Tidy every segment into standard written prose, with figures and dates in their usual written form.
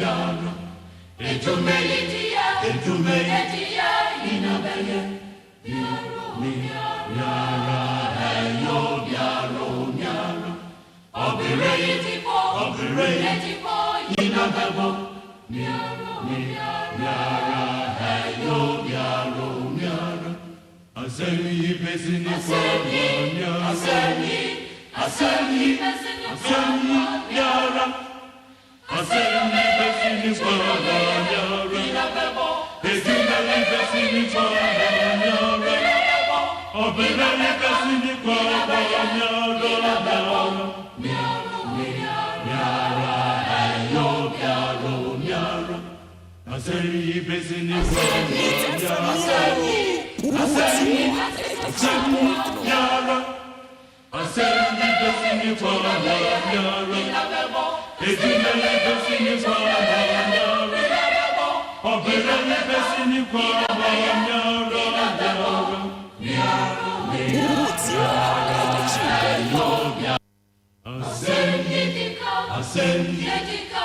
miara. Ejume edia inabeye. Miara heyo miara. Obire inabebo. Miara heyo miara. Asem Yideka. Asem Yideka. Asem Yideka.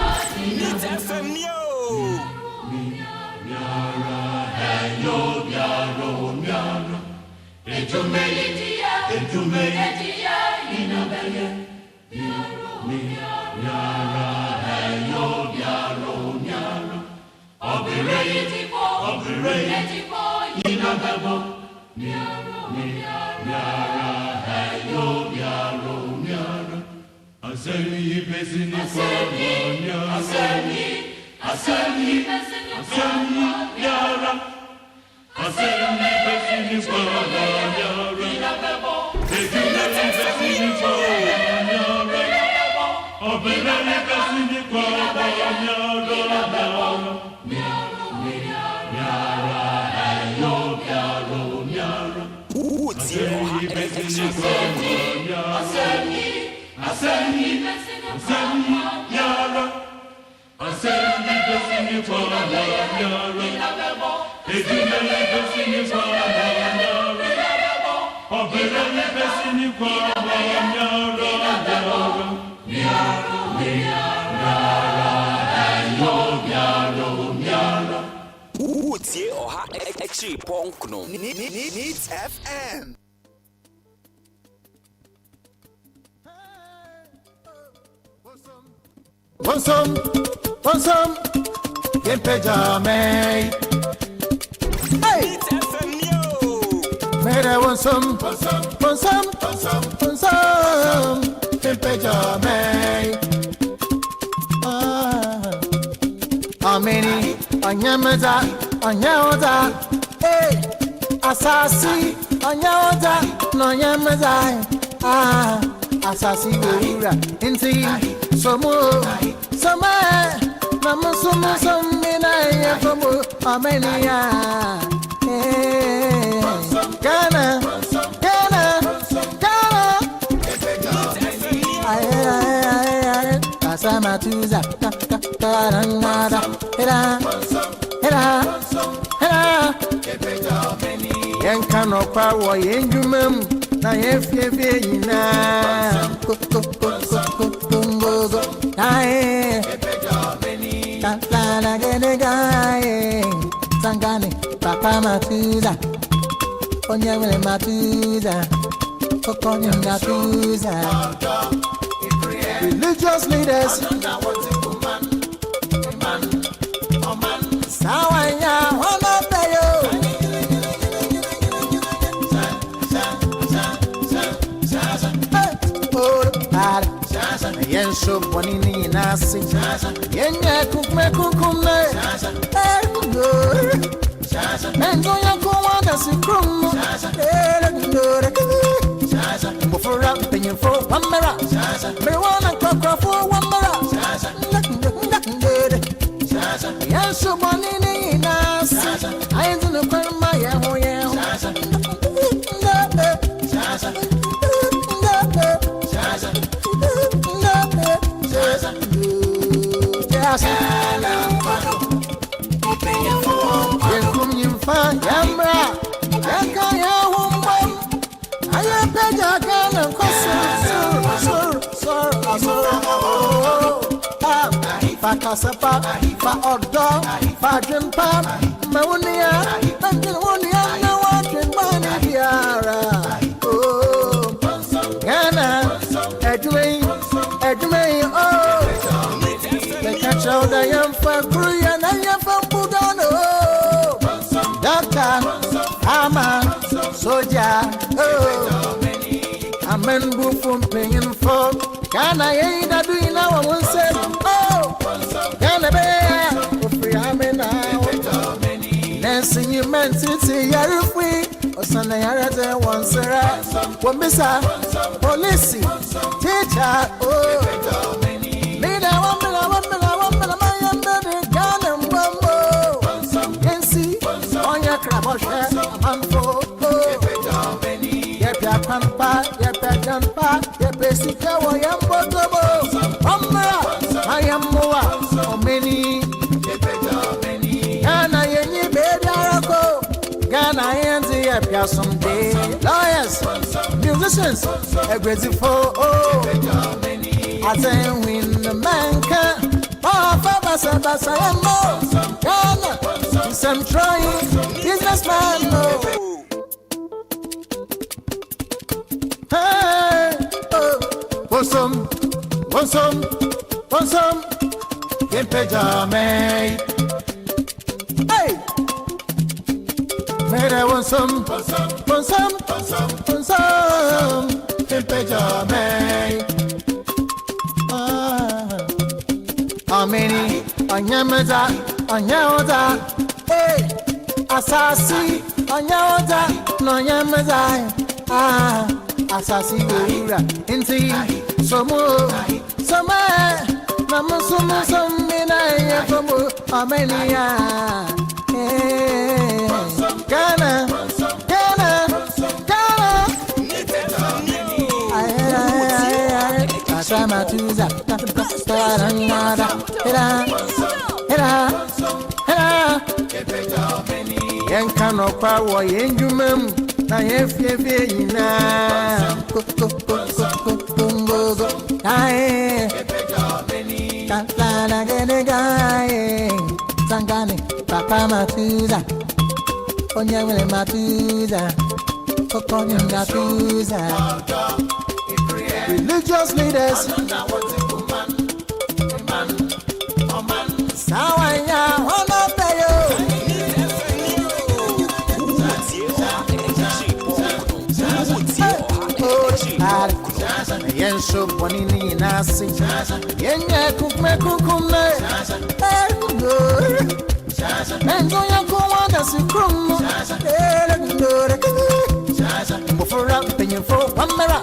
Needs FM. Want some, get pajama. Hey, man, I want some, get pajama. How many? Anyamaza. Hey, Asasi, Anyamaza, no Yamaza. Asasi, Inti, Somo. Sama, Mama Sumo, some Mina, Fomo, Armenia, Ghana, Asama Tuza, Karangada, Hera, Yankano Power, Yangumum, Nayefina, Tantana Genegae, Sangani, Papa Matuza, Onyamele Matuza, Pokonya Matuza, religious leaders, Sawanya, one of the Yenso bonini nasi Yenye kukme kukume Enzo ya kuwanda sikrumu Mufura penyefo wamera Meriwana kwakwafo wamera Yenso bonini nasi Ayenzo nukwema yeho yeho fa kasapa, fa odo, fa jumpa, maunia, banjunia, no watching money diara. Oh, Ghana, Edwin, oh, they catch out the young for Korea and young for Budano. Doctor, Ama, Soja, oh, Amen, Buffum, paying for. Can I ain't a doing now? I will say, oh, can I be free? I'm in now. Dancing, you meant to see your free. Or Sunday, I rather one, sir. One missa, police, teacher, oh, me now, I'm gun and bumbo. Can see on your crab or share, I'm for, oh, yep, pampa, yep, jumpa, yep, basic, I am portable. I am more, or many, and I ain't baby, Ghana and the Apia someday. Lawyers, musicians, a grateful, oh, I think win the man can. Oh, Fabasa, I am more. Ghana, some trying businessman, no. Hey, oh, want some, in pajama. Hey, may I want some, in pajama. How many on Yamaza, hey, Asasi, on Yamaza, no Yamaza, Asasi, into some more, some mina, from Armenia, Ghana, Samatuza, Yankano power, Yengumum, Nayefina, Sangani, Papa Matuza, Onyawele Matuza, Kokonya Matuza. Religious leaders, Sawaya, honor payo. Yenso bonini nasi, yenye kukme kukume. Engo ya kuwanda sikrumu. For up in your four, one mirror.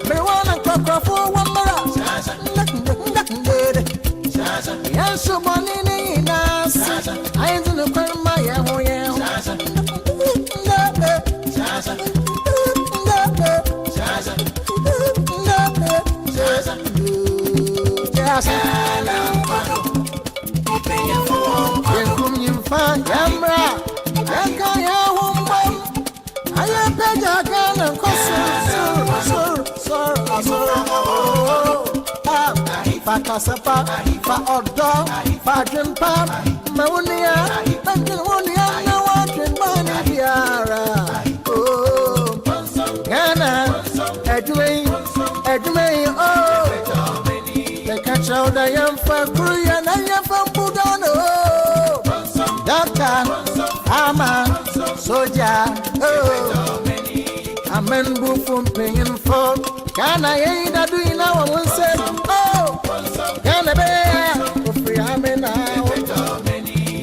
Marijuana cock for one mirror. Yes, so money, I ain't gonna call my Fa kasapa, fa odo, fa jumpa, maunia, banjunia, no watching money diara. Oh, Ghana, Edwin, oh, they catch out the young for Korea and young for Budano. Doctor, Ama, Soja, oh, Amen, Buffum, paying for. Can I ain't a doing now? I will say, oh, can I be free? I'm in now.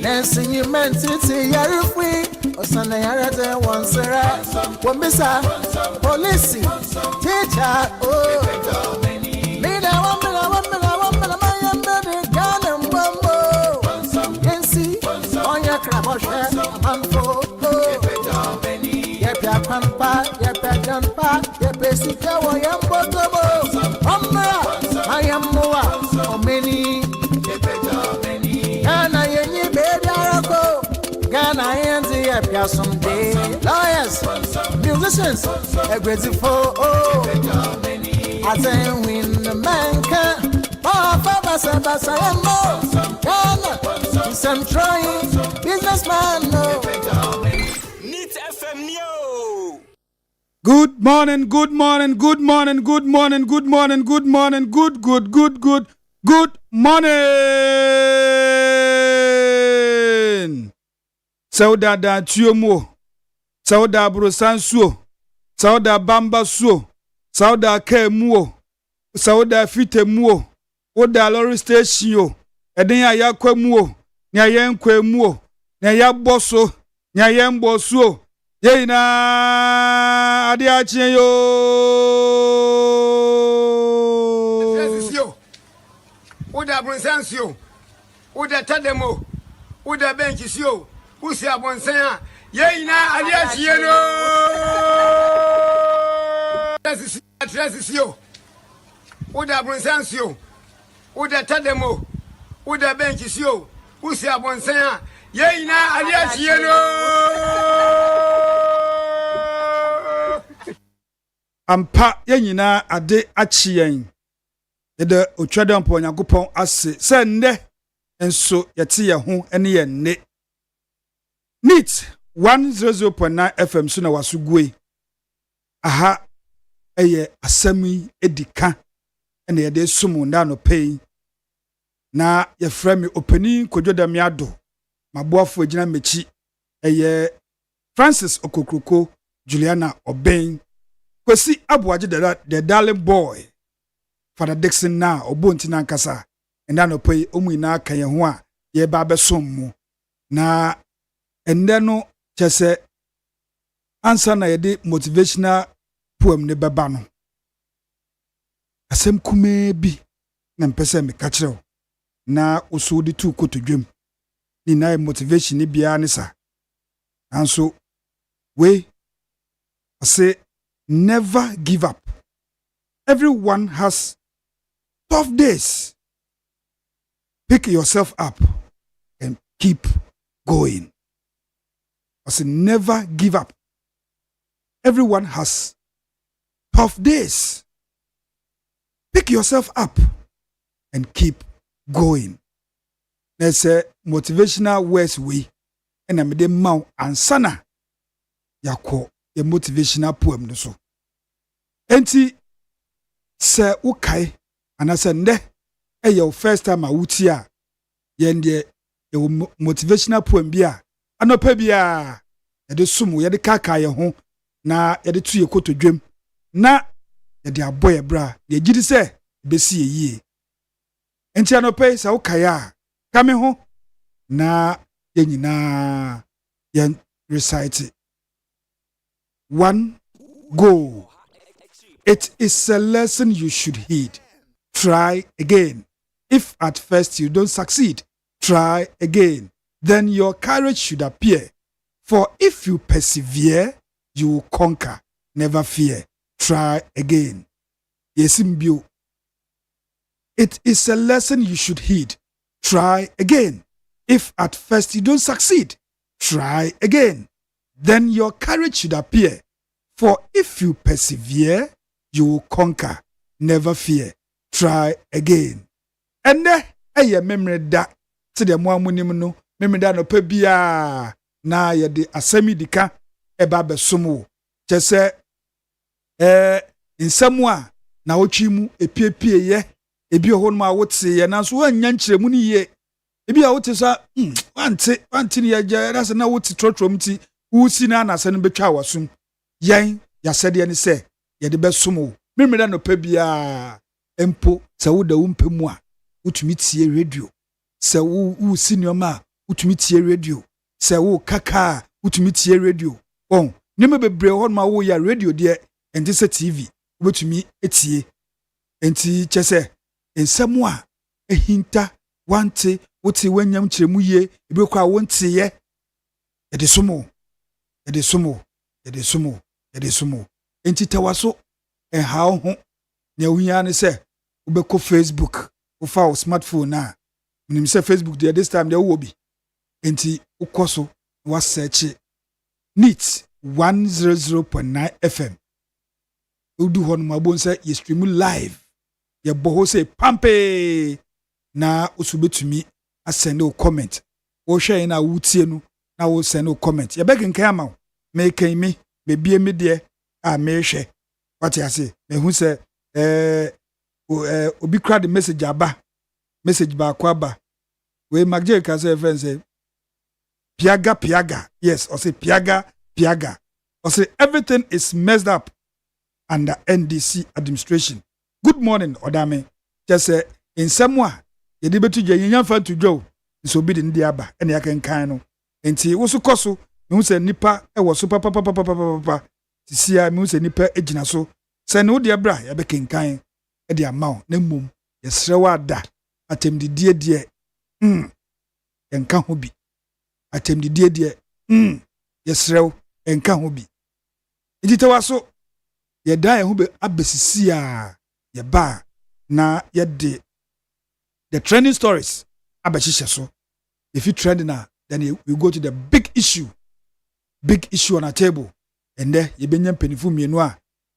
Dancing, you meant to see you're free. Or Sunday, I rather one, sir. One missa, police, teacher, oh, me now, my baby, gun and bumbo. Can see on your crab or share, I'm for, oh, yep, pampa, yep, jumpa, yep, basic, I am portable. I am more, or many, Ghana, any baby, Ghana, and the Apia someday. Lawyers, musicians, a grateful, oh, I think win the man can. Oh, basa basa no. Ghana, some trying businessman no. Neat FM Neo. Good morning, good morning, good morning, good morning, good morning, good morning, good morning. Sauda da Tiomo, Sauda Brosansuo, Sauda Bamba Suo, Sauda Kemuo, Sauda Fitemuo, Oda Lori Station, Edenya Yakwemuo, Nyayen Kwemuo, Nyaya Bosso, Nyayen Bosso. Yeina adiache yo. Uda bronsansio. Uda tademo. Uda benchisio. Usi abonsan. Yeina adiache yo. Transisio. Uda bronsansio. Uda tademo. Uda benchisio. Usi abonsan. Yeina adiache yo. Ampa yenyina ade achien de otwade mpo Onyankopon ase se nde enso yete ye ho ene ye nne Neat 100.9 FM so na wasugwe aha eye Asem Yideka ene ye de sumu nda no pay na ye frame opani KWADWO ODAME ADDO maboafo agina mechi eye Francis Okokroko Juliana Oben Kwesi Abuaje the darling boy Father Dixon na obonti na nkasa enda no pay omu ina kan ye ho a ye ba besom mu na ende no chese ansa na ye de motivational poem ne beba no asem kume bi na mpese me ka kire na oso de tu kotodwem ni na motivation ni bia ne sa anso we say never give up. Everyone has tough days. Pick yourself up and keep going. I say never give up. Everyone has tough days. Pick yourself up and keep going. There's a motivational words we and I'm the mau ansana yako. A motivational poem no so enti se ukai anase nde your first time a wuti a yende motivational poem bia anopa bia ye de sumu ye de kaka ye ho na ye de tu ye kotodwem na ye de aboye bra ye gidi se besi ye yie enti anopa se ukai a kame ho na ye nyina ye recite one go. It is a lesson you should heed. Try again. If at first you don't succeed, try again. Then your courage should appear. For if you persevere, you will conquer. Never fear. Try again. Yesimbio. It is a lesson you should heed. Try again. If at first you don't succeed, try again. Then your courage should appear. For if you persevere, you will conquer. Never fear. Try again. And there, memory that to the Muamunim no, memory that no pebia na ye de Asem Yideka eba besomo. Just say, in somewhere na ochimu epiepie ye, ebi ohon ma wote ye na so anya nkyere mu ni ye. Ebi a wote so wante ni ye that's na wote trotrom ti wusi na anase no betwa wasum yen ya sede ni se ye de besom memeda no pa bia empo se wo da wo mpemu a utumi tie radio se wo si nyoma utumi tie radio se wo kaka utumi tie radio on nyema bebre ho ma wo ya radio de enti se tv ubetumi etie enti chese ensemu a ehinta wante wote wanyam kyeremu ye ebekwa wonte ye ye de sumo enti tawaso how ho na wunya ne se ubeko Facebook ufa o smartphone na nim se Facebook there this time there wo bi enti ukoso wa search Neat 100.9 FM udu hon mabon se ye stream live ye boho se pampe na usubetumi asend o comment wo hwe na wutie no na wo send o comment ye beg nkan ama me kan mi be bie me de a me hwe what you say me hu se obi kra the message ba kwa ba we magje ka say friend say piaga yes or say piaga or say everything is messed up under NDC administration. Good morning Odame. Just say in somewhere ye de betu je yen fa to dwo so bi de ndi aba ene ya kan no enti wo so koso me hu se nipa e wo so papa tisia me hu se nipa ejina so se ne wo de bra ya be kenkan e de amaw na mum ye srewa da atem de die enka ho bi atem de die ye srew enka ho bi enti tawaso ye da ye ho be abesisi a ye ba na ye de the trending stories abeshishe so if you trend now then we go to the big issue on our table and there you benya penifu mienu a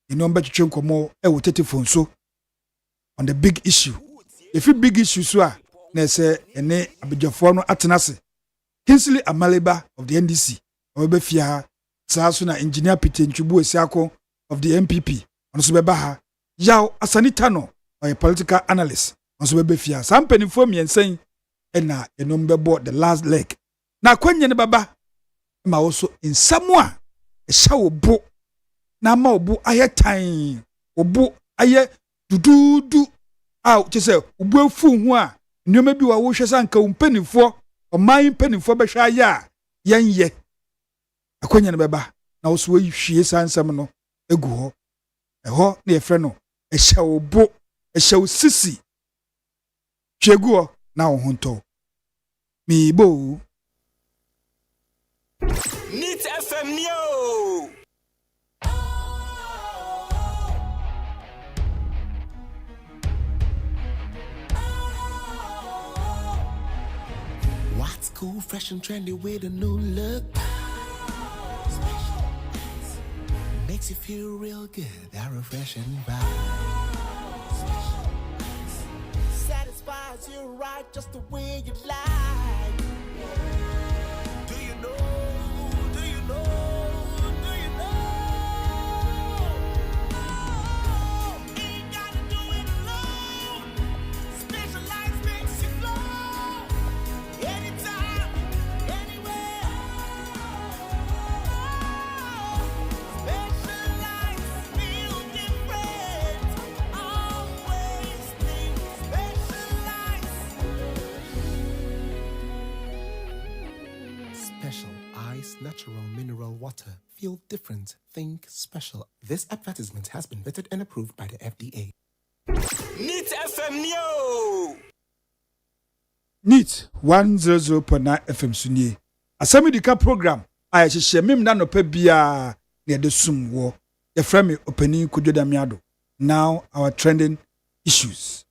eno mbetwetwe nkomo e wo telephone so on the big issue if you big issue so a na say ene abejafo no atenase Kinsley Amaleba of the NDC obefia saa so na engineer Peter Ntwubu Esiako of the MPP ono so beba ha yaw Asanita no a political analyst ono so befia saa mpenifo miensen ena eno mbebo the last leg na kwanye ne baba ma wo so insamwa ehya obo na ma obo aye tan obo aye dududu a chese obo afu hu a nneoma bi wa wo hwe sanka umpenifo oman penifo behwa ya yenye akwanya ne baba na wo so hwie sansam no egu ho eho na yefre no ehya obo ehya osisi hwegu na wo honto mi bo Nit FM Neo. What's cool, fresh and trendy with a new look? Makes you feel real good, that refreshing vibe. Satisfies you right just the way you like. Do you know? Do you know? Do you know? Ain't gotta do it alone. Specialized makes you flow. Anytime, anywhere. Specialized feel different. Always think specialized. Special Ice Natural Mineral Water. Feel different. Think special. This advertisement has been vetted and approved by the FDA. Nit FM Neo. Neat 100.9 FM Sunye. Asem Yideka program a yehye mem na no pa bia na de sum wo. Ye frame me opening KWADWO ODAME ADDO. Now our trending issues.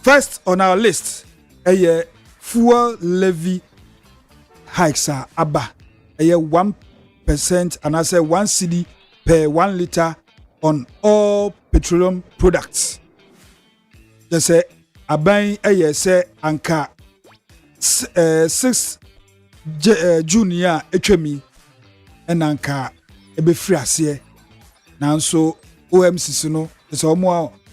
First on our list, a fuel levy hikes are abba. A 1% and I say 1 cedi per 1 liter on all petroleum products. Just say aban a say anka 6 June ya etwemi and anka ebe free ase nanso OMCC no so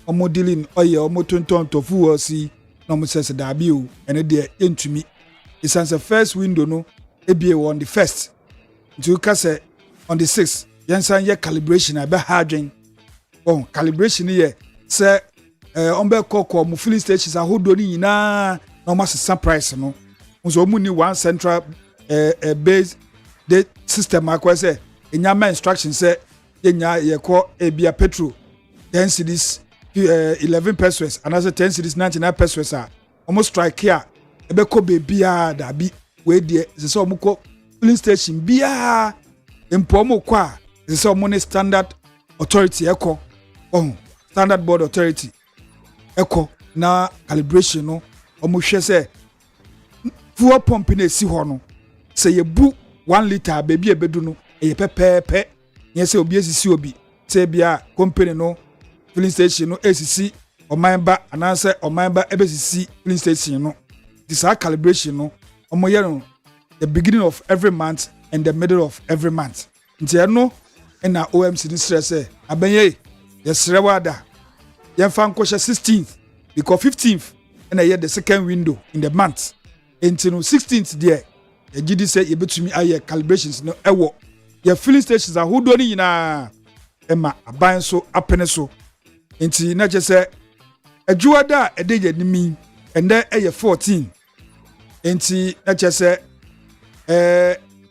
omo dealing oye omo tonton tofu osi na omo sese da bi o ene de entumi isanse first window no ebie on the first nti ka say on the 6th yensan ye calibration abe hardwin calibration ye say on be kokko mo filling stations ahodo ni nyina na omo asesa price no nso omo ni one central base the system akwese enyama instructions say yenya yeko ebia petrol 10 cedis 11 pesos and also 10 cedis 99 pesos almost strike here ebe ko bebia da bi we de se omo ko filling station bia empo omo ko a se omo ne standard authority eko standard board authority eko na calibration no omo hwe se fuel pump na esi ho no se ye bu 1 liter baby ebedu no e pepepe nyese obi esisi obi se bia company no filling station no esisi omamba ananse omamba ebesisi filling station no this calibration no omoye no the beginning of every month and the middle of every month nti no na OMC ni stress abenye yesrewada yemfa nkoshe 16th because 15th na ye the second window in the month until 16th there the GD say ye betumi aye calibrations no ewo ye filling stations ahodo ni nyina ema aban so apene so nti na je say adwuada edeje nimi ende eye 14 nti na je say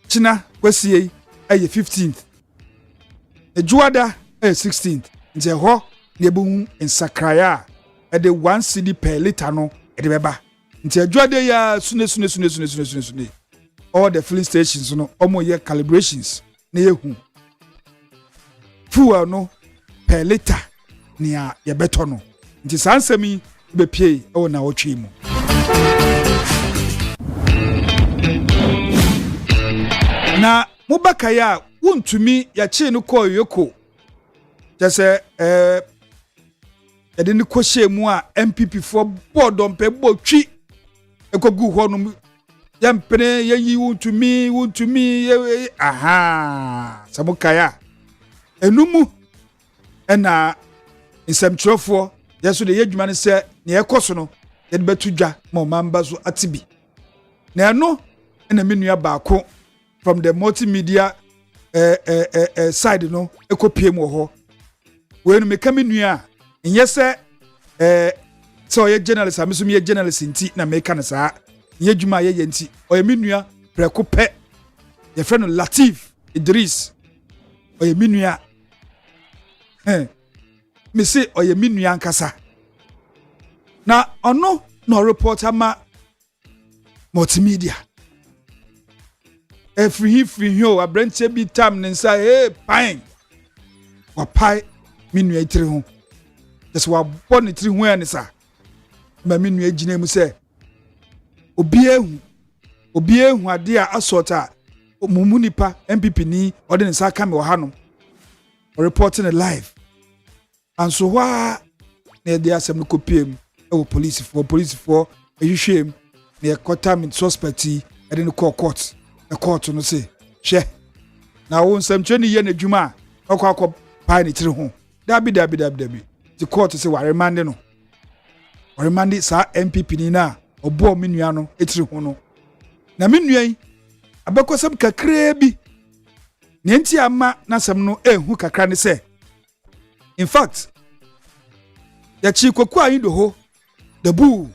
china kwasie eye 15th adwuada 16th nti ho ne ebu nsakraya ede 1 cedi per liter no ede beba nti adwuada ya sune all the filling stations no omo ye calibrations na yehu fuel no per liter nia ye beto no nti sansemi be pie o na otwe mu na mubakaya wontumi ya che no ko yoko jese ede ni ko hye mu a MPP for board on pe botwi ekogu ho no yampene yeyi wontumi aha samukaya enumu ena nsemtrofo yeso de yedwuma ne se ne ekoso no ye de betudwa ma mamba so atibi na eno ena menua baako from the multimedia side no ekopie mu ho we no meka menua nyese so ye journalist amiso ye journalist nti na meka ne saa yedwuma ye nti oye menua preko pe ye friend Latif Idris oye menua me say oye menua nkasa na ono no reporter ma multimedia free ho abranche bi tam ne nsa pine wa pai menua itire ho just wa boni tiri ho ane sa ma menua gina mu say obi ehu ade a asota mumu nipa MPP ni ode ne nsa kame wo hanom reporting it live and so wa na dey asem no kopiem e police for ehwehwem na contaminant suspect e dey no court the court no say hwe na wo nsem twani ye na dwuma akwa pai ne tiri ho dabi the court say wa remand no remand sa MPP ni na obo menua no etiri ho no na menua yi abekosam kakra bi ne nti ama na sam no ehu kakra ne se in fact ya chi koku ayi do ho the bull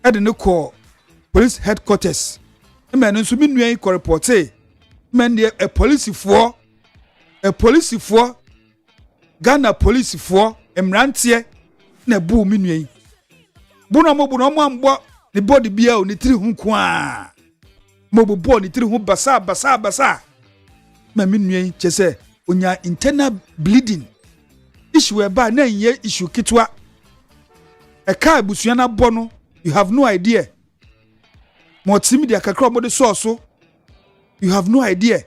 ede ne call police headquarters men nso menua yi ko report men de a police for Ghana police for emrantie na bull menua yi buno mo ambo ne body bia o ne tiri hu kwa mo bo ne tiri hu basa ma menua yi chese onya internal bleeding issue eba na nye issue kitwa e ka busua na bo no you have no idea multimedia kakra mo de so you have no idea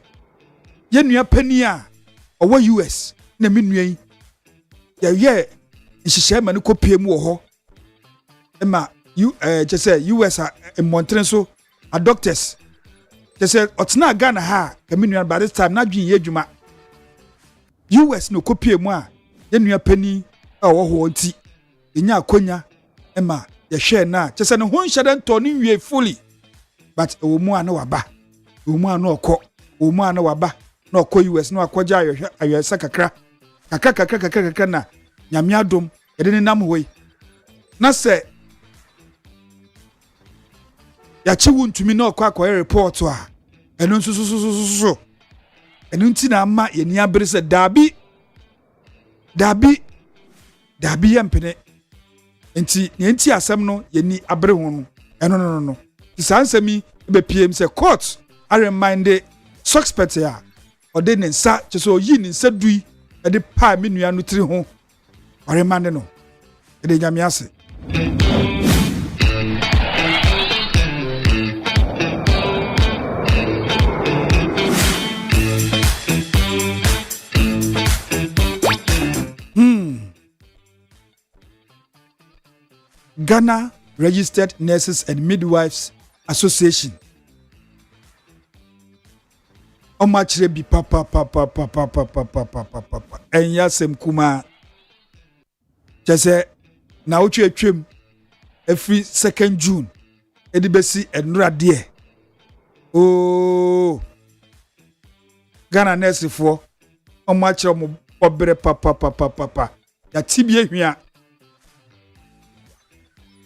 ye nua pani a owo US na menua yi ye nhihye ma ne kopie mu wo ho ema just say US in Montreal so a doctors just say otna Ghana ha community by this time na dwen ye dwuma US no kopie mu a yenua pani a wo ho nti enya akonya ema ye hwe na kyese ne ho nhyede nto ne wie fully but ewo mu a na waba ewo mu a na okọ ewo mu a na waba na okọ US na akọja ayesa kakra na nyame adom yede ne nam hoi na se ya chiwu ntumi na okọ akọ report a eno nso eno nti na ama ye ni abere se dabi yampene nti asem no ye ni abere ho no eno no tisansemi be pm se court are remind suspect ya ode ne nsa cheso yi ne nsa dui e de pa me nua no tiri ho are remind no e de nyame ase Ghana Registered Nurses and Midwives Association. Omachire bi papa. Enya sem kuma. Chese na uchu etwem every 2nd June. Edibesi enura de. Oh. Ghana nurse for omachire mo obere papa. Ya tibie hwia.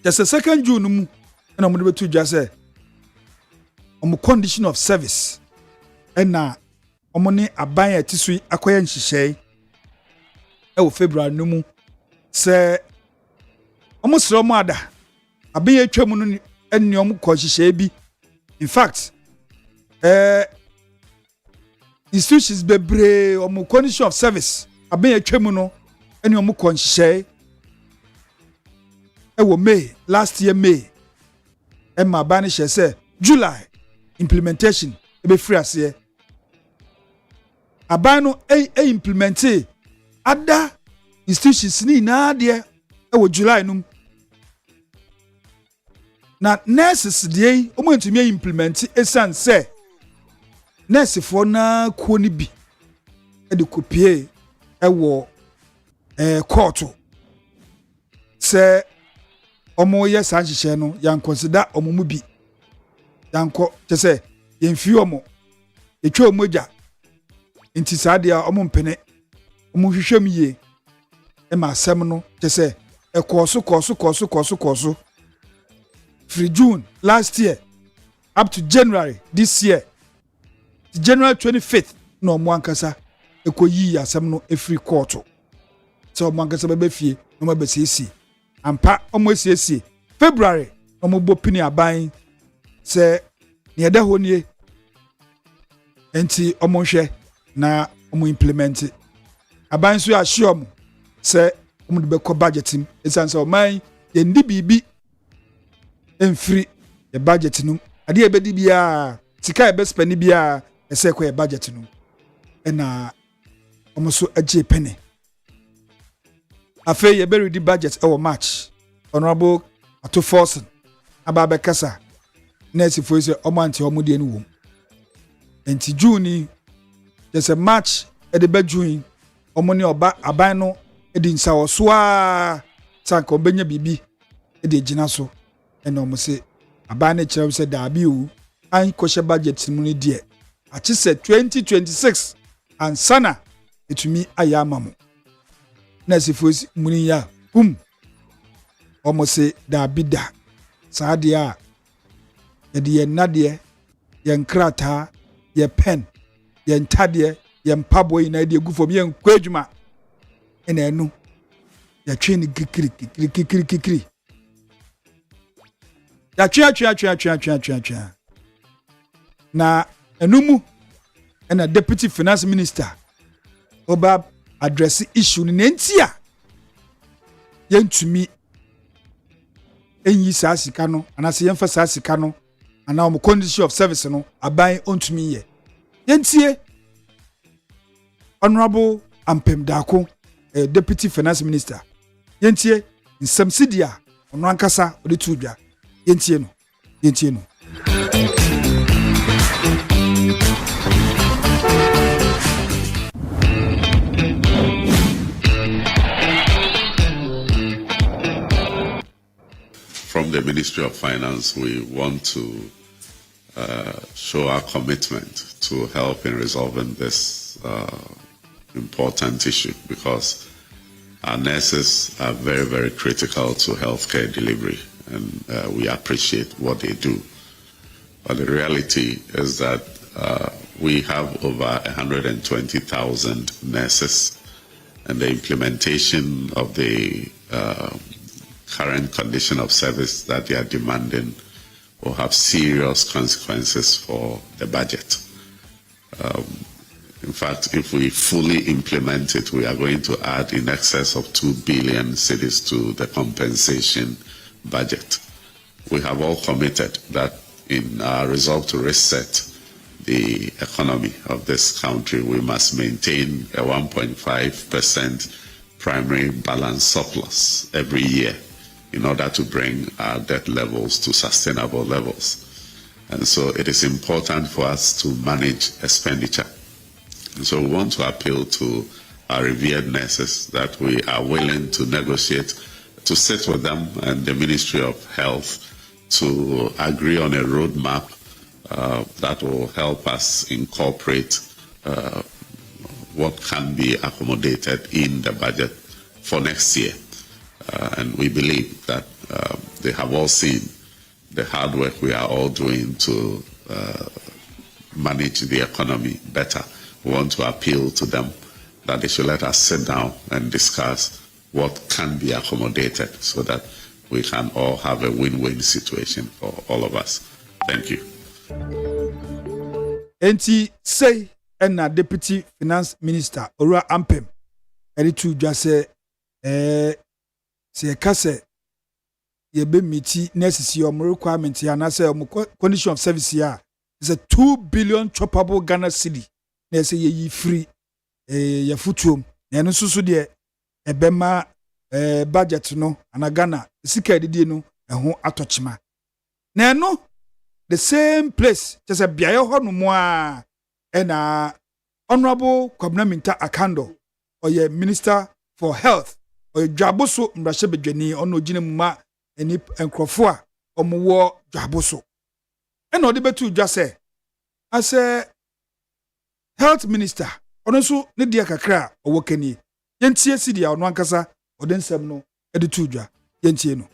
Just a 2nd June mu na mo de betu dwa say omo condition of service na omo ne aban atisui akoya nhihye e February no mu say omo sro mo ada aban atwa mu no enne omo ko nhihye bi in fact institutions bebre omo condition of service aban atwa mu no enne omo ko nhihye ewo May last year May Emma Banish say July implementation be free ase abano implement other institutions ni na de ewo July num na nurses de o mo ntumi implement esan say nurse for na ko ni bi e de kopie ewo court say omo ye sanhihye no yan consider omo mu bi yanko te se yemfi omo etwa omoja nti saade a omo mpene omo hwehwem ye e ma asem no te se e koso from June last year up to January this year January 25th no omo ankasa e koyi asem no e free court so omo ankasa be fie no ma be sisi ampa omo siesie February omo bopini aban se ne eda ho nie enti omo hwe na omo implement aban so ahye omo se omo de be ko budgetim esanse oman ye ndi bibi enfiri e budget num ade e bedi bia sika e be spend bia ese ko e budget num na omo so agye penny afa ye be ready budget e March honorable ato force ababe kasa nurse for say omo anti omo de ni wom enti June there's a March e de be June omo ne oba aban no e di nsa oso a sanka obenya bibi e de gina so e na omo se aban ne kire se da bi o an kohye budget mu ne de a chi se 2026 and sana etumi ayama mo na sifosi muni ya omo se da bida saade a ye de ye nade ye nkrata ye pen ye ntade ye mpaboy na de gufom ye nkwadwuma ena enu ya twini kikiri ya twa na enumu ena deputy finance minister oba address issue ni ntia yentumi enyi saa sika no anase yemfa saa sika no ana o condition of service no aban ontumi ye yentie honorable Ampem Dako deputy finance minister yentie nsɛmsidia ono ankasa ode tudwa yentie no from the Ministry of Finance, we want to show our commitment to help in resolving this important issue, because our nurses are very, very critical to healthcare delivery, and we appreciate what they do. But the reality is that we have over 120,000 nurses, and the implementation of the current condition of service that they are demanding will have serious consequences for the budget. In fact, if we fully implement it, we are going to add in excess of 2 billion cedis to the compensation budget. We have all committed that in our resolve to reset the economy of this country, we must maintain a 1.5% primary balance surplus every year in order to bring our debt levels to sustainable levels. And so it is important for us to manage expenditure. And so we want to appeal to our revered nurses that we are willing to negotiate, to sit with them and the Ministry of Health to agree on a roadmap that will help us incorporate what can be accommodated in the budget for next year. And we believe that they have all seen the hard work we are all doing to manage the economy better. We want to appeal to them that they should let us sit down and discuss what can be accommodated so that we can all have a win-win situation for all of us. Thank you. Enti say na Deputy Finance Minister Ora Ampem editu dwa se se kase ye be miti necessary om requirement ya na say condition of service ya is a 2 billion choppable Ghana cedi na say ye free ya futuom na no susu de ebema budget no ana Ghana sika didi no ho atochima na no the same place just a biaye ho no mo a na Honorable Kwabena Minta Akando oye Minister for Health oye Dwaboso mrahye bedwani ono gine muma eni enkrofo a omowo Dwaboso ena ode betu dwa se ase Health Minister ono so ne dia kakra owo kani yentie sidia ono ankasa ode nsem no ede tu dwa yentie no.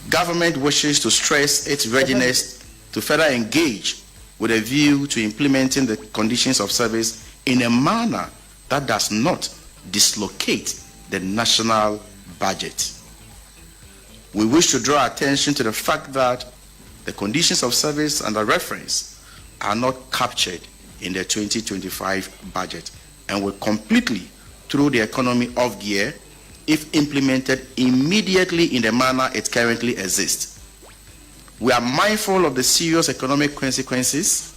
Government wishes to stress its readiness to further engage with a view to implementing the conditions of service in a manner that does not dislocate the national budget. We wish to draw attention to the fact that the conditions of service under reference are not captured in the 2025 budget and will completely throw the economy off gear if implemented immediately in the manner it currently exists. We are mindful of the serious economic consequences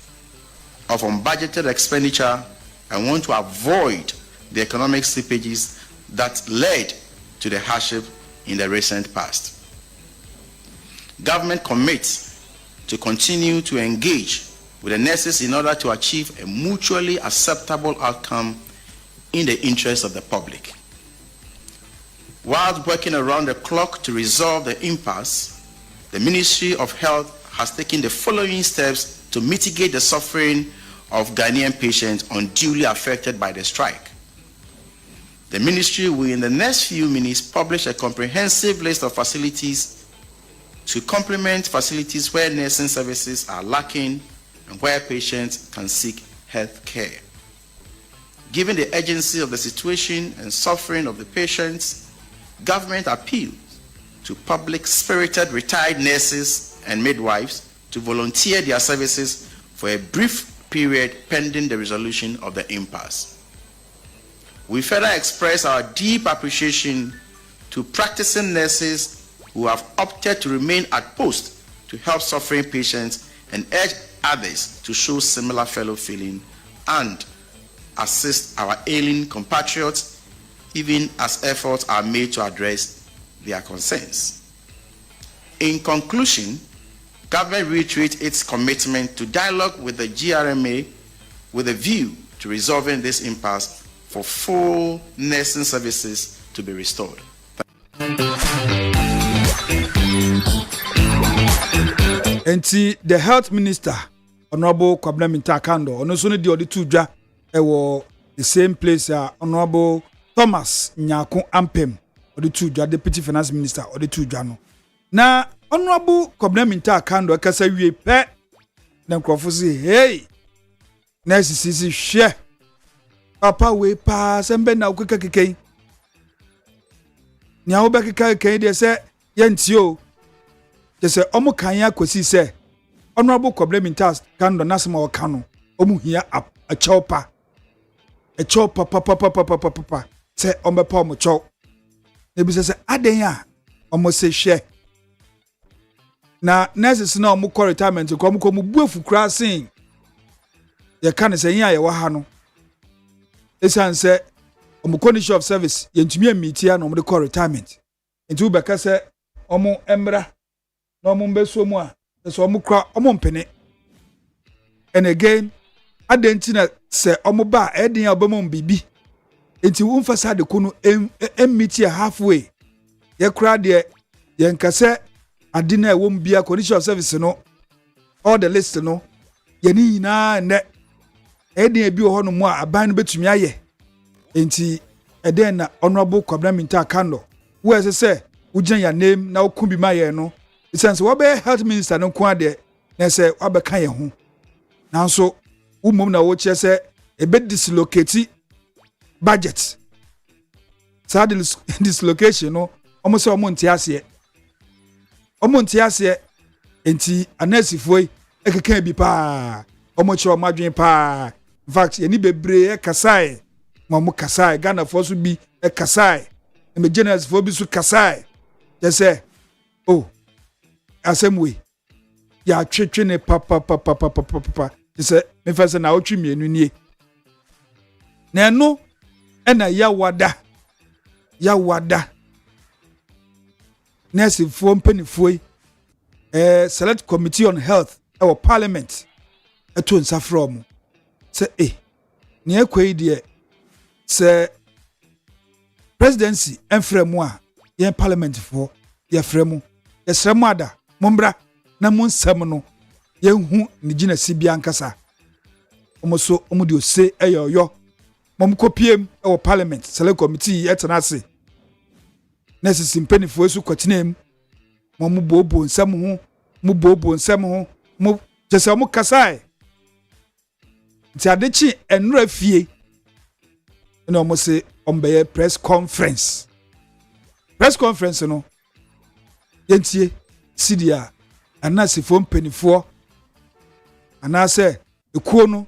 of unbudgeted expenditure and want to avoid the economic slippages that led to the hardship in the recent past. Government commits to continue to engage with the nurses in order to achieve a mutually acceptable outcome in the interest of the public. While working around the clock to resolve the impasse, the Ministry of Health has taken the following steps to mitigate the suffering of Ghanaian patients unduly affected by the strike. The Ministry will in the next few minutes publish a comprehensive list of facilities to complement facilities where nursing services are lacking and where patients can seek health care. Given the urgency of the situation and suffering of the patients, government appeals to public-spirited retired nurses and midwives to volunteer their services for a brief period pending the resolution of the impasse. We further express our deep appreciation to practicing nurses who have opted to remain at post to help suffering patients and urge others to show similar fellow feeling and assist our ailing compatriots even as efforts are made to address their concerns. In conclusion, government reiterates its commitment to dialogue with the GRMA with a view to resolving this impasse for full nursing services to be restored. Enti the health minister Honorable KWADWO Odame Addo ono so ne de odi tudwa ewo the same place Honorable Thomas Nyako Ampem odi tudwa deputy finance minister odi tudwa no na Honorable KWADWO Addo akasa wie pe na nkrofo si hey na sisi hwe papa we pa sembe na okeka keken nya wo be keken de se yentio de se omo kan ya kwesi se Honorable KWADWO Addo nasema wakano omu hia a chopa papa se ombepa omo chow ne bi se aden ya omo se hwe na nurses na omo retirement ko omo buafu krasin ye kan se yin aye wa ha no esan se omo condition of service yentumi amitia na omo de retirement nti be ka se omo emra na omo mbeso mu a so omo kra omo mpene and again adentina se omo ba eden obamo bibi enti wo mfasa de kunu emitia halfway ye kra de ye nkase adina ewo mbia condition of service no all the list no ye ni nyina ne eden ebi ho no mu a aban no betumi aye enti eden na Honorable KWADWO Addo wo se ugyan ya name na oku bi maye no sense wo be health minister no kwa de na se wabeka ye ho nanso umom na wo che se ebe dislocate budget sa dislocation no omo se omo ntiase enti anasifoi ekeka bi pa omo che omo adwen pa in fact ye ni bebre e kasai mo kasai Ghana for so bi e kasai e generals for bi so kasai je se oh Asem we ya twetwe ne papa se me fa se na otwe mienu nie na eno ena ya wada nurse fo mpanifoi select committee on health our parliament eto nsa from se ne akwai de se presidency enfremu a yen parliament fo ye fremu ye sremu ada mombra na monsam no yenhu ni gina sibia nkasa omoso omudi ose eyoyo momkopiem ewo parliament select committee etanase nesi simpenifo esu kwatinem momubobo nsam ho mo jese omo kasai ti adechi enura fie na omo se ombeye press conference no yentie sidia anase fo mpanifo anase ekuo no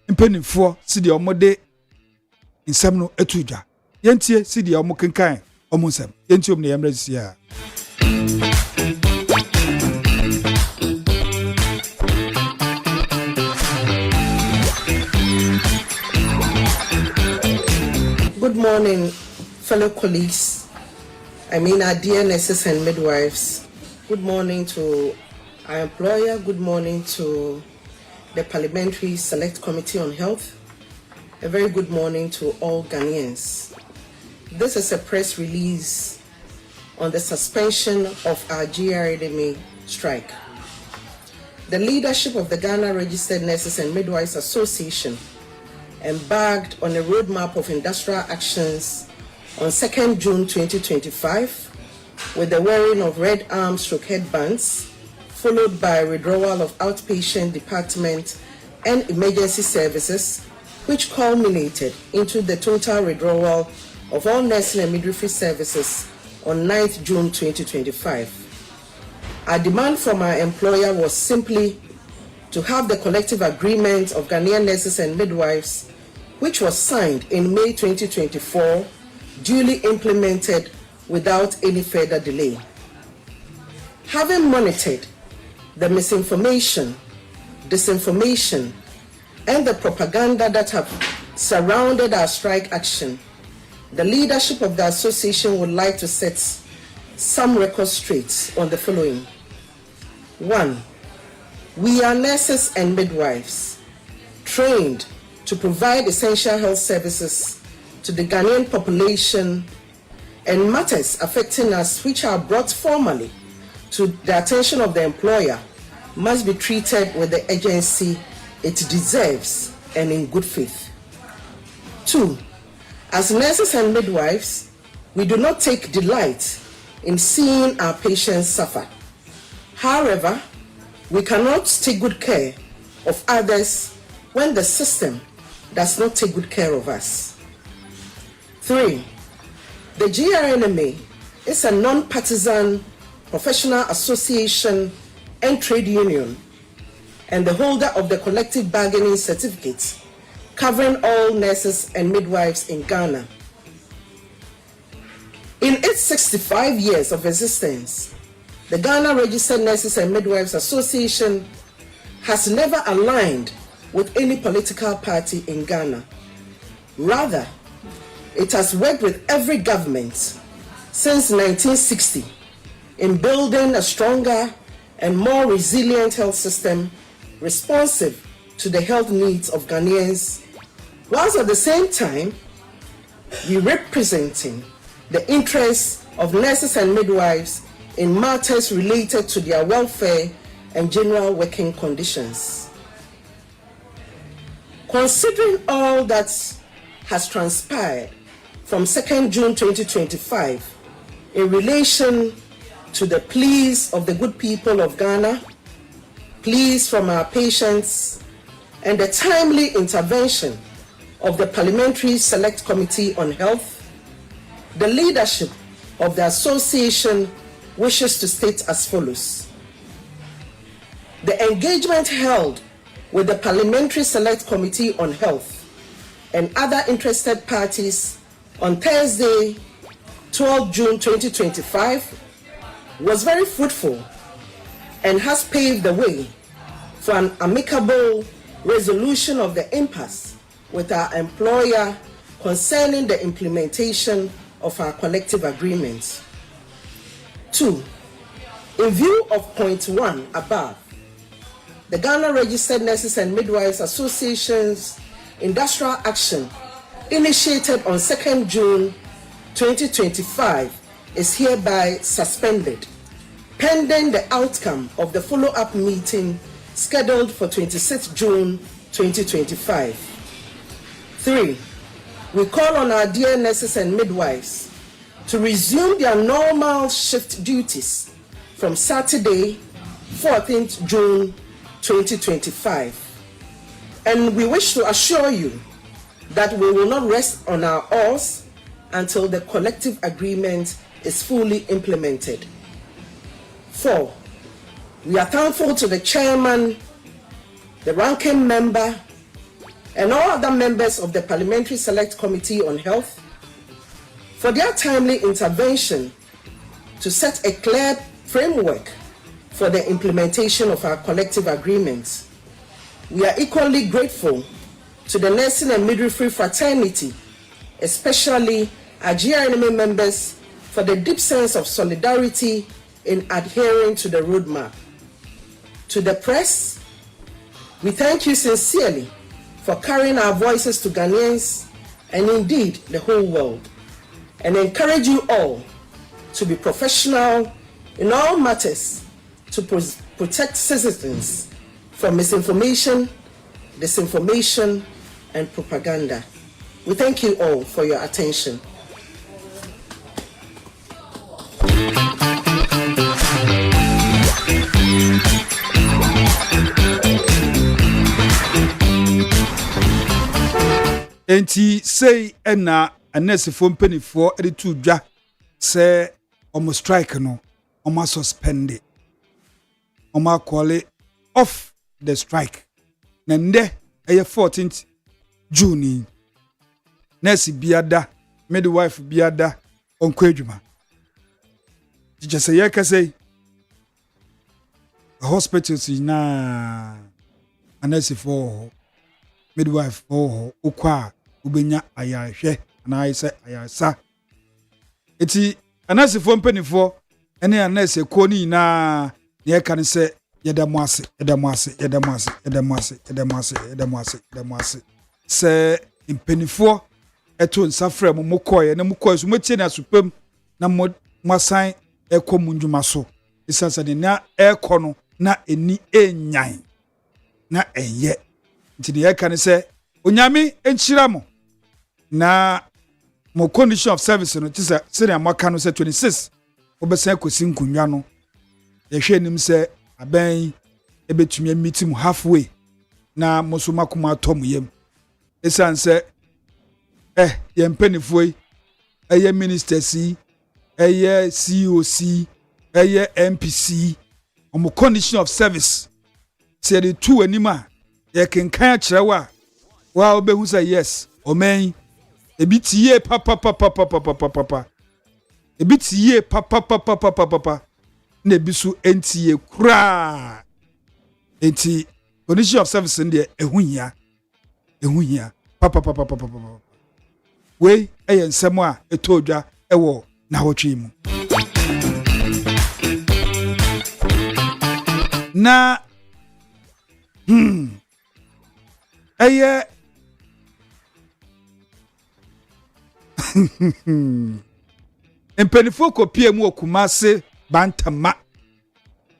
mpanifo sidia omode nsam no etudwa yentie sidia omo kenkan omo nsam yentie omne yamrezia. Good morning, fellow colleagues. I mean our dear nurses and midwives. Good morning to our employer. Good morning to the Parliamentary Select Committee on Health. A very good morning to all Ghanaians. This is a press release on the suspension of our KWADWO strike. The leadership of the Ghana Registered Nurses and Midwives Association embarked on a roadmap of industrial actions on 2nd June 2025 with the wearing of red arm/headbands, followed by withdrawal of outpatient department and emergency services, which culminated into the total withdrawal of all nursing and midwifery services on 9th June 2025. Our demand from our employer was simply to have the collective agreement of Ghanaian nurses and midwives, which was signed in May 2024, duly implemented without any further delay. Having monitored the misinformation, disinformation, and the propaganda that have surrounded our strike action, the leadership of the association would like to set some record straight on the following. 1. We are nurses and midwives trained to provide essential health services to the Ghanaian population, and matters affecting us which are brought formally to the attention of the employer must be treated with the urgency it deserves and in good faith. 2. As nurses and midwives, we do not take delight in seeing our patients suffer. However, we cannot take good care of others when the system does not take good care of us. 3. The GRNMA is a non-partisan professional association and trade union and the holder of the collective bargaining certificate covering all nurses and midwives in Ghana. In its 65 years of existence, the Ghana Registered Nurses and Midwives Association has never aligned with any political party in Ghana. Rather, it has worked with every government since 1960 in building a stronger and more resilient health system responsive to the health needs of Ghanaians, whilst at the same time we representing the interests of nurses and midwives in matters related to their welfare and general working conditions. Considering all that has transpired from 2nd June 2025 in relation to the pleas of the good people of Ghana, pleas from our patients, and the timely intervention of the Parliamentary Select Committee on Health, the leadership of the association wishes to state as follows. The engagement held with the Parliamentary Select Committee on Health and other interested parties on Thursday, 12 June 2025 was very fruitful and has paved the way for an amicable resolution of the impasse with our employer concerning the implementation of our collective agreements. 2. In view of point 1 above, the Ghana Registered Nurses and Midwives Association's industrial action initiated on 2nd June 2025 is hereby suspended, pending the outcome of the follow-up meeting scheduled for 26 June 2025. 3. We call on our dear nurses and midwives to resume their normal shift duties from Saturday, 14th June 2025. And we wish to assure you that we will not rest on our oars until the collective agreement is fully implemented. 4. We are thankful to the chairman, the ranking member, and all other members of the Parliamentary Select Committee on Health for their timely intervention to set a clear framework for the implementation of our collective agreements. We are equally grateful to the nursing and midwifery fraternity, especially our GRNMA members, for the deep sense of solidarity in adhering to the roadmap. To the press, we thank you sincerely for carrying our voices to Ghanaians and indeed the whole world, and encourage you all to be professional in all matters to protect citizens from misinformation, disinformation, and propaganda. We thank you all for your attention. Enti say ena anese fo mpanifo editu dwa se omo strike no omo suspend it. Omo call it off the strike. Na nde eye 14th June. Nurse biada, midwife biada onkwa adwuma. Just say yakase hospitals na anese for midwife for ukwa ubenya ayahwe na ayise ayasa eti anase fo mpanifo ene anase ko ni na ye kan se yedamwase se impenifo eto nsafre mo mokoye na mokoye so motie na supem na moasan ekọ munjuma so isansa ne na ekọ no na eni enyan na enye ntini ye kan se onyame enchira mo na mo condition of service no tisa sene amaka no se 26 obesan kosi nkunwa no ye hwe nim se aben ebetumi meeting halfway na musuma kuma atom yem esanse ye mpanifo yi eye ministers yi eye COC eye MPC omo condition of service say the two anima ye kenkan akyerewa wa obehu say yes omen ebi tiye papa ebi tiye papa na ebi so entiye kura enti condition of service ndie ehuhia papa we eye nsemo a etodwa ewo na hotwe mu na eye empenifo kopie mu okumase bantama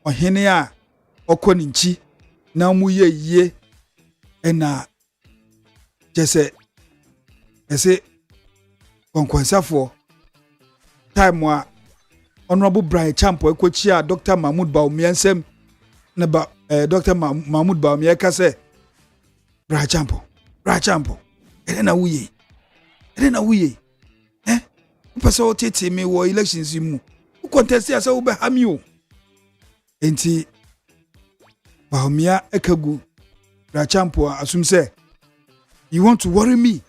ohene a okoninchi na mu ye ena jese ese konkonsafo time wa honorable Brian Champo ekochia Dr. Mahmoud Bawumiansem na ba Dr. Mahmoud Bawumia ka se Brian Champo ena wuye pasa o tete me wo elections mu u contest ya se wo be hami o enti Bawumia ekagu Brian Champo assume say you want to worry me.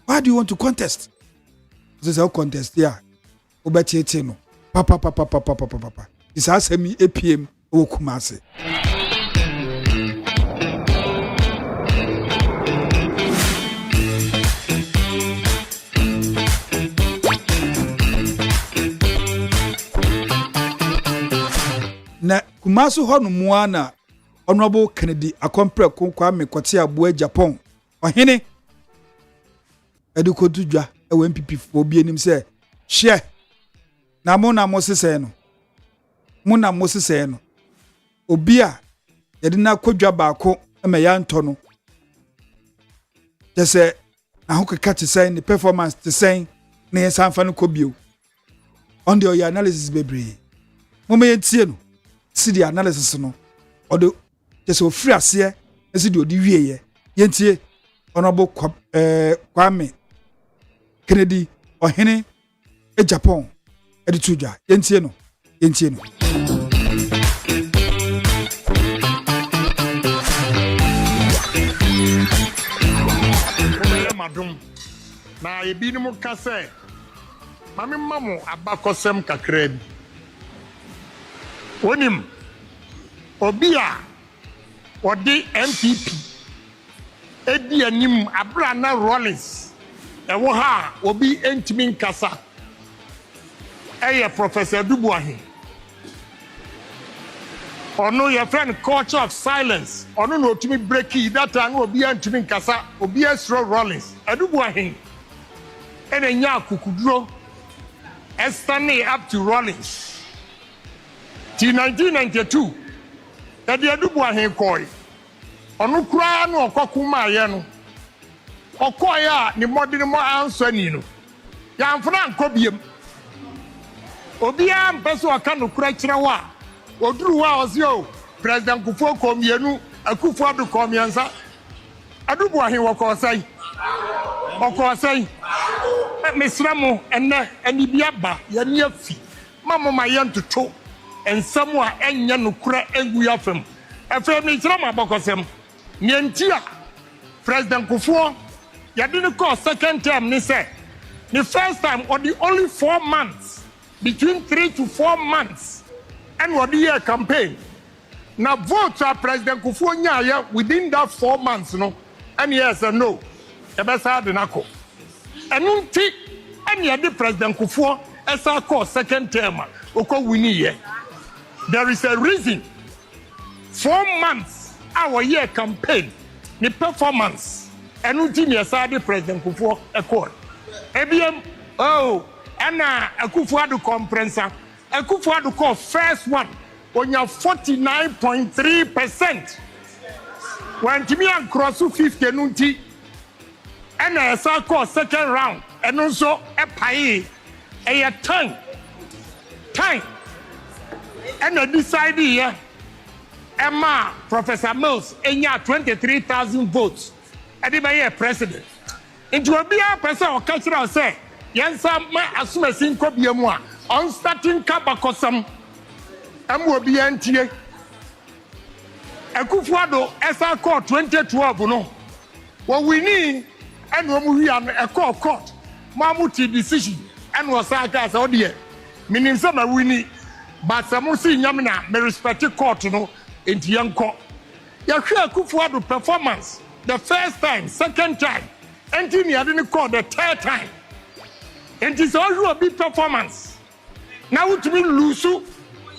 Why do you want to contest? This is how contest here. Obetiete no. Papa. This Asem APM o Kumase. Na Kumasu honu muana Honorable Kennedy akompre Kwame Kwate Abuo Japan. Ohene edukotudwa ewe MPP fo bi enim se hye na mo na mosese no obi a yede na kodwa baako ema ya nto no jese na hokeka te say ni performance te say na yesanfa no kobio on the analysis bebre mo me yentie no si the analysis no odo jese ofri ase esi de odi wieye yentie honorable Kwame Kennedy ohene Japan editujwa yentie no madum na ebinim ka se mame mamo abakosem kakra bi wonim obi a odi MPP edi anim abrana Rollins ewo ha obi entimi nkasa eye Professor Dubuahin ono your friend culture of silence ono no otimi breaki that time obi entimi nkasa obi esro Rollins Dubuahin ene nya kukuduro estani up to Rollins till 1992 edi Dubuahin koi onu kura no okokuma ye no okoya ni modern mo answer no ya mfuna nkobiem obi a mpeso aka no kura kire wa oduru wa ozio president Kufuor komienu Akufo adu komiansa Dubuahin wokosai mesramo ene biaba ya ni afi mamo mayentoto ensamo a enye no kura egu yafem efem ni sramo abokosem nientia president Kufuor ya didn't call second term ni say the first time or the only 4 months between 3 to 4 months and what the year campaign now vote for president Kufuor nya within that 4 months no and yes and no e be sa de nako enunti and ya the president Kufuor esa call second term oko wini ye there is a reason 4 months our year campaign ne performance ɛno nti ne ɛsa de president Kufuor ɛkɔɔ ebiem ɛna Akufo-Addo kɔmprensa Akufo-Addo kɔɔ first one onya 49.3%. Wantimi ankross 50 no nti ɛna ɛsa kɔɔ second round ɛno nso ɛpae ɛyɛ time ɛna decide yɛ ɛma Professor Mills enya 23,000 votes ɛde bɛyɛ president. Nti obiara pɛ sɛ ɔka kyerɛ sɛ yɛnsa ma asomasi nkɔ bia mu a on starting kabakɔsam ɛma obiara ntie. Akufo-Addo ɛsa kɔɔ 2012 no wɔwini ɛna ɔmo wia no ɛkɔɔ court mamuti decision ɛna ɔsa aka sɛ ɔdeɛ minim sɛ ma wini but sɛ mo si nyam na me respect court no enti yɛnkɔ yɛhwɛ Akufo-Addo performance the first time second time enti ne ade ne call the third time enti sɛ ɔhwɛ obi performance na wotumi lose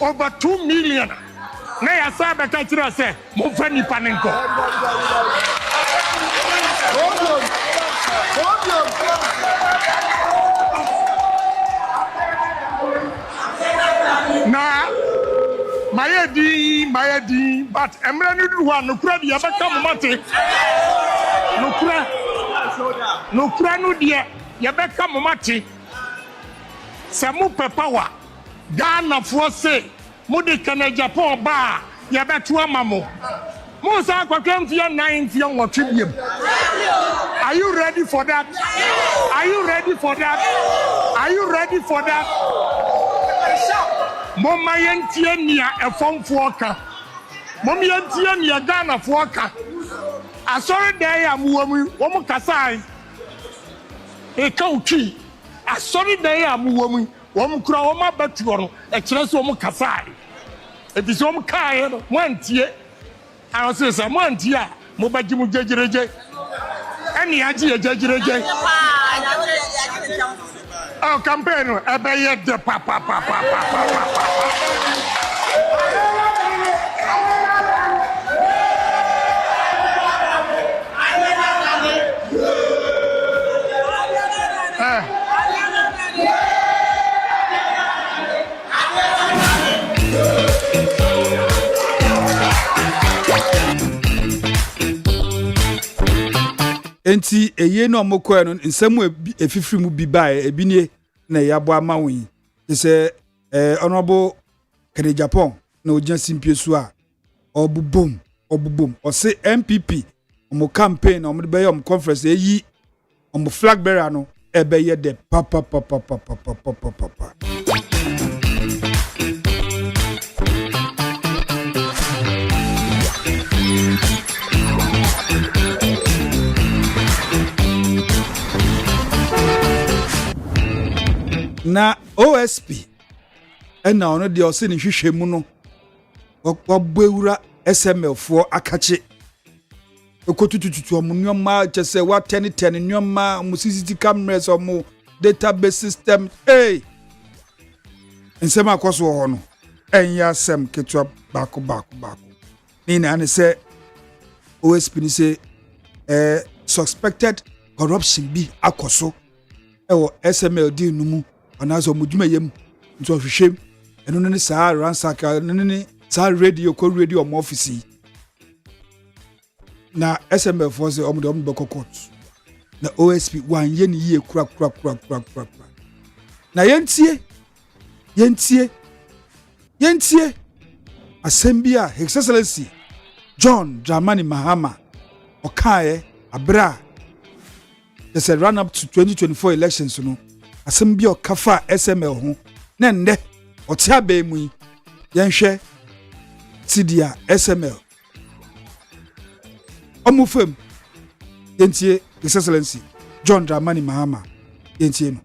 over 2 million na yɛsa bɛka kyerɛ sɛ momfa nipa ne nkɔ na mayedi but emre no du ho nokura de yɛbɛka mo mate nokura no de yɛbɛka mo mate sɛ mo power Ghana for say mo de kana Japan ba yɛbɛto ama mo sa kwatwa mfia 9 mfia nwɔtwe biem. Are you ready for that? Are you ready for that? Are you ready for that? Mama yentie nia efomfo ka. Mama yentie nia Ghana fo ka. Asori dey amuwamu, wo mu kasai. E ka uki. Asori dey amuwamu, wo mu kura wo ma batuo no, e kire so wo mu kasai. E bi so wo mu kae no, mo antie. Awo se mo antie a, mo baji mu jejereje. Eni aji jejereje. Oh, campaign, ebeye de papa. Enti eye no mokɔ no nsɛm efifiri mu bi bae ebinie na yabo amawi se honorable Kene Japan na ogya simpie so a obubom ose MPP omo campaign omo de be yom conference eyi omo flag bearer no ebeye de papa na OSP ena ono de ose ni hwehwemu no obewura SML fo akache ekotututu omunnyoma chese wa 10 nnyoma mu CCTV cameras omu database system nsema akoso ho no enya sem ketwa bako ni na ne se OSP ni se suspected corruption bi akoso ewo SML di numu anazo mudwuma yem nso hwehwem eno ne saa ransaka ne saa radio mo office na SML force omo be court na OSP wan ye ne yie kura na yentie asɛm bi a His Excellency John Dramani Mahama okae abra the run up to 2024 elections no asɛm bi okafa SML ho na nde otia ba mu yenhwɛ tidia SML omufem yentie His Excellency John Dramani Mahama yentie no.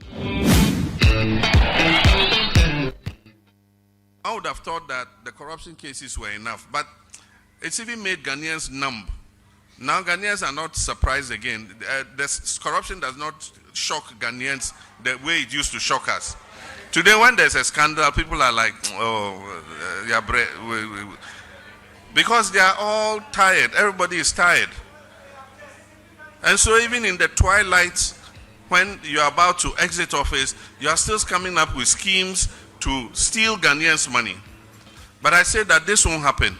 I would have thought that the corruption cases were enough, but it's even made Ghanaians numb. Now Ghanaians are not surprised again. This corruption does not shock Ghanaians the way it used to shock us. Today, when there's a scandal, people are like, because they are all tired. Everybody is tired. And so even in the twilight, when you are about to exit office, you are still coming up with schemes to steal Ghanaians' money. But I say that this won't happen.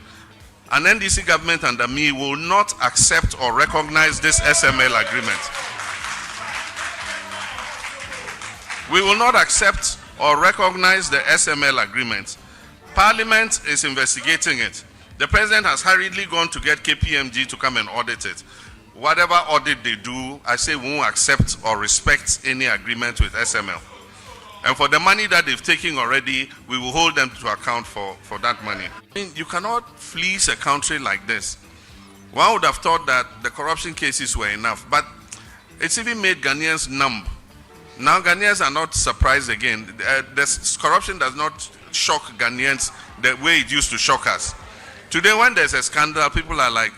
An NDC government under me will not accept or recognize this SML agreement. We will not accept or recognize the SML agreement. Parliament is investigating it. The president has hurriedly gone to get KPMG to come and audit it. Whatever audit they do, I say we won't accept or respect any agreement with SML. And for the money that they've taken already, we will hold them to account for that money. I mean, you cannot fleece a country like this. One would have thought that the corruption cases were enough, but it's even made Ghanaians numb. Now Ghanaians are not surprised again. This corruption does not shock Ghanaians the way it used to shock us. Today, when there's a scandal, people are like,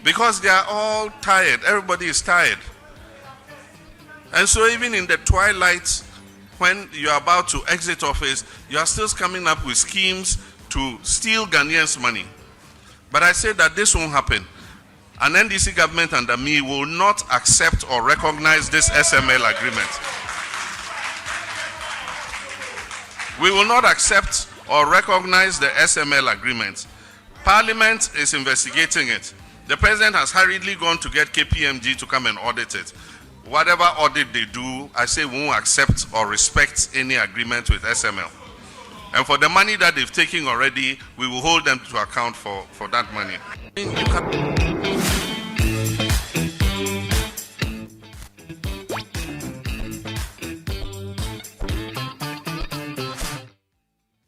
because they are all tired. Everybody is tired. And so even in the twilight, when you are about to exit office, you are still coming up with schemes to steal Ghanaians' money. But I say that this won't happen. An NDC government under me will not accept or recognize this SML agreement. We will not accept or recognize the SML agreement. Parliament is investigating it. The president has hurriedly gone to get KPMG to come and audit it. Whatever audit they do, I say we won't accept or respect any agreement with SML. And for the money that they've taken already, we will hold them to account for that money.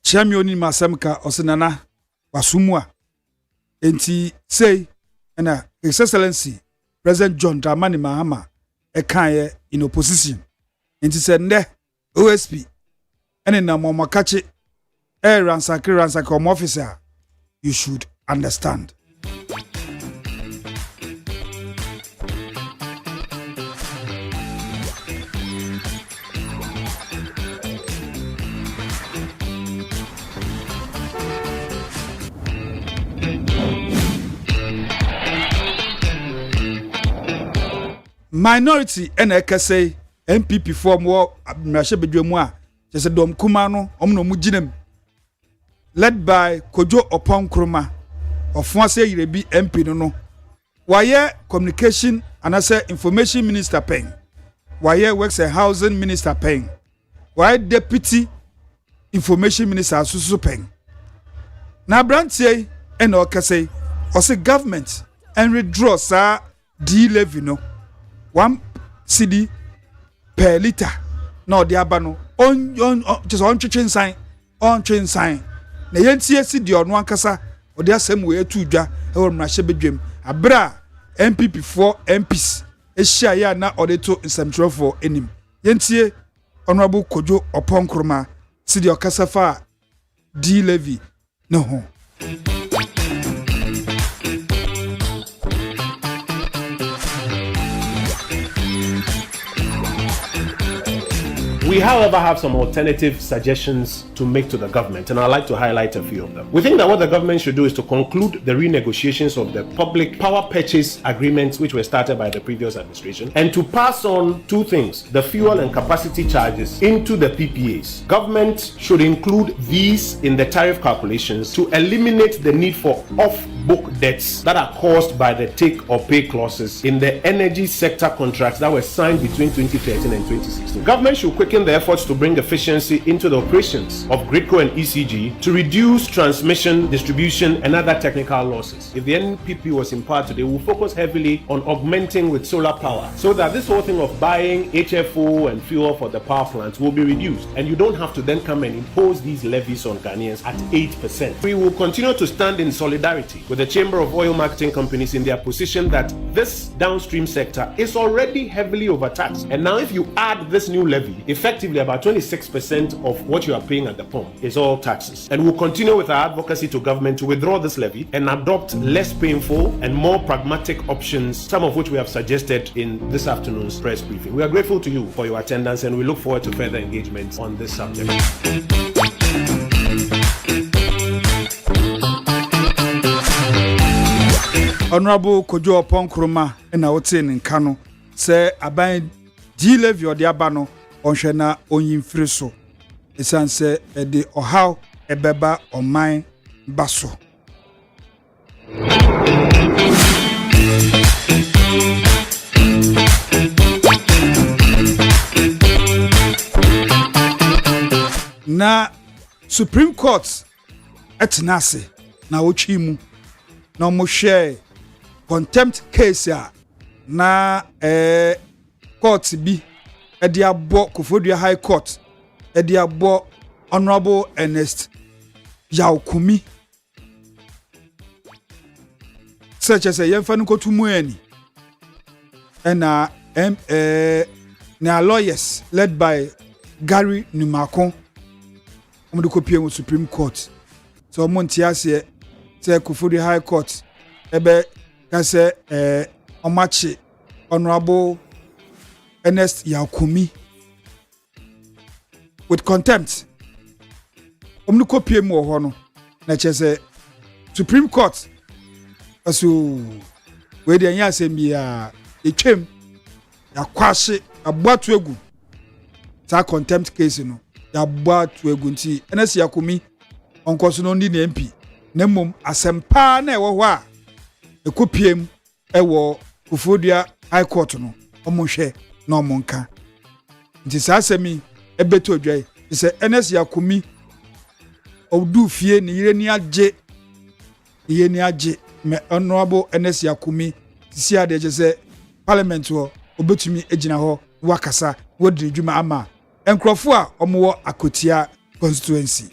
Chamioni Masamka Osenana Wasumwa Enti say and His Excellency President John Dramani Mahama Ekaye in opposition. Enti said ne OSP and na Momakachi ransaki officer, you should understand. Minority and say MPP form war Mashebedwemwa just dom kumano omno mujinem led by Kojo Opon Kroma of Fonse Yirebi MP no why communication and I say information minister paying why works a housing minister paying why deputy information minister susu paying na branche and okase or say government and withdraw sa D levy no 1 cedi per liter no the abano on just on train sign na yentie cedi ono ankasa o de asem we atudwa e wo mrahye bedwem abra MPP 4 MPs ehia ya na auditor nsɛmtwerɛ for enim yentie honorable Kojo Opon Kroma cedi okasa fa D levy no ho. We, however, have some alternative suggestions to make to the government, and I'd like to highlight a few of them. We think that what the government should do is to conclude the renegotiations of the public power purchase agreements which were started by the previous administration, and to pass on two things, the fuel and capacity charges, into the PPAs. Government should include these in the tariff calculations to eliminate the need for off-book debts that are caused by the take-or-pay clauses in the energy sector contracts that were signed between 2013 and 2016. Government should quicken the efforts to bring efficiency into the operations of GRIDCO and ECG to reduce transmission, distribution, and other technical losses. If the NPP was in power today, we'll focus heavily on augmenting with solar power so that this whole thing of buying HFO and fuel for the power plants will be reduced, and you don't have to then come and impose these levies on Ghanaians at 8%. We will continue to stand in solidarity with the Chamber of Oil Marketing Companies in their position that this downstream sector is already heavily overtaxed, and now if you add this new levy, effectively about 26% of what you are paying at the pump is all taxes. And we'll continue with our advocacy to government to withdraw this levy and adopt less painful and more pragmatic options, some of which we have suggested in this afternoon's press briefing. We are grateful to you for your attendance, and we look forward to further engagement on this subject. Honorable Kojo Ponkroma na wote nka no se aban G-Levy odi aba no onhwe na onyimfiri so esan se de ohaw ebeba oman baso. Na Supreme Court etinase na wochi mu na mo share contempt case a na court bi edi abo Kofodua High Court edi abo Honorable Ernest Yaokumi such as yemfa no kotumu ani na na lawyers led by Gary Numakon omo kopie mu Supreme Court so mo ntiase se Kofodua High Court ebe kase omachi Honorable Ernest Yaokumi with contempt omo kopie mu ho no na chese Supreme Court aso we dey anya asem bia etwem yakwahye abatu egu ta contempt case no yabatu egu nti Ernest Yaokumi onkoso no ndi na MP na mom asempa na ewo ho a ekopiem ewo Kofodua High Court no omonhwe na omonka nti sa asemi ebeto odwai se Ernest Yaokumi odu fie ni yire ni age me Honorable Ernest Yaokumi si ade je se parliament wo obetumi egina ho wakasa wodri dwuma ama enkrofo a omo Akotia constituency.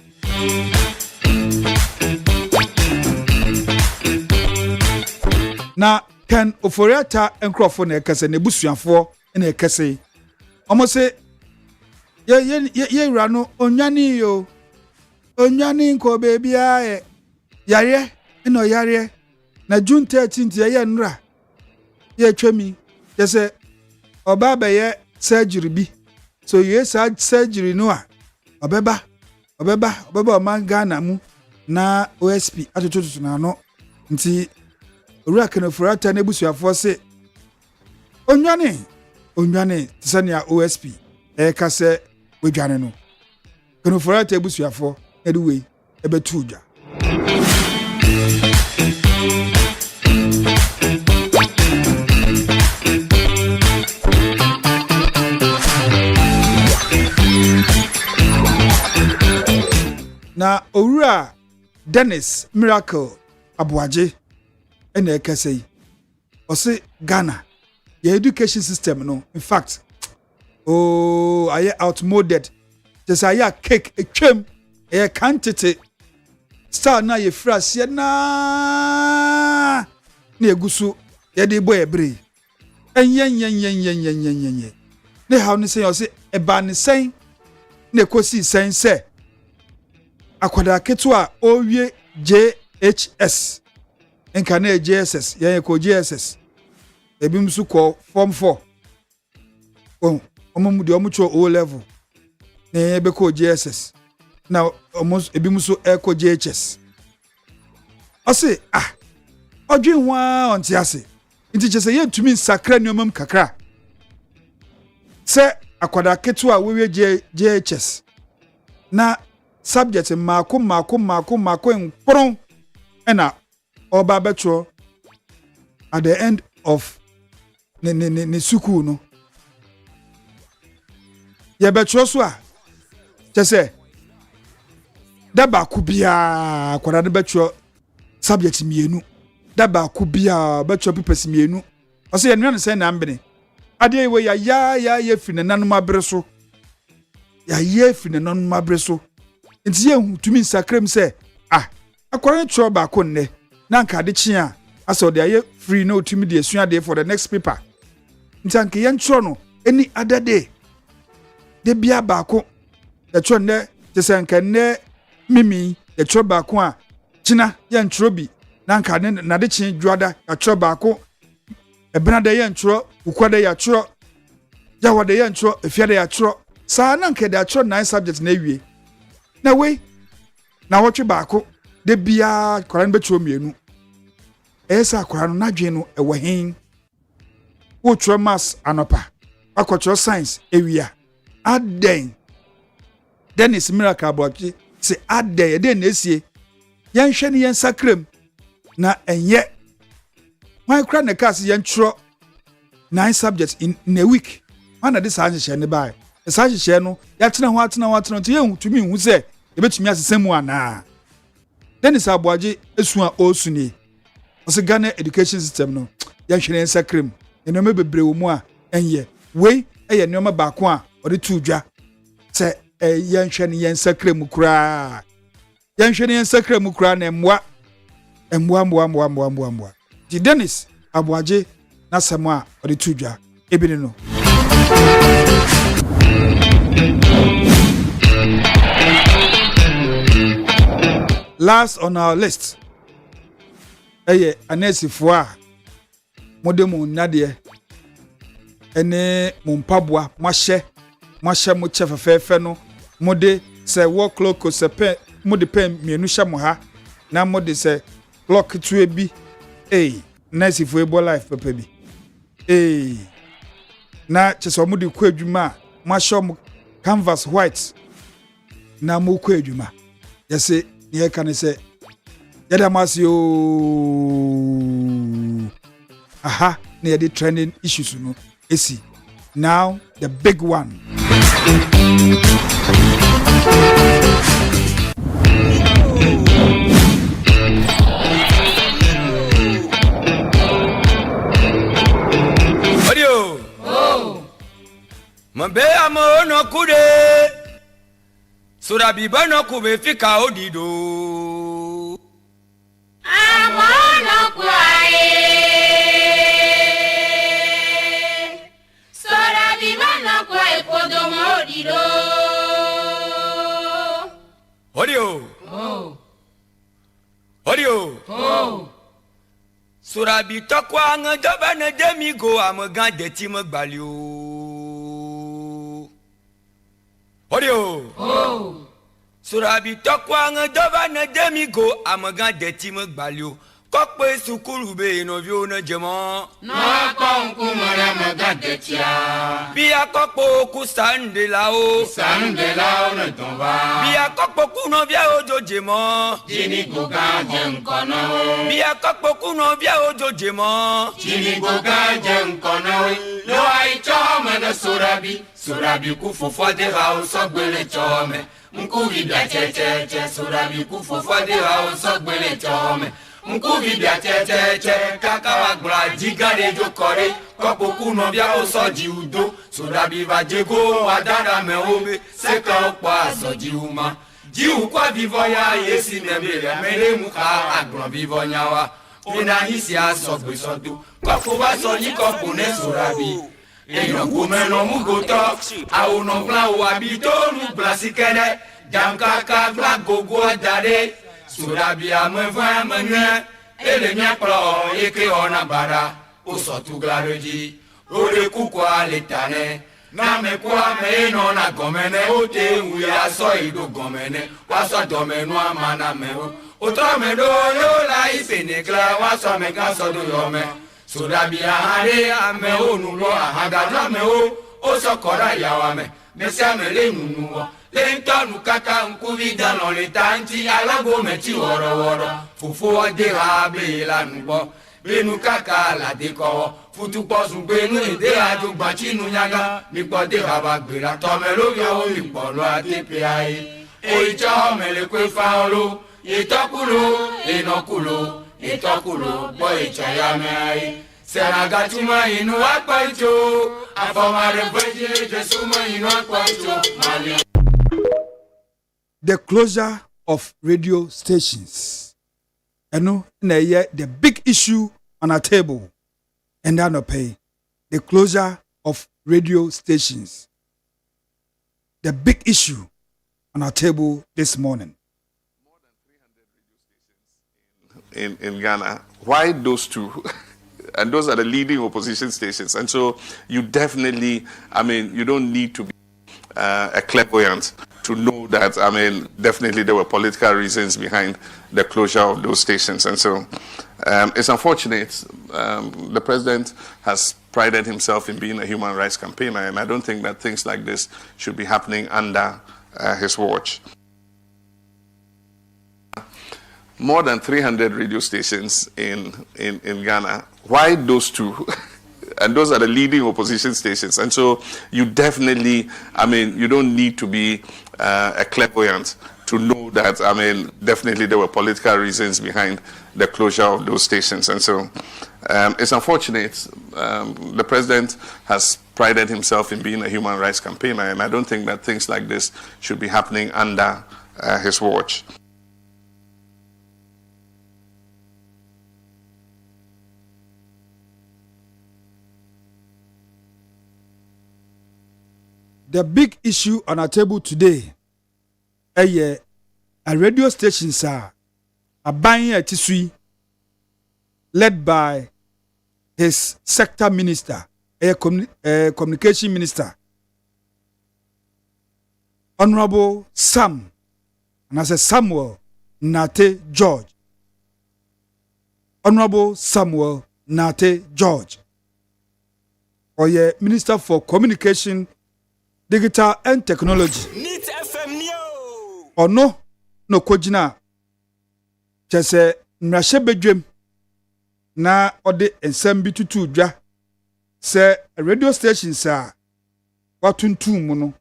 Na Ken Oforiata enkrofo na ekase na busuafo na ekase omo se ye wura no onwani yo onwani nko baby aye yare ino yare na June 13th ye nra ye twemi ye se oba be ye surgery bi so ye surgery no a obeba man Ghana mu na OSP atototo na no nti owura Ken Oforiata na busuafo se onwane tisania OSP kase wedwane no Ken Oforiata busuafo eduwe ebetu dwa na owura Dennis Miracle Abuaje ena ekase ose Ghana your education system no in fact aye outmoded just aye cake etwem aye quantity star na ye frase na egusu ye de boy ebre enyen ne how ne say o say eba ne sen ne kosi sen se akwada ketu a owie JHS enka na JSS ye ko JSS ebi msu ko form 4 omo mu de omo cho O level na ebe ko JSS na omo ebi msu ko JHS ose odwen hwa onti ase nti chese ye tumi nsakra niomam kakra se akwada ketu a wewe JHS na subject mako nkpron ena oba betro at the end of ne suku no ye betro so a chese daba kubia akwada ne betro subject mienu daba kubia betro pipes mienu o se ye nwa ne se na mbene ade we ya fi ne nanum abreso ya fi ne nanum abreso nti ye tumi nsakram se akwara ne tro ba ko nne na nka de chi a aso de aye free no tumi de esua de for the next paper nti anke ye ntro no any other day de bia ba ko de tro ne de se nka ne mimi de tro ba ko a china ye ntro bi na nka ne na de chi dwada ya tro ba ko ebena de ye ntro ukwade ya tro ya wade ye ntro efia de ya tro sa na nka de tro 9 subjects na ewie na we na wotwe ba ko de bia kwara ne betro mienu esa akwara no nadwe no ewo hen wo tro mass anopa akotro science ewia aden Dennis Miracle Abrochi se aden den na esie yen hwe ne yen sakrem na enye wan kra na class yen tro 9 subjects in a week ana this ahye ne bai esa ahye no ya tena ho atena to yen tumi hu se ebetumi asesemu ana Dennis Abrochi esu a osuni ose Ghana education system no yen hwe ne sakrem eno me bebre wo mu a enye we eye ne ba ko a ode tu dwa se yen hwe ne yen sakrem kura yen hwe ne yen sakrem kura na mwa di Dennis Abrochi na samwa ode tu dwa ebini no last on our list anesifo a modemu nade ene mumpaboa mahye mo chefefefe no mode se work clock se pen mode pen mienu hye mo ha na mode se clock tu ebi anesifo ebo life papa bi na cheso mode ku adwuma mahye mo canvas white na mo ku adwuma yese ye kan se yadamasio aha na the trending issues no esi now the big one audio mambe amo no kude surabi bano kube fika odido amono kwae surabi bano kwae kodomo odido audio surabi tokwa ngadoba na demigo amaga deti magbalio audio surabi tokwa ngadoba na demigo amaga deti magbalio kokpe sukuru be no vio na jema na konku mara maga detia bia kokpo ku sandelao na tomba bia kokpo ku no via ojo jema jini goga jenkono bia kokpo ku no via ojo jema jini goga jenkono lo ai choma na surabi ku fofo de hao sogbele chome nkuvi bia cheche surabi ku fofo de hao sogbele chome nkuvi bia cheche kaka wa gbra jigare jo kore kopoku no bia o soji udo surabi va jego adara me obe seka opa soji uma jiu kwa vivoya yesi nemele mele muka agbon vivonya wa ina hisi asogbe sodo kopo wa so ni kopo ne surabi eyan ko me no mugoto awono bla o abito nu blasikene jamkaka bla gogo adare surabi amevwa manye ele nyapro yeke ona bara usotu glareji ore kukwa letane na mekwa me no na gomene ote uya so ido gomene waso domenu amana meho otra me do yo la ipenekla waso me gaso do yome surabi ahare ame onu lo ahagada me o so kora yawa me mesia me le nunu lentonu kaka nkuvi dano le tanti alago meti woro fufu ode ha be la nubo benu kaka la de ko futu posun benu ede ajo gbachinu nyaga mi pode ha ba gbera to me lo yo o ipolo ATPI o ijo me le kwe fa olo itokulo inokulo boy ichaya me ai seraga tuma inu akpa ijo afomare beje jesuma inu akpa ijo mali. The closure of radio stations. The big issue on our table. And then pay. The closure of radio stations. The big issue on our table this morning. More than 300 radio stations in Ghana. Why those two? And those are the leading opposition stations. And so you definitely, you don't need to be a clairvoyant to know that, I mean, definitely there were political reasons behind the closure of those stations. And so it's unfortunate. The president has prided himself in being a human rights campaigner, and I don't think that things like this should be happening under his watch. More than 300 radio stations in Ghana. Why those two? And those are the leading opposition stations. And so you definitely, I mean, you don't need to be a clairvoyant to know that, I mean, definitely there were political reasons behind the closure of those stations. And so it's unfortunate. The president has prided himself in being a human rights campaigner, and I don't think that things like this should be happening under his watch. The big issue on our table today, a radio station, sir, a buying a tisui, led by his sector minister, a communication minister, Honorable Sam, and I say Samuel Nate George. Honorable Samuel Nate George, or Minister for Communication, Digital and Technology. Neat FM Neo. Or no kojina. Chese nrashe bedwem na ode ensem bi tutu dwa se radio stations a watuntum mu no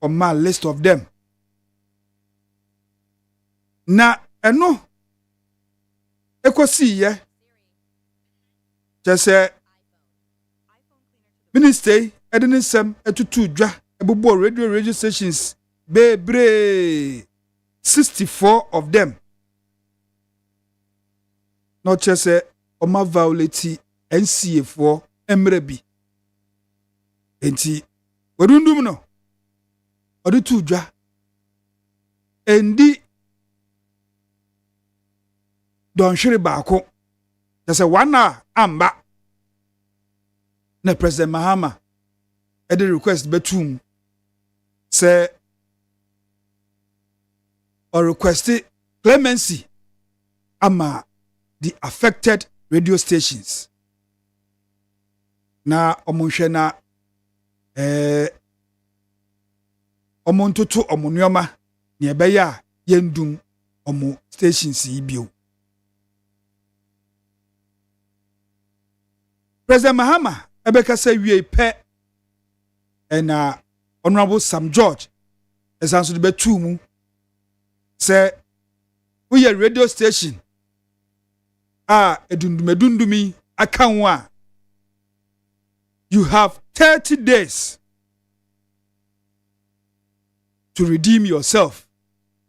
on my list of them. Na eno ekosi ye chese minister Edinisem etutu dwa ebubo radio stations bebre 64 of them. Not just oma violate NCA for emrebi. Enti wadundum no odutu dwa endi don hwere baako. Just wana amba na President Mahama the request betum say or requested clemency ama the affected radio stations. Na omunhwe na omontoto omonwoma ne ebeya yendum omo stations yi bio. President Mahama ebeka say wie pe and Honorable Sam George as answer the betumu say we a radio station edundumedundumi akanwa. You have 30 days to redeem yourself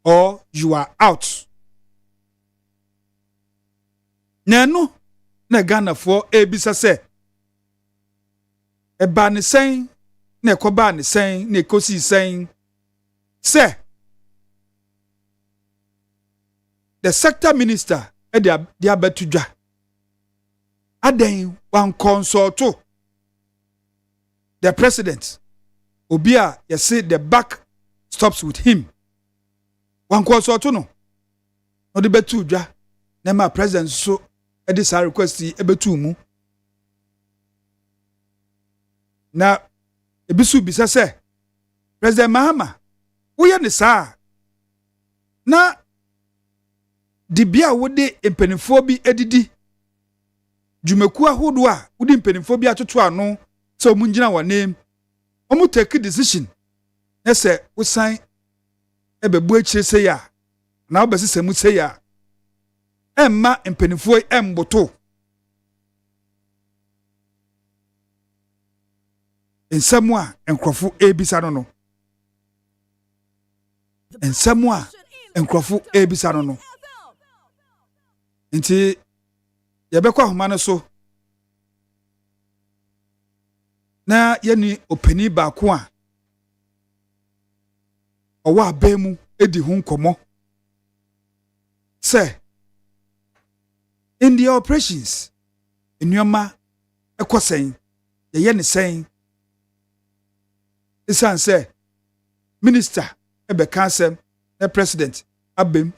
or you are out. Nano na Ghana for ebisa say eba ne sen na ekoba ne sen na ekosi sen say the sector minister dia betudwa aden wan consult the president obia you say the back stops with him wan consult no the betudwa na ma president so e dis request ebetumu na ebisu bisa say President Mahama woye ne saa na dibia wode empenifo bi edidi dwumaku ahodo a wode empenifo bi atoto ano se omungyina wanem omu take decision na se wosan ebebu akire se ya na obesesemu se ya emma empenifo emboto ensemu a enkrofo ebisa no ensemu a enkrofo ebisa no nti yebekwa homa no so na yeni opani baako a owa abemu edi hu nkomo say in the operations enuama ekosen ye ne sen isan say minister ebe kasem na president abem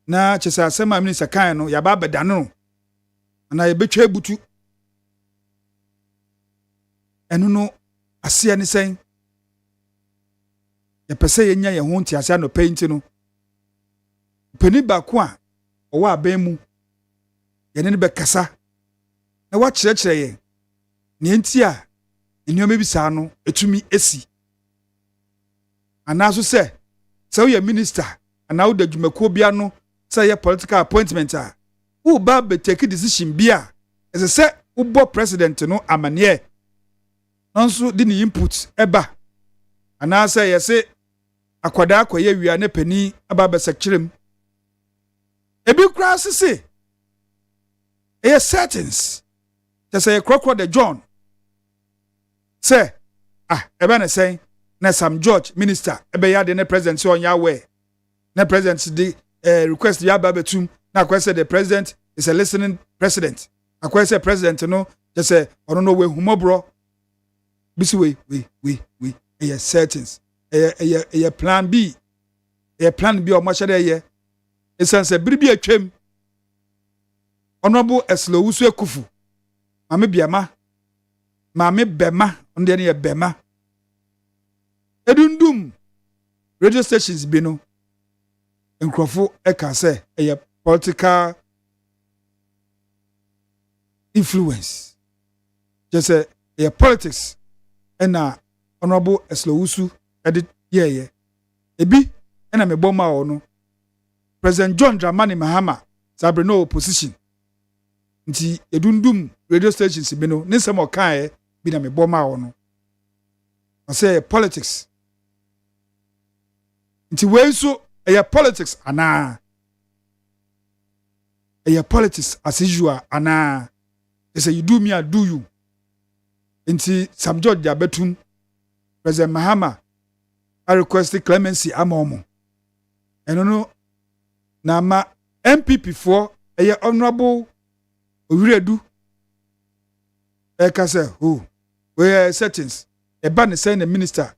na chese asem a minister kan no ya ba beda no na ye betwa ebutu enu no ase ani sen ya pese yenya ye ho ntiase no paint no pani ba ko a owa aban mu ye ne be kasa na wa kyerɛkyerɛ ye ne nti a enyoma bi saa no etumi esi anaso sɛ wo ye minister ana wo da dwumakuo bia no sɛ ye political appointment a wo ba be take decision bia ɛsɛ sɛ wo bo president no amane nso di ni input eba anaasɛ yɛ se akwada akoye wia ne pani aba be sekirem ebi kura sisi settings te say krokro de John say ebe na say na Sam George minister ebe ya de ne president on ya we na president di request ya ba betum na kwese the president is a listening president akwese president no te say ono no we humobro bisi we settings plan B plan B o mo hye de ye esanse biribi atwam honorable Eslowusu Ekufu mame biama mame bema onde ne ye bema edundum radio stations bi no nkrofo eka se political influence just politics ena honorable Eslowusu edit ye ebi ena meboma wo no President John Dramani Mahama sabre no opposition nti edundum radio stations bi no nsem okan bi na meboma wo no I say politics nti we so politics ana politics as usual ana they say you do me I do you nti Sam George abetum President Mahama I request clemency amomo eno no na ma MPP for honorable Owiredu kase we settings ba ne say the minister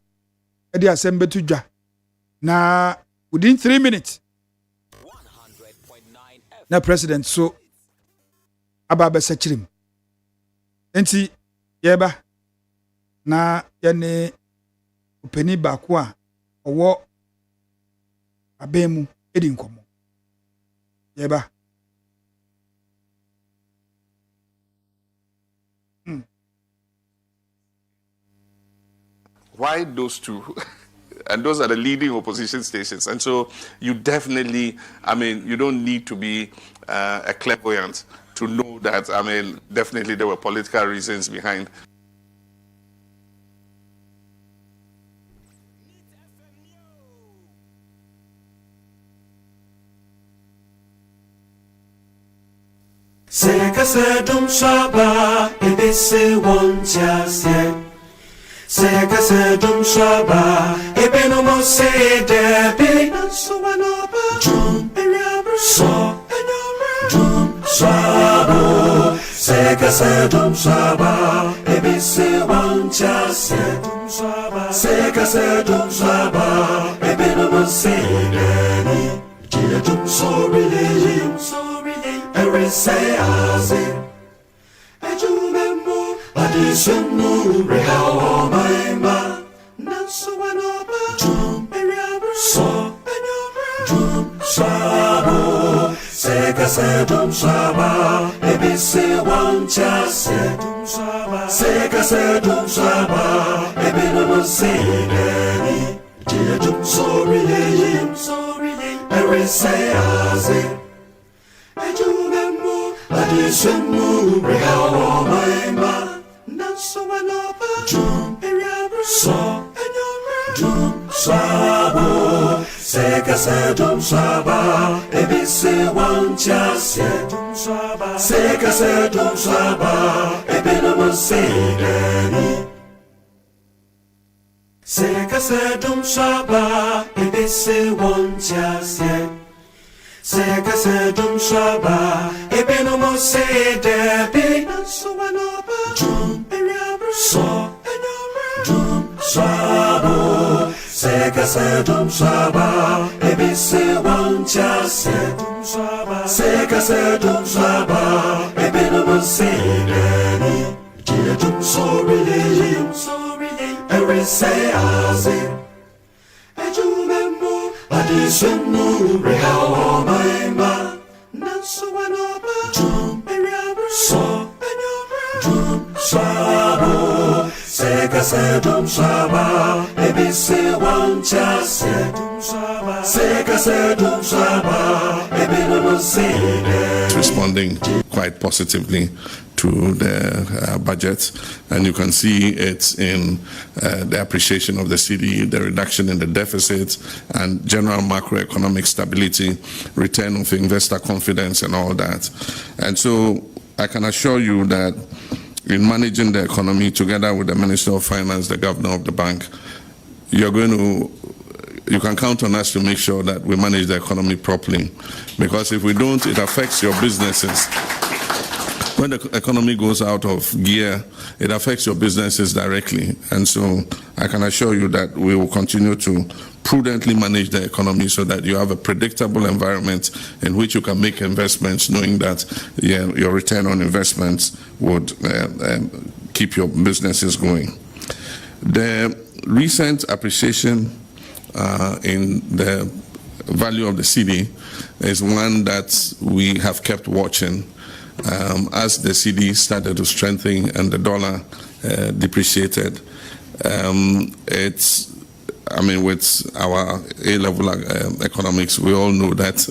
e dey asem betu dwa na within 3 minutes na president so aba be sechirim enti yeba na ye ne opani ba ko a owo abemu edi nkomo yeba Why those two? And those are the leading opposition stations. And so you definitely, I mean, you don't need to be a clairvoyant to know that, I mean, definitely there were political reasons behind. Sekase dum shaba ebese wontiase Sekase dum shaba ebeno mo se debi nansuanoba dum so dum shabo Sekase dum shaba ebese wontiase Sekase dum shaba ebeno mo se debi dum sorry every say aze ejumemo adisemu rehawo maima nansuanoba dum so dum shabo sekase dum shaba ebise wanchase dum shaba sekase dum shaba ebino sedeni dum sorry every say aze ejumemo adisemu rehawo maima nansuanoba dum shabo sekase dum shaba ebise wanchase dum shaba sekase dum shaba ebino sedeni sekase dum shaba ebise wanchase Sekase dum shaba ebeno mo se debi nansuanoba dum so dum Sekasedum Saba, Ebise Wanchase, Sekasedum Saba, Ebinum Sedeni, Jedum Sorry, Every say Aze, Ejumemo, Adisunu, Reha, Maima, Nansuanoba, Jum, So, Jum, Sabo, Sekasedum Saba, Ebise Wanchase, Sekasedum Saba, Ebinum Sedeni. Responding quite positively to the budget, and you can see it in the appreciation of the city, the reduction in the deficit, and general macroeconomic stability, return of investor confidence, and all that. And so I can assure you that in managing the economy together with the Minister of Finance, the Governor of the Bank, you can count on us to make sure that we manage the economy properly. Because if we don't, it affects your businesses. When the economy goes out of gear, it affects your businesses directly. And so I can assure you that we will continue to prudently manage the economy so that you have a predictable environment in which you can make investments, knowing that your return on investments would keep your businesses going. The recent appreciation in the value of the cedi is one that we have kept watching. As the cedi started to strengthen and the dollar depreciated, with our A-level economics, we all know that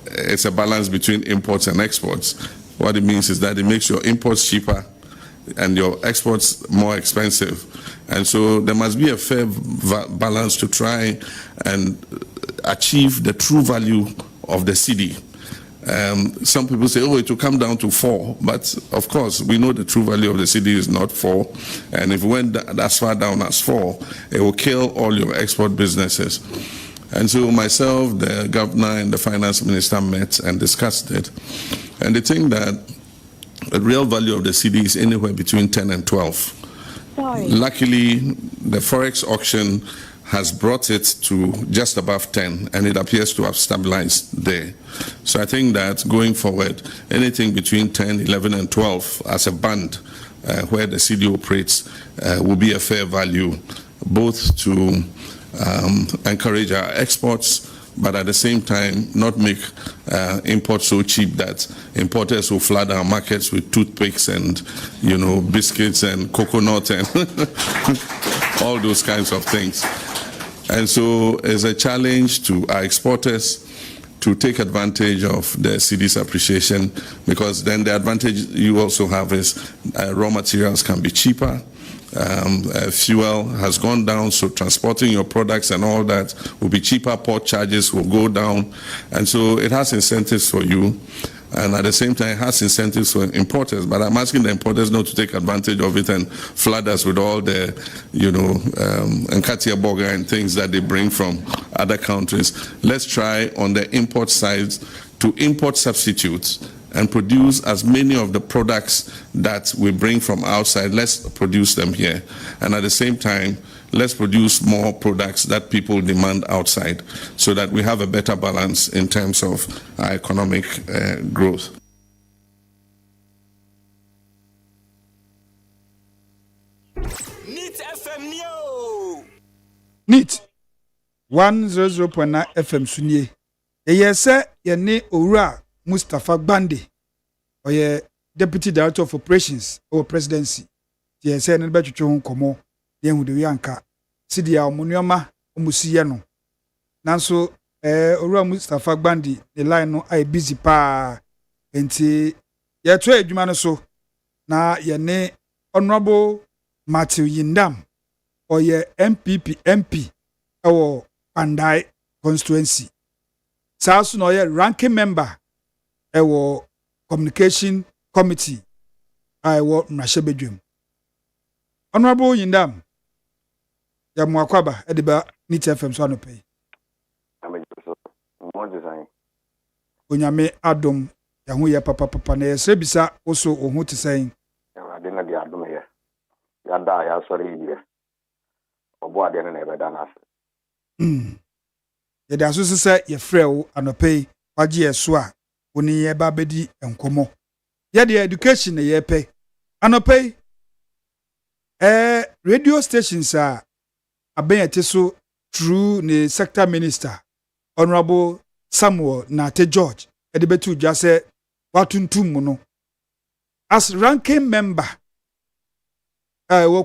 it's a balance between imports and exports. What it means is that it makes your imports cheaper and your exports more expensive. And so there must be a fair balance to try and achieve the true value of the cedi. Some people say, it will come down to 4, but of course we know the true value of the cedi is not 4, and if we went as far down as 4, it will kill all your export businesses. And so myself, the governor, and the finance minister met and discussed it, and they think that the real value of the cedi is anywhere between 10 and 12. Luckily, the forex auction has brought it to just above 10, and it appears to have stabilized there. So I think that going forward, anything between 10, 11, and 12 as a band where the cedi operates will be a fair value, both to encourage our exports, but at the same time not make imports so cheap that importers will flood our markets with toothpicks and biscuits and coconut and all those kinds of things. And so it's a challenge to our exporters to take advantage of the cedi's appreciation, because then the advantage you also have is raw materials can be cheaper. Fuel has gone down, so transporting your products and all that will be cheaper. Port charges will go down, and so it has incentives for you, and at the same time it has incentives for importers. But I'm asking the importers not to take advantage of it and flood us with all the Nkatia burger and things that they bring from other countries. Let's try on the import side to import substitutes and produce as many of the products that we bring from outside. Let's produce them here. And at the same time, let's produce more products that people demand outside so that we have a better balance in terms of our economic growth. Neat FM Neo. Neat 100.9 FM Sunye. Yese yene Owura Mustafa Gbande, oye Deputy Director of Operations or Presidency. Yese ne betwetwe ho komo ye hu de wianka sidia omunyoma omusiye no. Nanso Owura Mustafa Gbande the line no ai busy pa enti ye to adwuma no so na yene Honorable Matthew Yindam oye MP ewo Pandai constituency. Sasu no ye ranking member ewo communication committee ewo Mrashebedwem. Honorable Yindam ya mwakwaba ediba Neat FM so anope. Onyame adom ya hu ye papa na yesre bisa oso ohu tisain. Ade na dia adom ye. Ya da ya sori ye. Obo ade na ebeda na ase. Yɛde aso sɛ yɛfrɛ wo anɔpɛ wagye yɛ so a woni yɛba bɛdi nkɔmmɔ. Yɛde education na yɛpɛ anɔpɛ radio stations a abɛyɛte so through the sector minister Honorable Samuel Nate George ɛde bɛtu dwa sɛ watuntum mu no as ranking member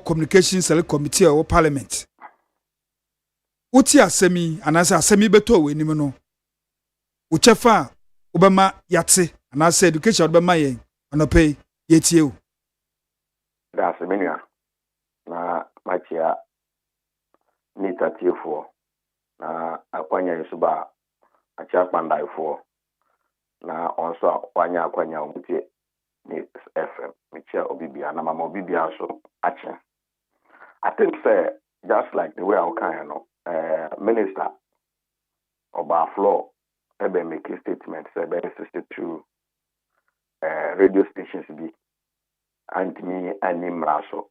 communication select committee or parliament. Uti asemi anase asemi beto we nim no. Uchefa obama yate anase education obama yen anope yetie o. Da asemi na machia ni tatiefo na akwanya yusuba achia kpandaifo na onso akwanya omutie ni FM michia obibia na mama obibia so ache. I think say just like the way I can minister oba floor ebe make a statement say be 62 radio stations be and me animra so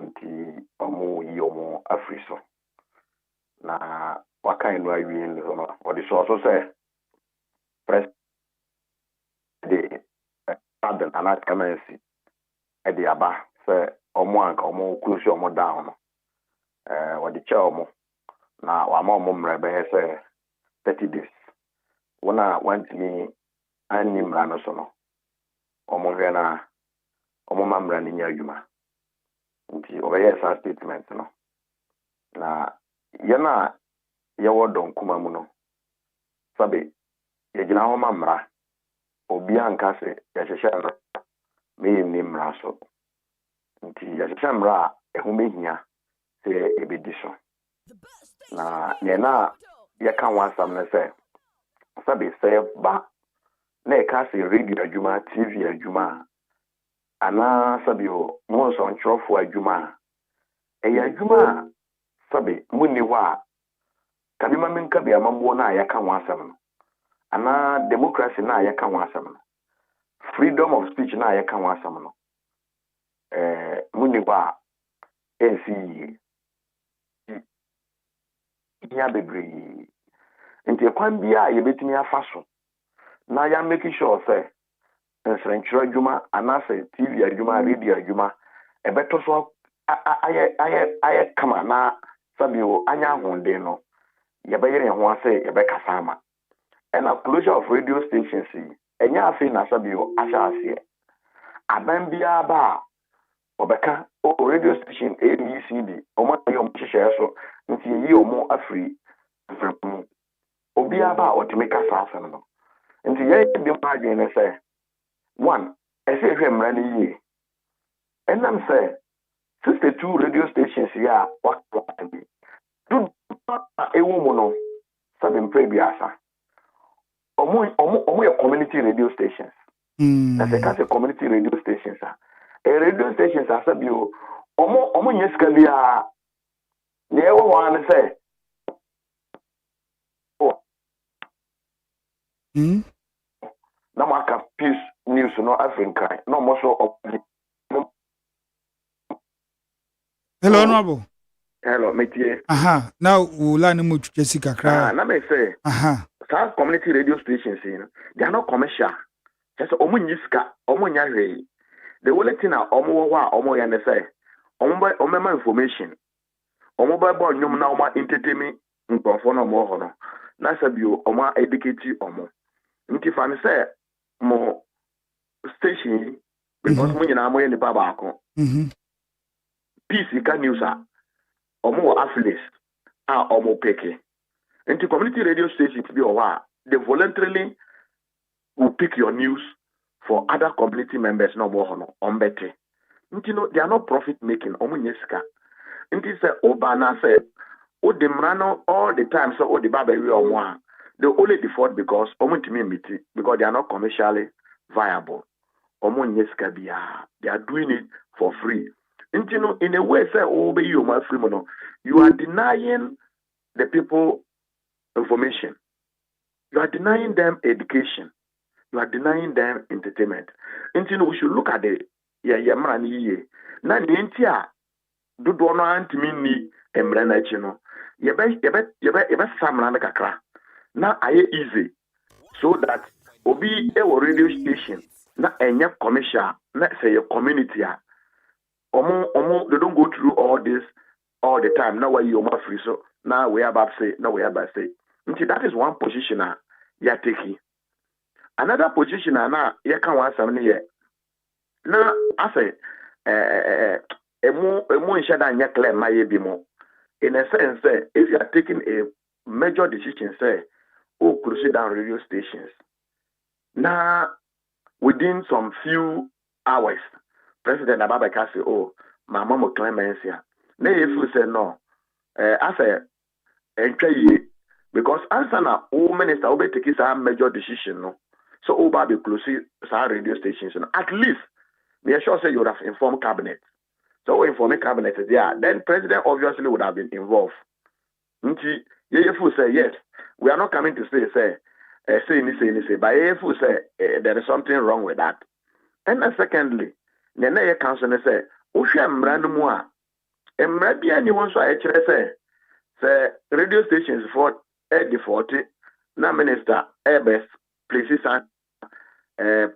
nti omo yomo afriso na wakan no awie no or the source say press the pardon and MNC e the aba say omo anka omo close omo down what the chair omo na wama omo mrebe say 30 days when I went me animra no so no omo hwe na omo mamra ni adwuma nti obeye sa statement no na yana yawo don kuma mu no sabe yegina ho mamra obi anka se yahyehyɛ me ni mra so nti yahyehyɛ mra ehu mehia se ebedi so na yena yaka wasam na se sabe se ba na eka se radio adwuma TV adwuma ana sabe o mo so ntrofo adwuma eya adwuma sabe muni wa kabima menka be amambo na yaka wasam no ana democracy na yaka wasam no freedom of speech na yaka wasam no muni wa NC ya bebre nti kwan bia ye betimi afaso na ya make sure say nsrenchiro adwuma anase TV adwuma radio adwuma ebeto so aye kama na sabio anya honde no ye beyere ho ase ye bekasa ama and a closure of radio stations enya afi na sabio asha ase aban bia ba obeka o radio station ABCD omo yom chihye so nti yi omo afri from obi aba otimeka sasa no nti ye bi ma dwen say one ese hwe mra ni yi enam say 62 radio stations ya wakwa bi do ewo mo no sabe mprebiasa omo your community radio stations na se ka se community radio stations radio stations sabe o omo nyeska bia na ewo wan say na maka peace news no African no mo so hello honorable hello metie aha now we line mu twesi kakra na me say some community radio stations they are not commercial just omo nyiska omo nya hwe the only thing na omo wo a omo ya ne say omo ma information omo ba bo nyom na omo entertainment nkrofo no mo ho no na sabio omo educate omo nti fa me say mo station because mo nyina mo ye ni baba ako peace ka news omo affiliates omo peke nti community radio stations bi owa they voluntarily will pick your news for other community members no mo hono ombete nti no they are not profit making omo nyesika nti say oba na say o de mrano all the time so o de baba wi omo they only default because omo ntimi miti because they are not commercially viable omo nyesika bia they are doing it for free nti no in a way say o be you ma free mo no you are denying the people information, you are denying them education, you are denying them entertainment. And you know, we should look at the man ye. Na nientia do no antimi ni emrana chino. yebe samra na kakra na aye easy so that obi a radio station na enye commercial na say your community a omo they don't go through all this all the time now why you ma free so now we about say now we about say that is one position you are taking. Another position na you can want something here now I say emo inshada nya clear my be more in a sense if you are taking a major decision say close down radio stations now within some few hours President Ababaka say my mama clemency na if you say no I say because answer na minister will take some major decision no so be close some radio stations no at least me sure say you would have informed cabinet. So informing cabinet is there, then president obviously would have been involved. Yefu say yes, we are not coming to say but Yefu say there is something wrong with that. And then secondly, the council say, Usha Mranumua, and maybe anyone so actually say radio stations for the 40, now minister Ebes places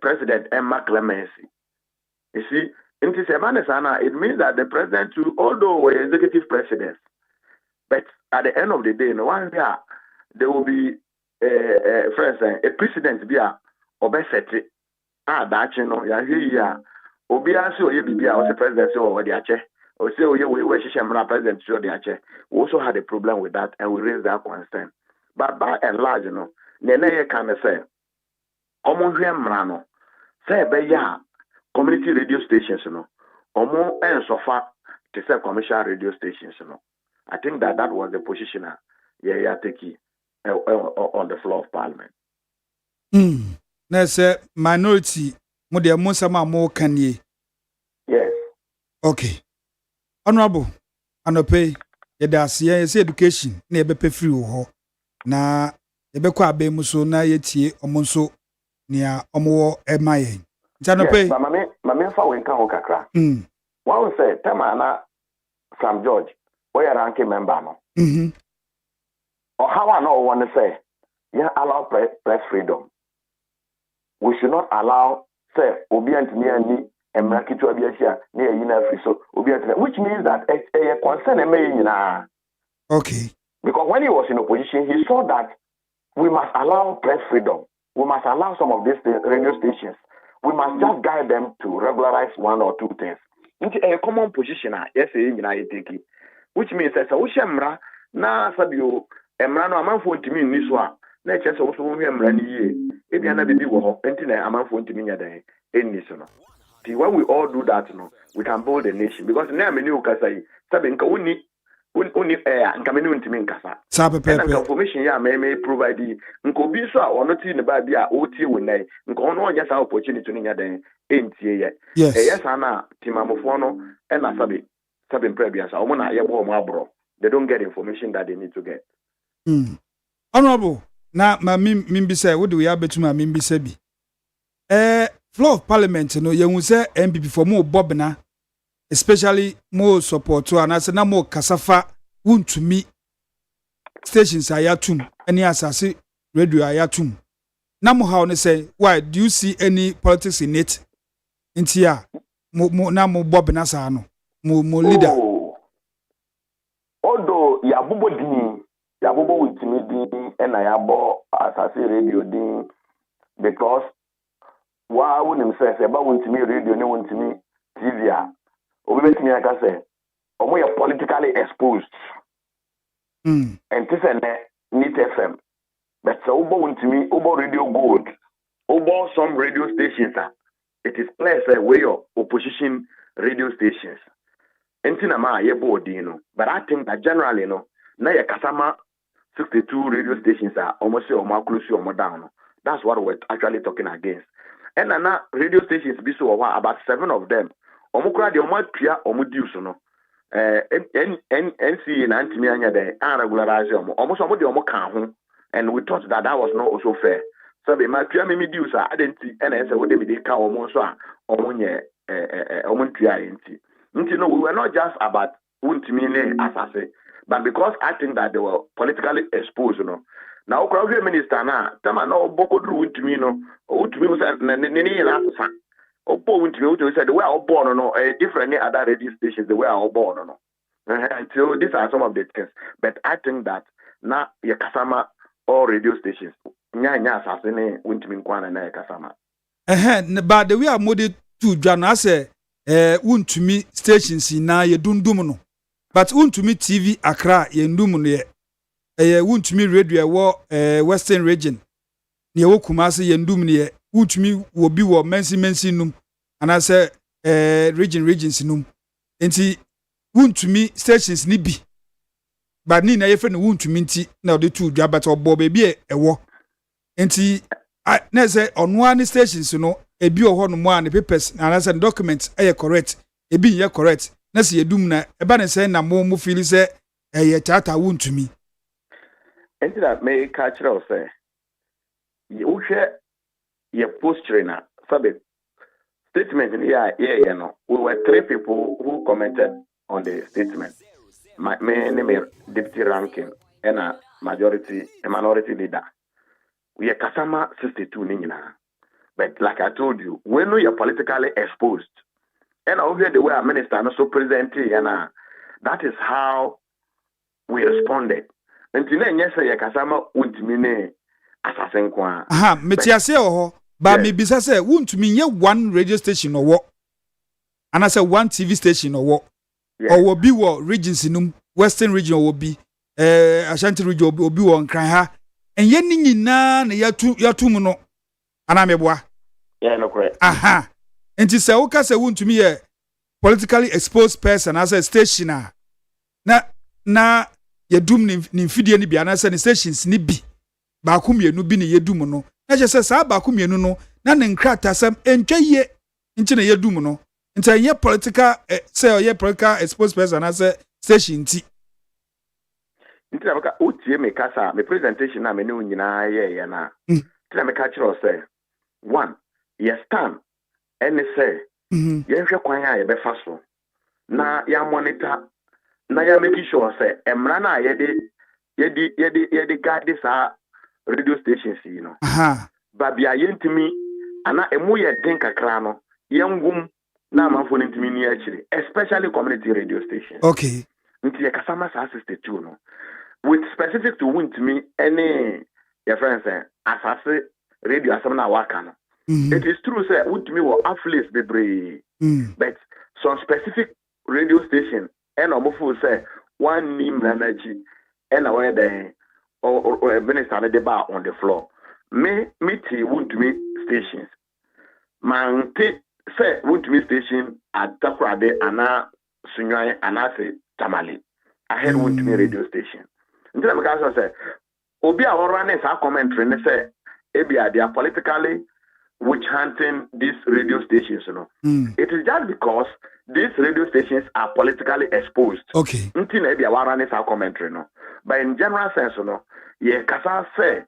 President Emma Clemency. You see, it means that the president, although we're executive president, but at the end of the day, in one year, there will be a president be obesity. That you know, Obia so ye be the president or the ache, or say we president so the ache. We also had a problem with that, and we raised that concern. But by and large, you know, Nene can say, Omo say be community radio stations, you know, or and so far to say commercial radio stations, you know. I think that was the position taking on the floor of Parliament. That's a minority. Yes. Okay. Honorable, Anope, yes, education, never pay free. Na yebekwa be muso na yetie omonso nia omo emaye. Yes, but my fa we kan kakra. One say Tamana Sam George, we are ranking member no. Or how I know want to say, allow press freedom. We should not allow say obedient near ni emraki to abia near yina free so obedient, which means that a concern na. Okay. Because when he was in opposition, he saw that we must allow press freedom. We must allow some of these radio stations. We must just guide them to regularize one or two things. It's a common position, yes, which means that Oshemra, na Sabio, Emrano, a man for to me in this one. Nature also Emrani, if you are not the people, and a man for to me in this one. When we all do that, we can build a nation because now many Kasai, Sabinka, only air and coming into Minkasa. Information may provide the Nkobisa or not in the Babia, OT when they go just our opportunity to Ninya ain't yet. Yes, Anna, Timamofono, and Asabi, Sabin Previous, I want to Mabro. They don't get information that they need to get. Honorable, now, my Mimbi say, what do we have between my Mimbi Sebi? Floor of Parliament, you will say MPP for more Bobna. Especially more support to and as a more casafa wound to me stations ayatum any asasi radio ayatum. Namu how they say, why do you see any politics in it? Intia mo Bob Nasano, mo leader. Although Yabubo with me and Ayabo asasi radio ding because why wouldn't say about want to me radio no want to me TV. Obviously, I can say, we are politically exposed. And this is NIT FM. But so, to me, over Radio Gold, over some radio stations, it is placed a way of opposition radio stations. And but I think that generally, now your Kasama 62 radio stations are almost more close or more down. That's what we're actually talking against. And now radio stations, be so about 7 of them. Omukra de omatria omudiuso no NC na antimi anya de regularize almost omo de omo kan ho and we thought that was not also fair so be matria me diuso adenti na ese wo de me de ka omo so a omo nye omo ntria enti no we were not just about untimi ne asase But because I think that they were politically exposed, you know. Now, Crown Minister, now, Tama, no, Boko drew into me, no, or to me was a Opo went to said, we are all born, no, different other radio stations, they were all born, no. So these are some of the things. But I think that now, Yakasama or radio stations, Nya Sassene, Wintimin Kwana, na Yakasama. But the way I modded to Jana say, won't to me stations in na ye dundumuno. But won't to me TV Accra, ye ndumuno ye won't to me radio Western region. Near Kumasi ye ndumuno won't to me will be what mensi num. And I say, regions num. And see, won't to me stations ni be. But ni na ye friend won't to me now the two jabat or Bobby be a war. And see, I say on one stations, you know, a bi or one the papers and as documents are correct. A be ye correct. Na see a doom a banner say na more feel say a charter wound to me. And that may catch us say, you share your post trainer, subject statement in here, you know. We were 3 people who commented on the statement. My name deputy ranking and a minority leader. We are Kasama 62 Nina. But like I told you, when we are politically exposed, and over the way our minister and also presenting, and that is how we responded. And today, yes, I Kasama won't mean assassin kwa. Aha, metiase oho, but me bisa say won't mean ye one radio station or what? And I say one TV station or what? Or will be what regions in Western region will be Ashanti region will be on Kranha. And yenny na yatu muno anamebwa. Yeah, no correct. Aha. And to say okay say won't to me a politically exposed person as a stationer. Na ye dum ni fidie ni bia na say stations ni bi. Ba kumye no bi ni ye dum no. Na je say sa ba kumye no na ne nkrata sam entwa ye nti na ye dum no. Nti ye political say ye political exposed person as a station ti. Ntina meka otie me kasa me presentation na me ne nyina ye na ntina me ka kire say one ye stand any say ye hwe kwan a ye be fa so na ya monitor na ya make sure say emra na ye de guide sa radio stations you know ba bia ye ntimi ana emu ye den kakra no ye ngum na amanfo ntimi ni akire especially community radio stations. Okay. Nti ye kasa ma sa 62 no with specific to win to me any your friends say asase radio asem na waka no. It is true say win to me were affiliates bebre. But some specific radio station and omofo say one name energy and away there or minister the bar on the floor. Me ti win to me stations. Man say win to me station at Takrade ana Sunyoy ana say Tamale. I had win to me radio station. Until I say, Obi our runners are commentary and say, they are politically witch hunting these radio stations, you know. It is just because these radio stations are politically exposed. Okay. Until our runners are commentary, no. But in general sense, you know, ye kasa say,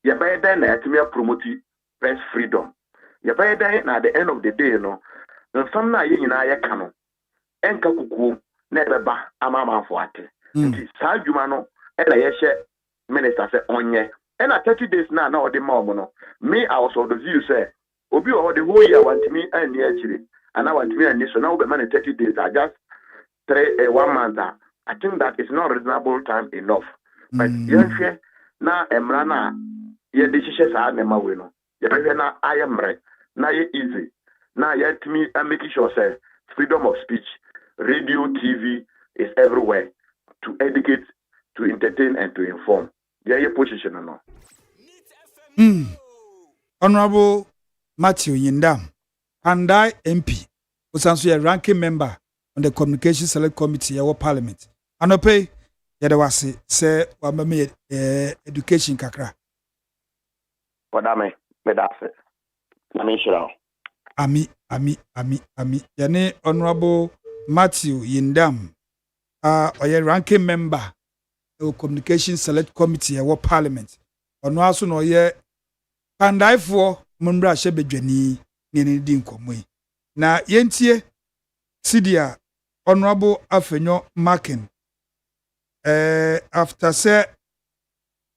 ye by then to me promote press freedom. Ye by then at the end of the day, you know, and some na ye ye kano, enka kuku, nebeba, amama fuate. Nti sa juma no and I share minister say onye and 30 days now the mom no me I was of the view say obi o the whole year want me and actually and I want me and this so now be man 30 days I just 1 month I think that is not reasonable time enough but yenhwe na emra na ye decision sa na ma we no ye be na I am right na ye easy na ye to me and making sure say freedom of speech radio TV is everywhere to educate, to entertain, and to inform. Yeah, your position or no. Honorable Matthew Yindam, and I MP, was also a ranking member on the Communication Select Committee of our Parliament. And I pay, there was say, Wamame education kakra. Odame, medase. Nami shirao. Ami. Yane Honorable Matthew Yindam. Or a ranking member of Communication Select Committee of our Parliament. Or also no ye and I for Mumbra Shebejani Nini Dinkomwe. Na yentie Sidia Honorable Afenyo Markin after say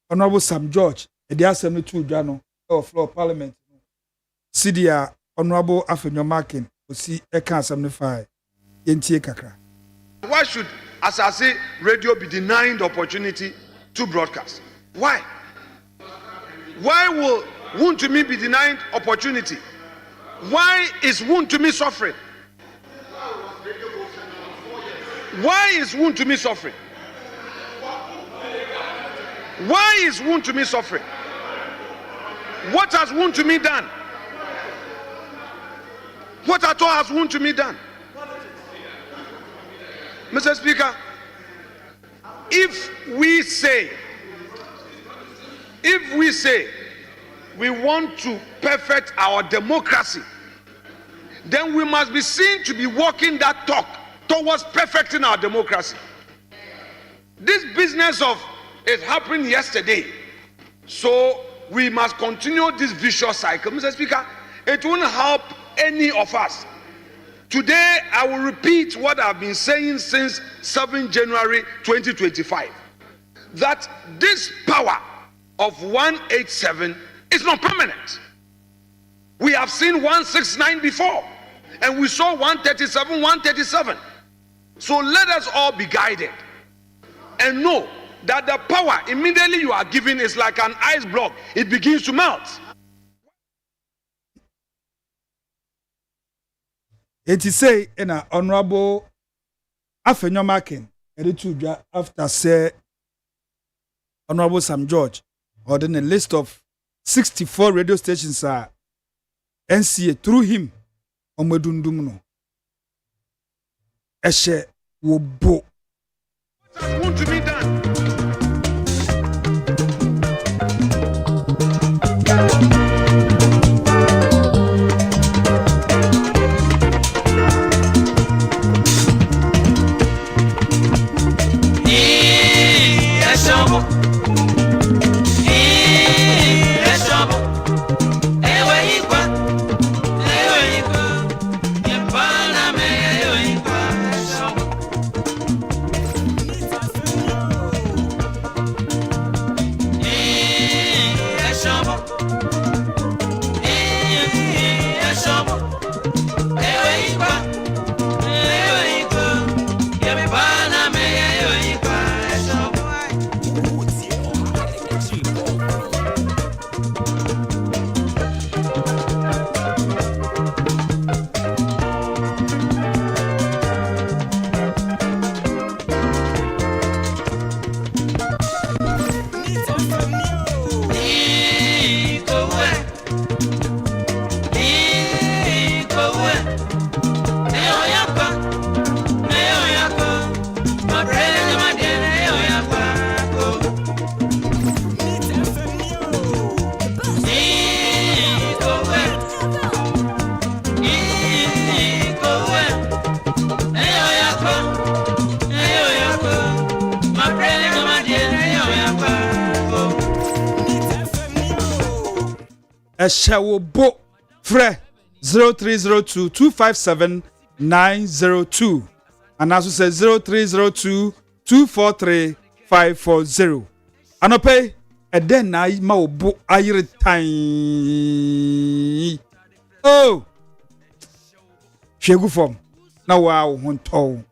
Honorable Sam George the Asem to Jano of floor parliament Sidia Honorable Afenyomakin osi eka 75 yentie kakra. Why should Asase Radio be denied the opportunity to broadcast? Why? Why will Wontumi be denied opportunity? Why is Wontumi suffering? Why is Wontumi suffering? Why is Wontumi suffering? What has Wontumi done? What at all has Wontumi done? Mr. Speaker, if we say we want to perfect our democracy, then we must be seen to be walking that talk towards perfecting our democracy. This business of it happened yesterday, so we must continue this vicious cycle. Mr. Speaker, it won't help any of us. Today, I will repeat what I've been saying since 7 January 2025, that this power of 187 is not permanent. We have seen 169 before, and we saw 137. So let us all be guided and know that the power immediately you are given is like an ice block. It begins to melt. It is say in a Honorable Afenyomakin edituja after say Honorable Sam George or then a list of 64 radio stations are NCA through him omedundumno eshe wobo. What has want to be done? Eshawobo Fre 0302-257-902 and also says 0302-243-540. Anope eden na ma obo ayire tan. Oh, shegu form na wa honto.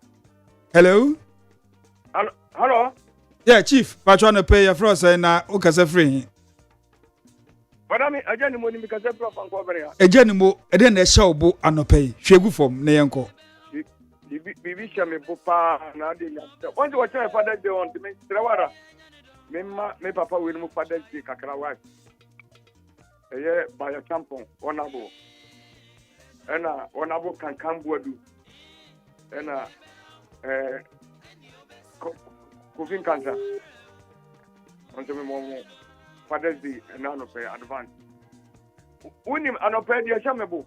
Hello. Hello. Yeah, Chief. Patro anope ya fro say na o kase free. Madam, agent mo ni mi kase prof anko bere ya. Agent mo eden na sha obo anope shegu form na yenko. Bibi shame popa na de ya. Once what your father dey on me trawara. Me papa we no father dey kakra wife. Eye by a tampon onabo. Ena onabo kankan boadu. Ena Kofin cancer. On me momo Father's Day and now no pay advance. Unim anope dia chamebo.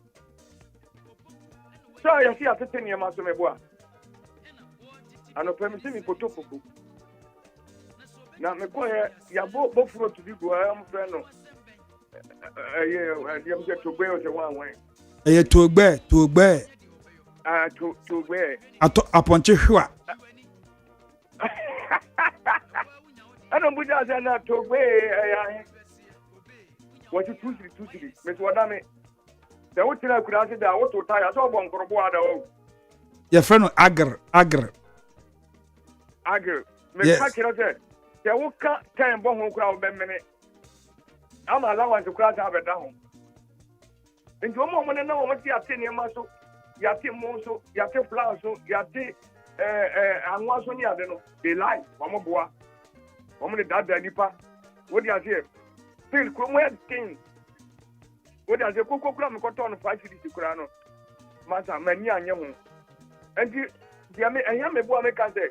So you see at 10 years maso meboa. Anope me se mi potopopo. Na me ko ya bo fro to go am friend no. Dia me to gbe o se wan wan. To gbe. To gbe. Ato aponche hwa. I don't put that na to way what you two Miss Wadame. The what you could answer that what to tire so bon for boada. Your friend Agar. Me catch it. The woka 10 bon crowd ben minute. I'm allowing to crash have it down. And you want to know what you are saying, Maso, Yati Moso, Yati Plazo, Yati, and what's when you are they lie, Mamoboa, Woman that Nipa. What do you say? Still, come where king. What does the Coco Cram cotton 5 cities to Crano? Massa, many and young. And you, I am a boy, make us say.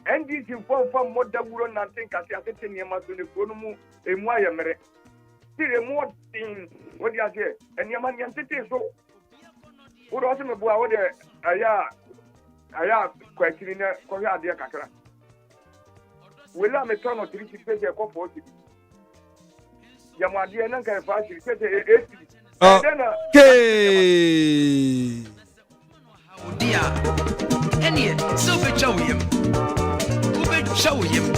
And this inform from what the woman and think as you are sitting near Masu, a moya mere. Still a more thing, what do you say? And your man can sit so. What was a boy, what I have questioning Korea dear Kakra. Will I make turn of 3 days a call for it? Yamadi and Uncle Fashi said, okay. Any super show him. Show him.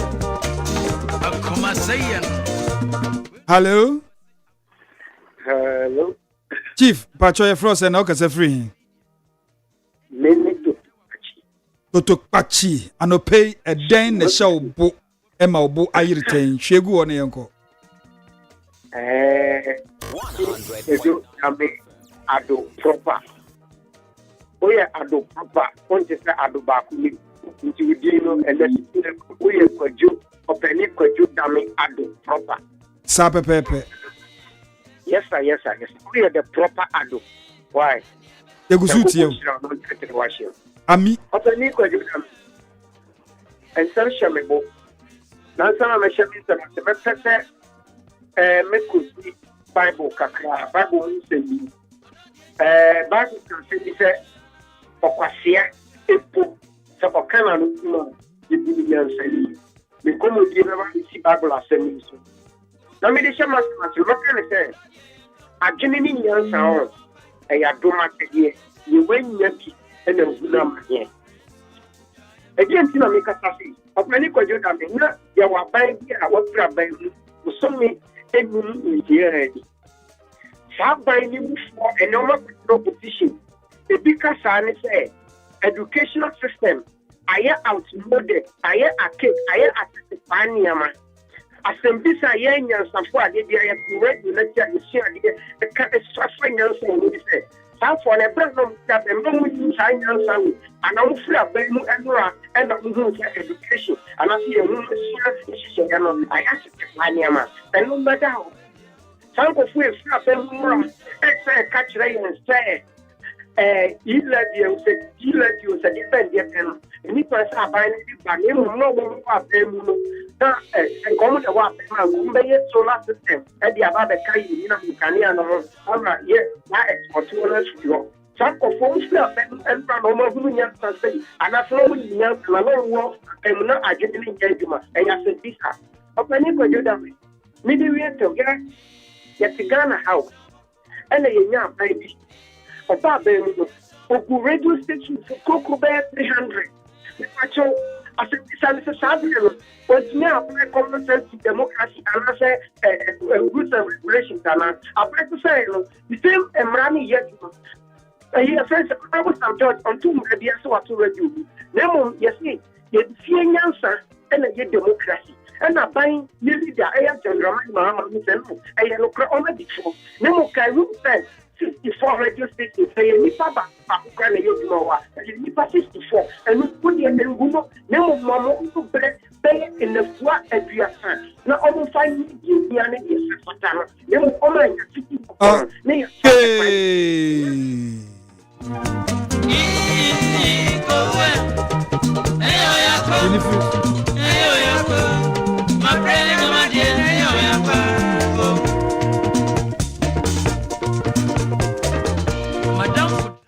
A comma saying. Hello. Hello. Chief, Pachoya Frost and Okasa free. Toto Pachi, and no pay a dang the show book. Emma Bo I retain. Shegu on Yanko. Addo proper. Oh yeah, Addo proper. One just Addo Bakuli. Into Dino and then we are Quaju or Penny Quaju Dame Addo proper. Sape Pepe. Yes, sir. We are the proper Addo. Why? You go suit you. Ami. Or Penny Quaju Dame. And some Shamebo. Now some of my Shamin, the Mekusi Bible Kakra, Bible Semi. Bible can say, Okwasia, Epo. So, Okana, no, the Billion Sally. The common never see Bible assembly. Now, me the Shamas, what can I say? A genuine young sound, a Yadoma, you went yucky and a Bunam here. Again, Tinamika Sassi, of many Quajoda, you are buying here, what grab by you, who saw me in here. Sab by you for a normal proposition. The bigger sign said. Educational system, I outmoded, I archaic, I Paniama. Asem Bisa Yang and Safwa, they are correct, you let you share the finance and we say. South for a problem that the moment finance and I'm free of Benu and education. And I see a woman, I asked Paniama, and no matter how. Some of we have Benu, and catch and say. You let you say defend your pen. And if I say by no and come to what solar system at the above the kind you can all right, yes, my export to you. Some of phones and normal women and I follow young and alone and not a genuine gentleman. And I said, this of any good that maybe we have to get the Ghana house and a young baby. Oba Bemu, Ogu radio station for Coco Bear 300. Pacho, I said, Sabino was now a common sense democracy and I say, rules and regulations. And I like to say, the same Emrani yet. He says, I was some judge on 2 million so to review. Nemo, yes, you see an answer and a democracy. And I buy nearly the air general, Mamma, I look on the before. Nemo, Kairu said. 64 radio stations say any papa can you know what? 64 and we put the Nguno, no mamma to pay in the flat at your son. Now almost 5 million years for time. You will only 54.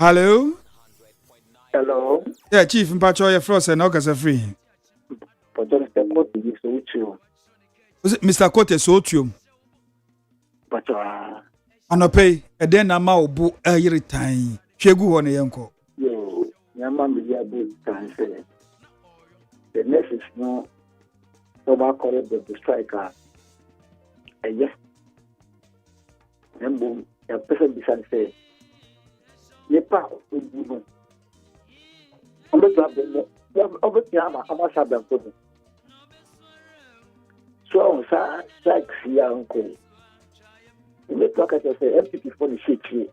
Hello. Hello. Yeah, Chief Mpachoya Frost and Okasa free. Was it Mr. Kote Sotium? But Anope, a den ama bu a year time. Shegu on a yanko. Yo, Yama Milia Boot can say the nurses no no more calling the striker. And yes, and boom, a person beside say, Nepa, over Yama, I must have them put it. So, sir, strikes your uncle. You may talk at say MPP for the shit here.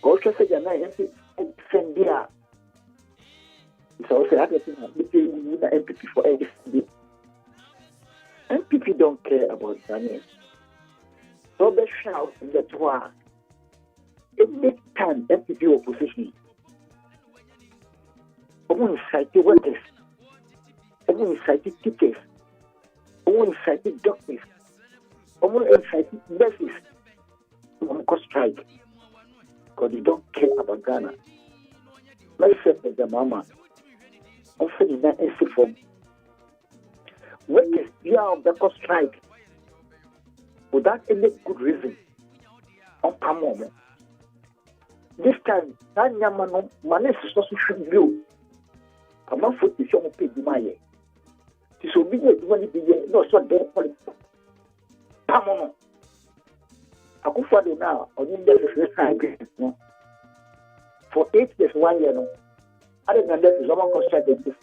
Go to say, you're not MPP, send there. So, say, I don't think between the MPP for AFD. MPP don't care about Daniel. So, they shout in the tour. Every time MPP opposition, someone incited workers, someone incited teachers, someone incited doctors, someone incited nurses, someone could strike because they don't care about Ghana. Let's say the mama, often in that essay form, workers, you are on the cost strike without any good reason. On Pamoma. This time, Nanyamano, Manes is not so blue. I'm not for the show of Pidimaya. Disobedient when it be no so dead politics. Pamono. I go for the now, or you get the for 8 years, 1 year. No, other than that, is someone constructed this.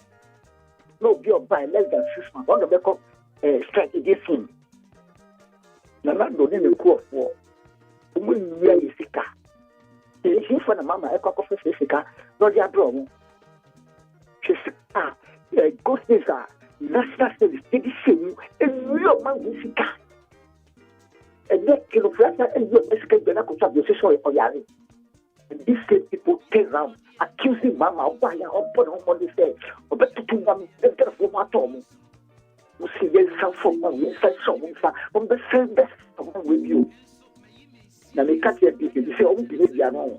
No, be by less than 6 months. On the back of strike against him. Nana don't need a court for. When you are a sicker. If you find a mama, I can't offer Jessica, not your brother. Jessica, ghost is a national service, dedication, and real man with Jessica. And that kind of letter, and your escape the lack of substitution for Yari. And these same people turn around, accusing Mama of buying or putting on the stage, or better to them, better for my Tom. You see, there's some from one inside someone from the same best with you. Now, they can't hear people. They say, oh, we need your own.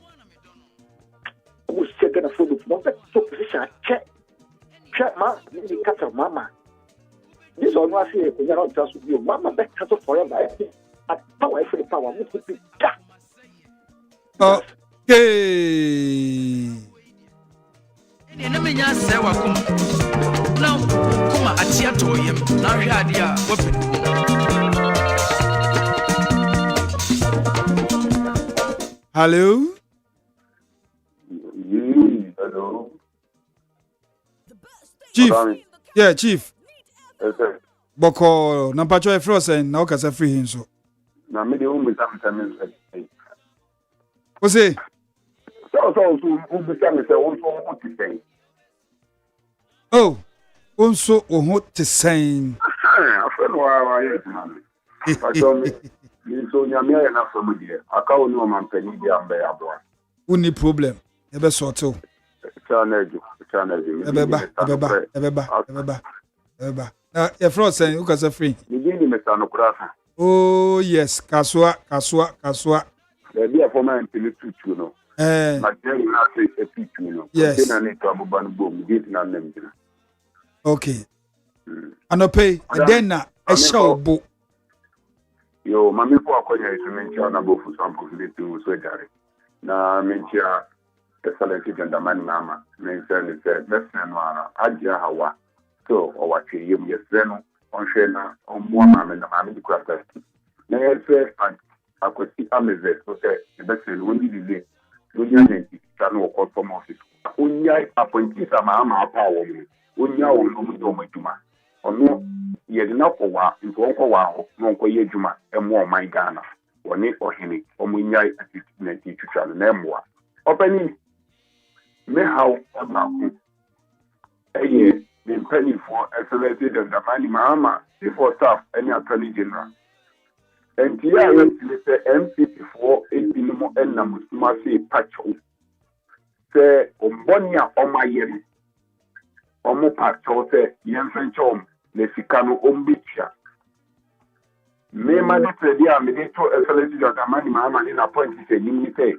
Who's checking a photo of one position? Check, ma, they catch a mama. This one was here, we are not just with you. Mama, back to forever. I power for the power. Okay. Now, come at Tiatoyim. Now, Radia, Hello? Hello. Chief. Yeah, Chief. Yes, sir. Boko, Nampacho Frozen, now can say free him so. Now, me the only time. What's it? Oh, also, what to say? I feel why I am. So, Yamia and somebody, I can't know my penny. Only problem. Ever sort of. Your frozen, you can say free. Oh, yes, Kaswa. There be a former and Philip to know. Yes. Okay. And I pay, and then a show book. Yo, Mammy for Konya is to mention a book for some possibility to surgery. Now, mention excellency gentleman, Mamma, mention said, let's send one, Adia Hawa. So, or what you yes, then on Shena, on one mamma and the mammy to craft that. Now, I could see Amazon, okay, the best when you delay. Union can work out from office. Unya appointees are my power. Unya will no do Juma. Or no, ye did not go out into Uncle Wow, no Juma, and more my Ghana, or Nick or Henny, or Munya at the teacher and memoir. Opening may how about a year been penny for accelerated and the money mamma before staff any attorney general. And here I say MP4 8 and numbers must say patcho. Say Ombonia on my yen. Omo patcho say Yenfenchom, Lesicano Ombicha. May man dia medito excellency of the money mamma in a point is a unity.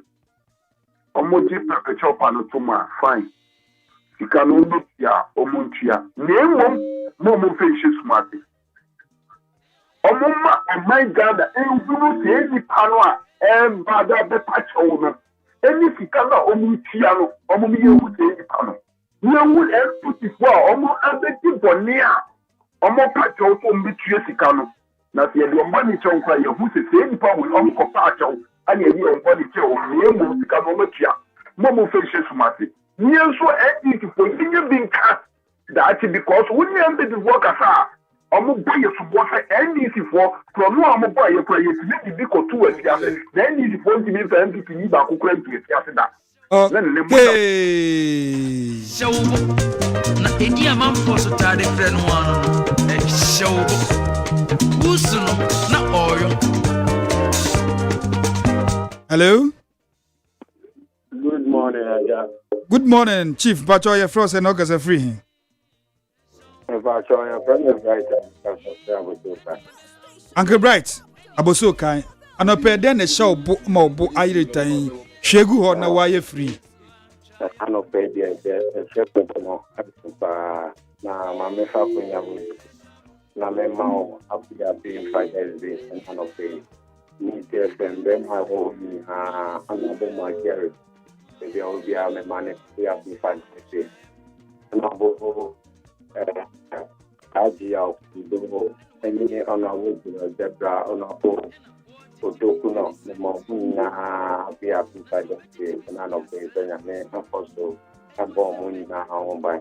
Omoji perpetual panotoma, fine. Sicano Ombicha, Omuntia. Name one facial smarty. Omuma and my God, and you see any panua, and Bada the patch owner. Any Ficana Omuchiano, Omumi would say any panel. No one else put it well, almost as the Tibonia. omo pa cho so mbitue sika no na se de omo ni cho nkwa ye hu se nipa we omo ko pa cho ani ye omo ni cho o me sika no matua mo fe hye sumase ni enso NDC for tinye binka that because we need to work asa omo boy so bo say NDC for from no omo boy ye kwa ye ti bi ko tu ati ase the NDC for ti bi fa MPP ni ba ko kura ti ase da okay na edi amanfo so tade frɛ no ano no hyɛw wusu no na ɔyo. Hello. Good morning, Aja. Good morning, Chief. Bacho, your frost and August are free. Bacho, your friend is right. Uncle Bright, Aboso Kai, and a pair then a show book more book I retain. Shegu or na why free. I cannot pay the shepherd no na my family. Na me mau after being 5 days and cannot pay. Need to send them my home another my carry. They will be a money we have been fine. And I'll Ajia do any on our wood Debra on our own. Otokuno, the Mokuna, be up inside the state, and I don't pay the also a bomb in our home by.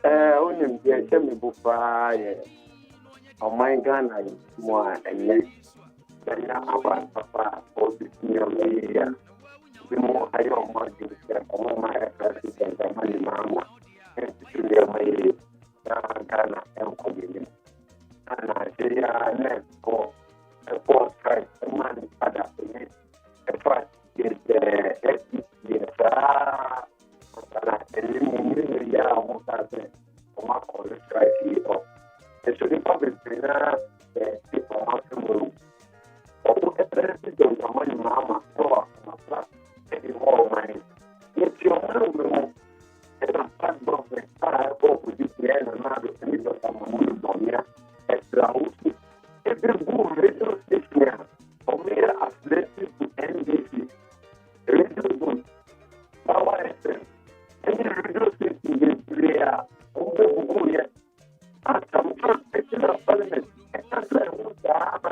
Only be a semi book by on my gun, I more and next. Then about Papa, or the senior media. The more I don't want to say, oh, my president, the money, Mamma, and to the way Ghana and Kobe. And I say, let's go. A poor price, the money, other things. The first is the FTC, and I tell you, yeah, what I say, for my college strike here. And so the public, the people have to move. Oh, the president, the money, Mamma, so any more money. If you're not and I'm part of the fire, with this man and now the people of the Monia, extra. Every good radio station, or mere athletic to NBC, radio good, power FM, any radio station in Korea, over Bugoya, and some section of parliament, and that's why I want to have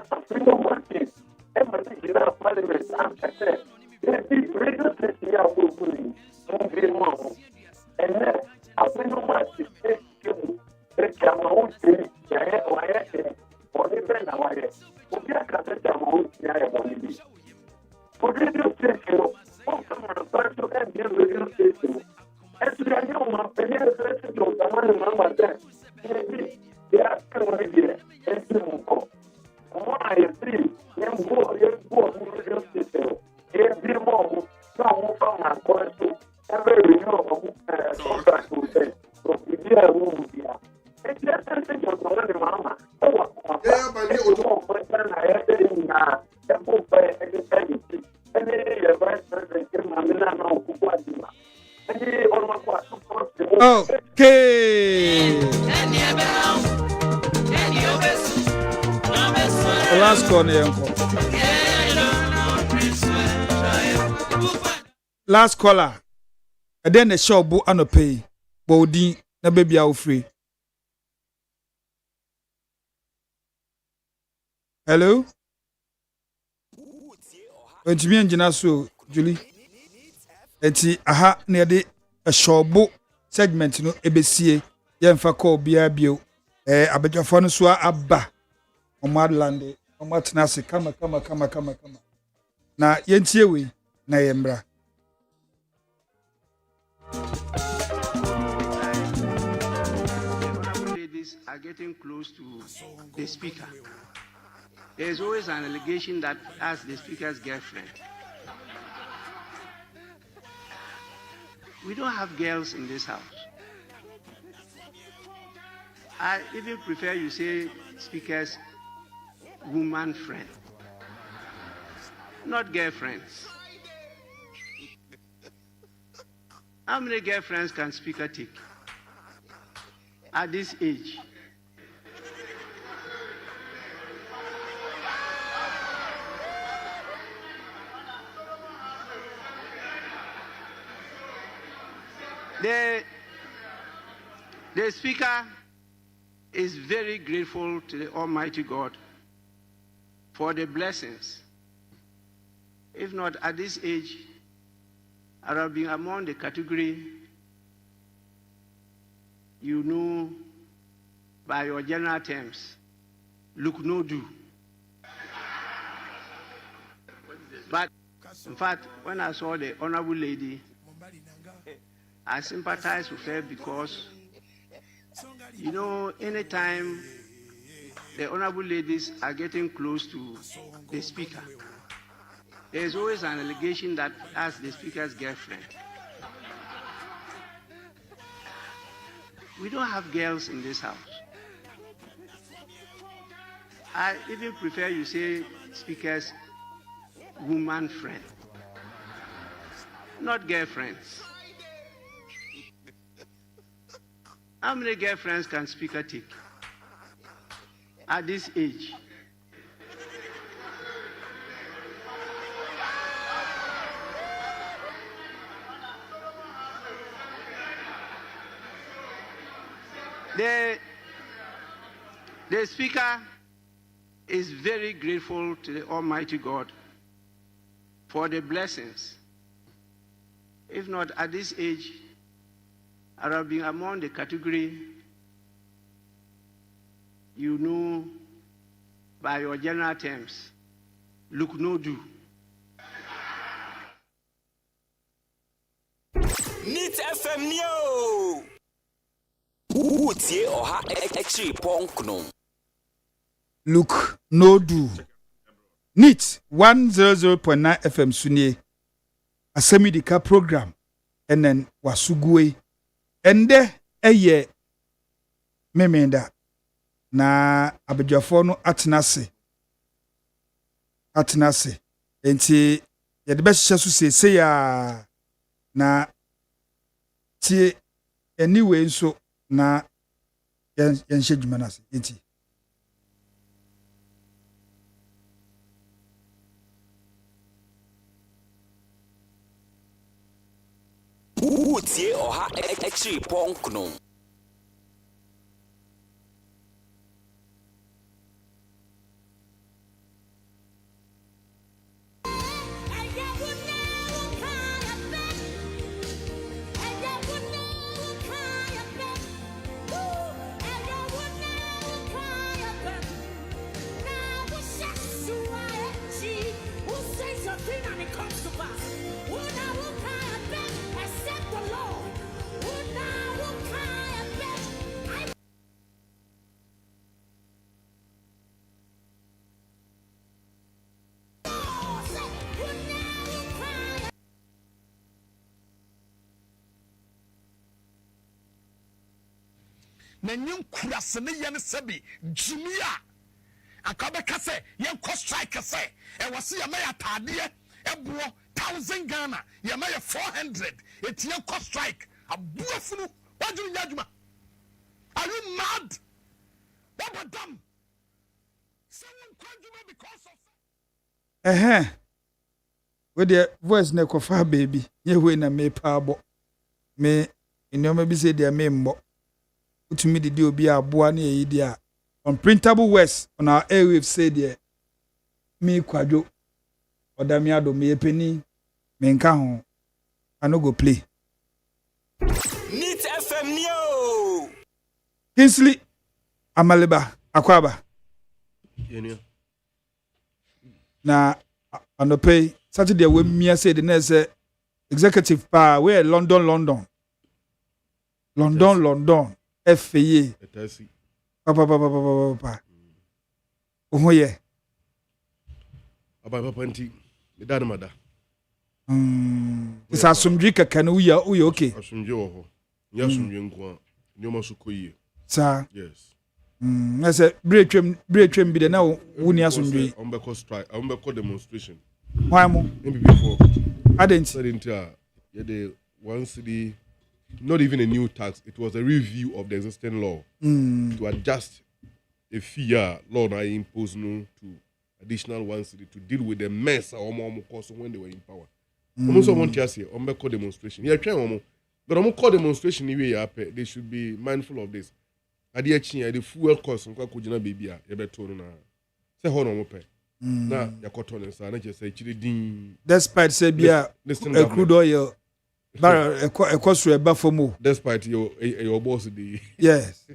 a freedom market, and my section of parliament, and I said, every radio station are going to be more, and then I think no matter the station, they can all say, for the brand of wire, for the cassette of all the ability. For radio station, for some of the parts of the radio station, as we are young, the president of the one number that they are coming here, and you go. I agree, and go radio station, every moment, some from our course, every renewal of contract to say, from the year room here. It's just a thing of the mama. Okay. Last corner. Last caller. And then the show book and pay. Body na baby out free. Hello? Enti mi engina so Julie. Enti aha na de a showbo segment no ebesie yemfa call bia bio abadwafo no so aba omadlande omatna se kama na yentie we na yembra. Ladies are getting close to the speaker. There is always an allegation that as the speaker's girlfriend. We don't have girls in this house. I even prefer you say speaker's woman friend, not girlfriends. How many girlfriends can speaker take at this age? The speaker is very grateful to the Almighty God for the blessings. If not at this age, I have been among the category you know by your general terms, look no do. But in fact, when I saw the honorable lady, I sympathized with her because, you know, anytime the honorable ladies are getting close to the speaker, there's always an allegation that as the speaker's girlfriend. We don't have girls in this house. I even prefer you say speaker's woman friend, not girlfriends. How many girlfriends can speaker take at this age? The speaker is very grateful to the Almighty God for the blessings. If not at this age, I have been among the category you know by your general terms, look no do. Neat FM Neo. Utie oha extra punk no. Look no do. Neat 100.9 FM Sunye. Asem Yideka program. And then wasugwe. Ende eye memenda na abadwafo no atenase enti yede be hye so sese ya na tie anyway nso na yenhye dwuma nase enti Utie oha extra punk no. na nyem kurase ne ye ne sebi jumia akabeka se ye ko strike se e wose ye ma tade ebo 1000 Ghana ye ma 400 etie ko strike abuafunu wajuru nyaduma. Are you mad? What about them? Someone kwajuma because of with the voice ne kofa baby ye we na me paabo me inoma bi se dia me mbo utumi didi obi aboa na yi dia unprintable words on our airwaves say there me kwadwo odame addo me epeni me nka ho I no go play Neat FM Neo. Kinsley Amaleba Akwaba na anope Saturday we me say the next executive pa we London FAA papa ohoye papa nti me da na mada isa asumdwi kaka no uya okay asumdwi wo ho nya asumdwi nko nyoma so koyie sa yes na se bretwem bi de na wuni asumdwi ombeko strike ombeko demonstration why mo before adenti yeah the one city not even a new tax, it was a review of the existing law to adjust a fee law that imposed no to additional one city to deal with the mess almost cost when they were in power. Almost want to say demonstration. Yeah, try but call demonstration anyway. They should be mindful of this. ade achi the fuel cost nko akogina baby a yebeto no na se ho no mo pe na yakoto ne sa na je say chiri din despite say bia crude oil barrel ekosuru eba fomo despite your boss the yes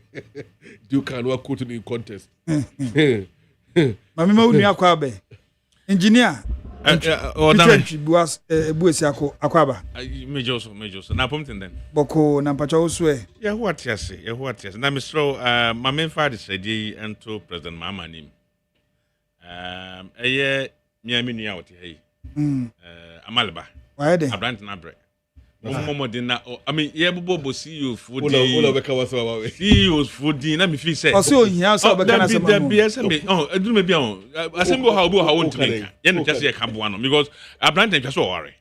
you can work out in the contest mami ma unu akwa be engineer buas buesi akwaba major na pomten then boko na mpacha osue yeah what yes na mistro my main father said ento president mama nim miami nua wote hey amalba why dey abrant na bre Momo dinna I mean yeah bobo CEO food ola beka waso ba we CEOs food na me feel say o se ohia so beka na sama eduru me bia asembo ha obo ha won't make ye no just ye ka boa no because abrant twa so worry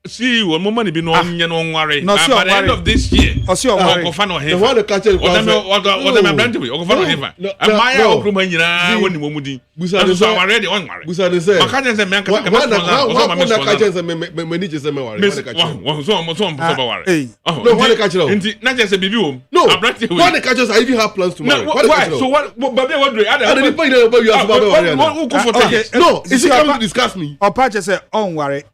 CEO momo ne bi no nye no nware by the end of this year o se o worry okofa no he the one the catch it o dem abrant we okofa no he fa amaya okruma nyina woni momudi busa so worry de on worry busa de say maka say me anka ka catch me ni je say me worry so ba worry no one catch it nti na je say bibi wo no one catch us I even have plans to marry why so what baby what do I don't pay you as about no is he coming to discuss me or patch say on worry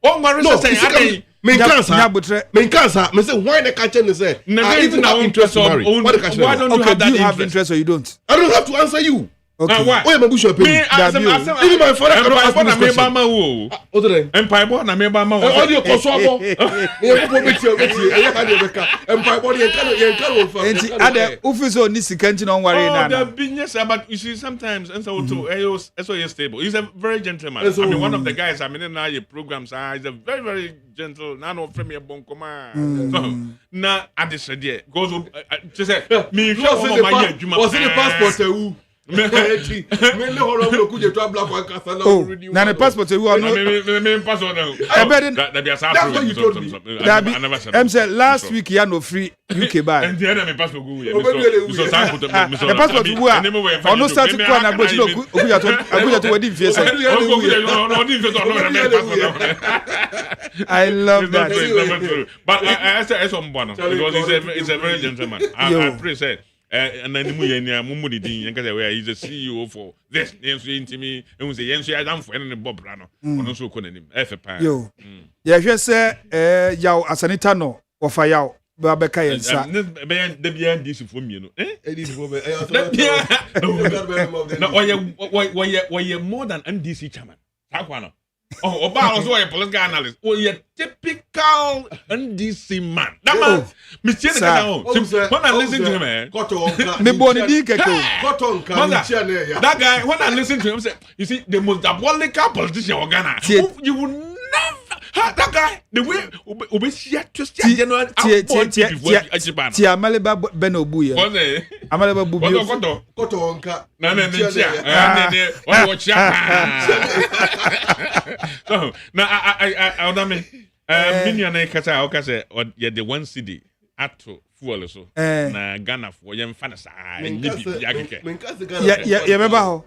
say me cancer me say why the catch and say I even have interest to marry why don't you have that interest or you don't I don't have to answer you. Okay. Why am I bushing me even my father cannot ask me this question. Empire boy na me ba ma wo. Audio kosobo. Me ko beti. E ya ka de beka. Empire boy yen kan wo fa. Enti ade officer ni sikanti no worry na. The business but you see sometimes and so to stable. He's a very gentleman. I mean one of the guys I mean na your programs he's a very very gentle na no from your bonkoma. So na adesede goes just say me sure for my year adwuma. Was in the passport who me horo mo ku je to abla kwa kasa na renew na passport you are no me passport na that be asap that's what you told me I never said I'm say last week you no free UK buy and the me passport go we so time put the passport you are no start to go na but no okuya to wedding face no din face no I love that but I say some bono because he's a very gentleman I pray say and then Mumudi he's a CEO for this intimi and say yes I am for any Bob Rano on so konim yo yeah just say yaw asanita no or for yaw babeka yensa the behind this for me no no more than NDC chairman no oh, Oba also a political analyst. Oh, you're typical NDC man. That man, Monsieur when I listen to him, that guy, when I listen to him, say, you see, the most diabolical politician of Ghana. You will never. That guy, the way Obesia to see general Tia Maleba Benobuya. Amaleba Bubu. Kotonka. So now I mean million kasa o kasa ye the one city ato fuel so na Ghana for yem fanasa nyibi yakeke ye beba ho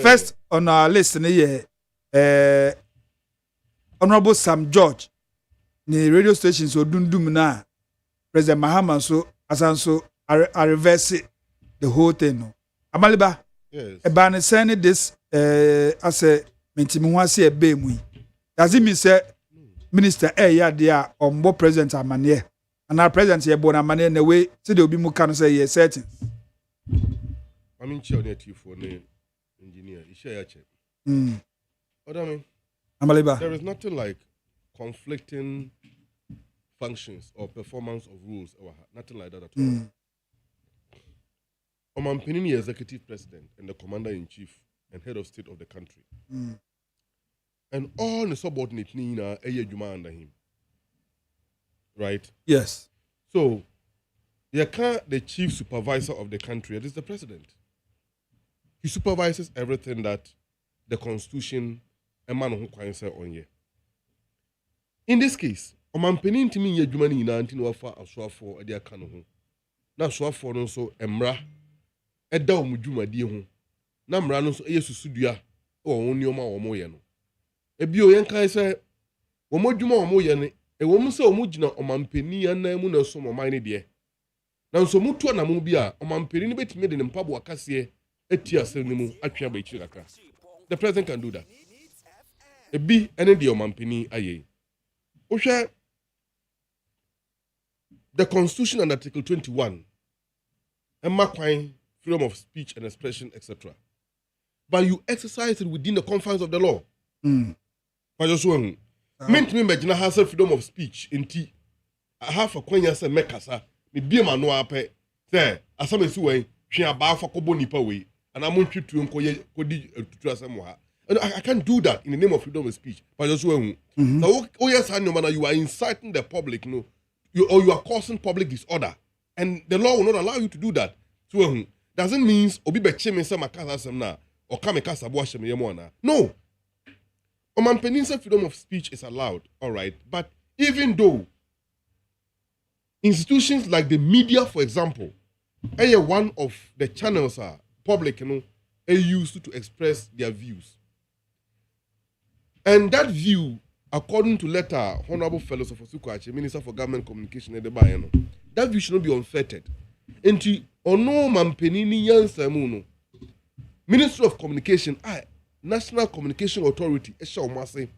first on our list na ye Honorable Sam George ni radio stations odundum na President Mahama so asanso I reverse the whole thing no Amaliba yes ban sending this as a mentimi ho ase ebe mu does it mean say minister ya dia ombo president amane and our president ye bon amane na way say the obi mu kan say ye certain I mean chi on for the engineer you share ya check Odame Amaliba there is nothing like conflicting functions or performance of rules or nothing like that at all. Omampini executive president and the commander-in-chief and head of state of the country. And all the subordinate Nina Eyejuma under him. Right? Yes. So, the chief supervisor of the country, it is the president. He supervises everything that the constitution emanates on here. In this case, Omampini Timi Yejuma Nina Antino Wafa Aswafo Edia Kano. Na Aswafo no so emra eda omudwuma die ho na mra no so eyesusudua o won nioma wo mo ye no ebio yen kan se wo modwuma wo mo ye ne woman so mujina omampeni anamu na so momane de na so mutu na mu bia omampeni ni betime de mpabo akase etia asem ni mu atwa ba ichi kakra. The president can do that. Ebi ene de omampeni aye. Ohwe the Constitution and Article 21 and freedom of speech and expression, etc. But you exercise it within the confines of the law. But just one, meant me imagine I have freedom of speech in tea. I have a quenya say mekasa, me be man no ape. Say, as some is way, she about for kobo nipa way, and I want you to kodi and I can't do that in the name of freedom of speech. But just one, so yes, I know, man, you are inciting the public, you are causing public disorder, and the law will not allow you to do that. So doesn't mean obi be cheme say makasa sem na or come kasa bo ahye me yemo na. No. Omanpeninsa freedom of speech is allowed, all right, but even though institutions like the media, for example, are one of the channels are public, are used to express their views. And that view, according to letter Honorable Fellows of Osukwache, Minister for Government Communication, that view should not be unfettered. Enti ono mampenini yansamuno Ministry of Communication, National Communication Authority, esha omase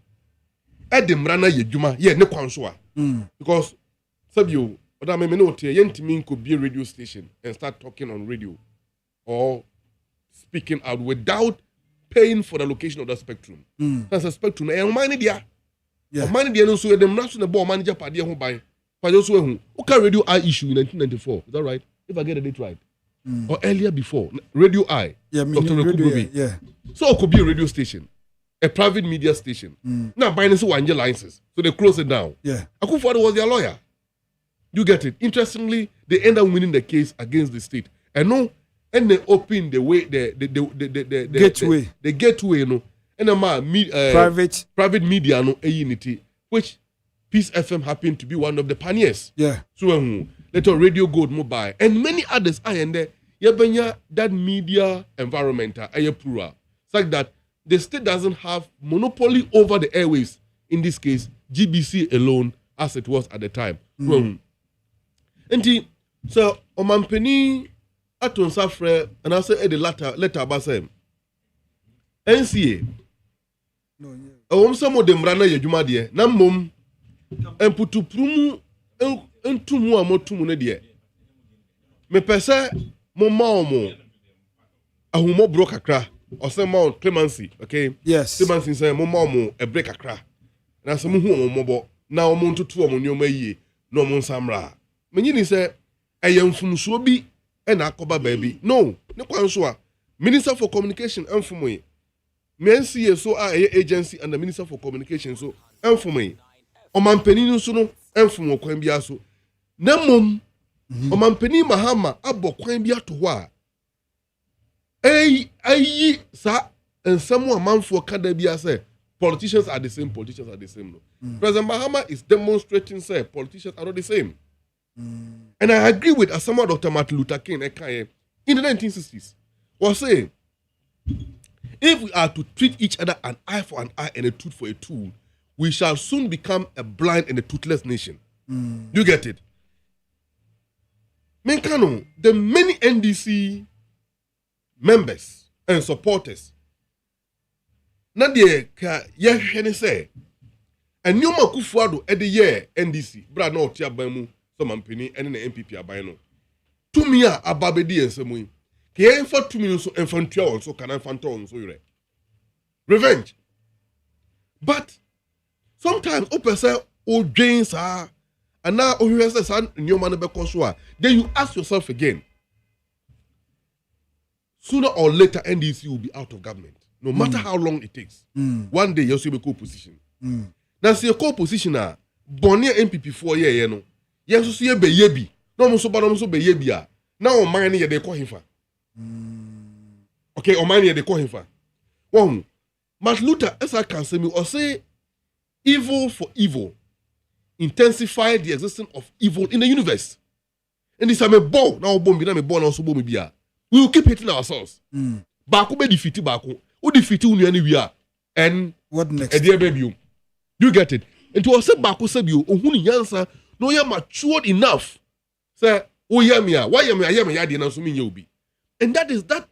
edemrana yedwuma ye ne kwanso because sabio oda me no tie yentimi ko be radio station and start talking on radio or speaking out without paying for the location of the spectrum. That's a spectrum e money dia. Yeah. Money dia no so edemra so ne bo manager pade ho ban. Pade so ehu. Oka Radio I issue in 1994. Is that right? If I get the date right. Or earlier before, Radio I. Yeah, Dr. Radio, yeah. So it could be a radio station, a private media station. Now buying so one licenses, so they close it down. Yeah. Akufo-Addo was their lawyer. You get it. Interestingly, they end up winning the case against the state. And no, and they open the way the gateway. The gateway, you know, and private media no a unity, which Peace FM happened to be one of the pioneers. Yeah. So Little Radio Gold Mobile and many others are in there. Yabenya that media environment plural. It's like that the state doesn't have monopoly over the airways. In this case, GBC alone, as it was at the time. And so Omampeni Aton Safre and I say the letter basem. NCA. Some of them rana yejuma die. Namom and put to prumu entumu amotumu ne die. Me pese mo maomo ahumo bro kakra or say mo clemency, okay? Yes. Clemency say mo maomo e break kakra. Na so mo hu mo bo na o mo ntutu o mo nyoma yie na o mo nsamra. Menyini say eyemfumso bi e na akoba baabi. No, ne kwanso a Minister for Communication emfumo yi. MNCA so agency and the Minister for Communication so emfumo yi. Omampeni so no emfumo kwan bia so. Na mom Omampeni Mahama abo kwan bia to ho a ayi sa ensamo amanfo kada bia say politicians are the same no. President Mahama is demonstrating say politicians are not the same. And I agree with Asama Dr. Martin Luther King in the 1960s was saying if we are to treat each other an eye for an eye and a tooth for a tooth, we shall soon become a blind and a toothless nation. You get it? Menkano, the many NDC members and supporters, Nadia ka yehwene say, and Nyoma Akufo-Addo at the year NDC, bra no tia bamu, some ampeni and the MPP abayno. To me ababedi and semui. Ke for 2 minutes so infantry also can infanton so you revenge. But sometimes open say o James are and now then you ask yourself again. Sooner or later NDC will be out of government. No matter how long it takes. One day you'll see a co-position. Now see a co-position Bonnie MPP 4 year you know. Yes see be yebi. No so be yebi. Now on mine they call him for. Okay, on mine they call him for. One Martin Luther as I can say me or say evil for evil intensify the existence of evil in the universe. And this time a ball now bomb me now so bomb me. We will keep hitting ourselves. Baku be defeated baku. Who defeat you anywhere? And what next? A dear baby. You get it. It was said back said you ohuni yansa no you matured enough. Say oh yeah me why you me ya me na so me obi. And that is that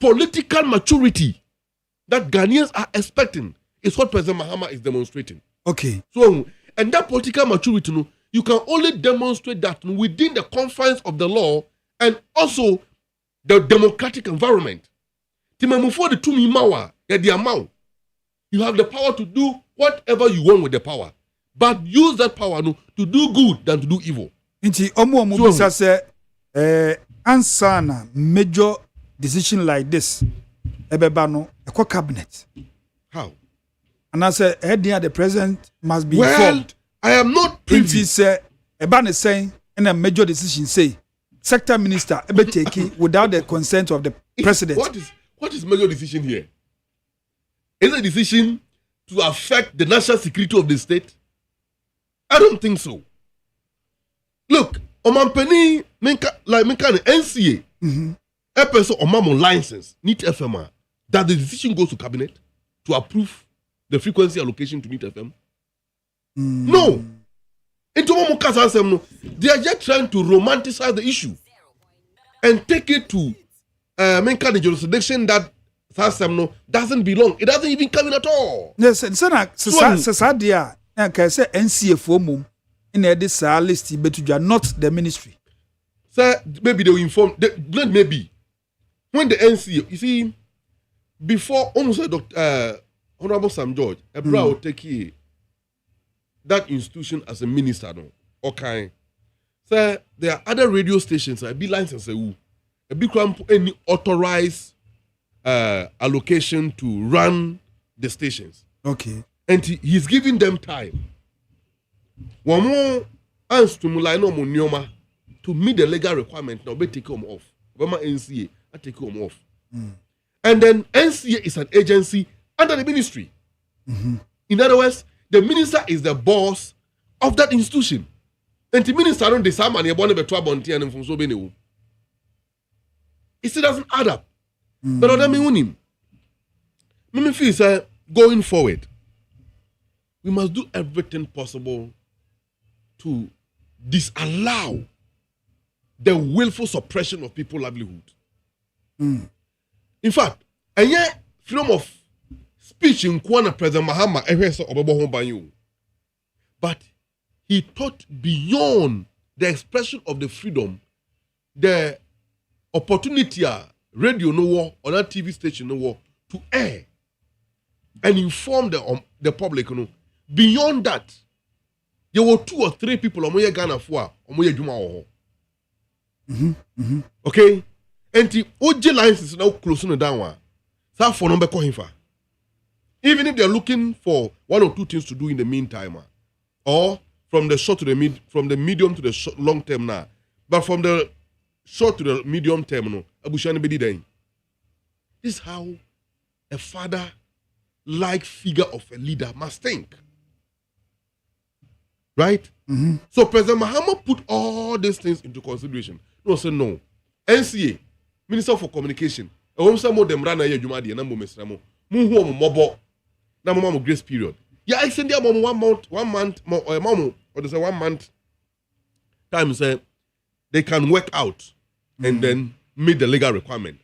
political maturity that Ghanaians are expecting is what President Mahama is demonstrating. Okay. So and that political maturity no, you can only demonstrate that within the confines of the law and also the democratic environment. Timamufo the tumi mawa the amount. You have the power to do whatever you want with the power, but use that power no, to do good than to do evil. Inti omu bisa say ansana major decision like this ebeba no eko cabinet. How? And I say heading the president must be informed. I am not privy. Inti say eba saying in a major decision say sector minister ebe take without the consent of the president. What is major decision here? Is a decision to affect the national security of the state? I don't think so. Look, Omampeni, like NCA, a person on license, need FMR, that the decision goes to cabinet to approve the frequency allocation to NEET FM? No. They are just trying to romanticize the issue and take it to the jurisdiction that doesn't belong. It doesn't even come in at all. Yes, and NCA for mum in this list, but you are not the ministry. Sir, maybe they will inform. Maybe when the NCA, you see, before almost Honorable Sam George, a will take that institution as a minister. No, okay. Sir, there are other radio stations. I be licensed. A big any authorized allocation to run the stations. Okay. And he's giving them time. One more answer to meet the legal requirement. Now, take them off. NCA, I take them off. And then NCA is an agency under the ministry. In other words, the minister is the boss of that institution. And the minister don't decide money about the 12 and from so many. It still doesn't add up. But other me feel going forward, we must do everything possible to disallow the willful suppression of people's livelihood. In fact, and yet freedom of speech in Kwana President Mahama, but he thought beyond the expression of the freedom, the opportunity radio no war or that TV station no war to air and inform the public. No. Beyond that, there were 2 or 3 people on my Ghana for Juma. Okay? And the OJ lines is now closing down. So for number call him for. Even if they're looking for 1 or 2 things to do in the meantime, or from the short to the from the medium to the long term now, but from the short to the medium term, no, Abushani Bedi Dain. This is how a father-like figure of a leader must think. Right? So President Mahama put all these things into consideration. No, say no. NCA, Minister for Communication, I want some of them run a Jumadi and Mumesramo. Muhu Mobo. Now, grace period. Yeah, I send them 1 month, or there's a 1 month time, say they can work out and then meet the legal requirement.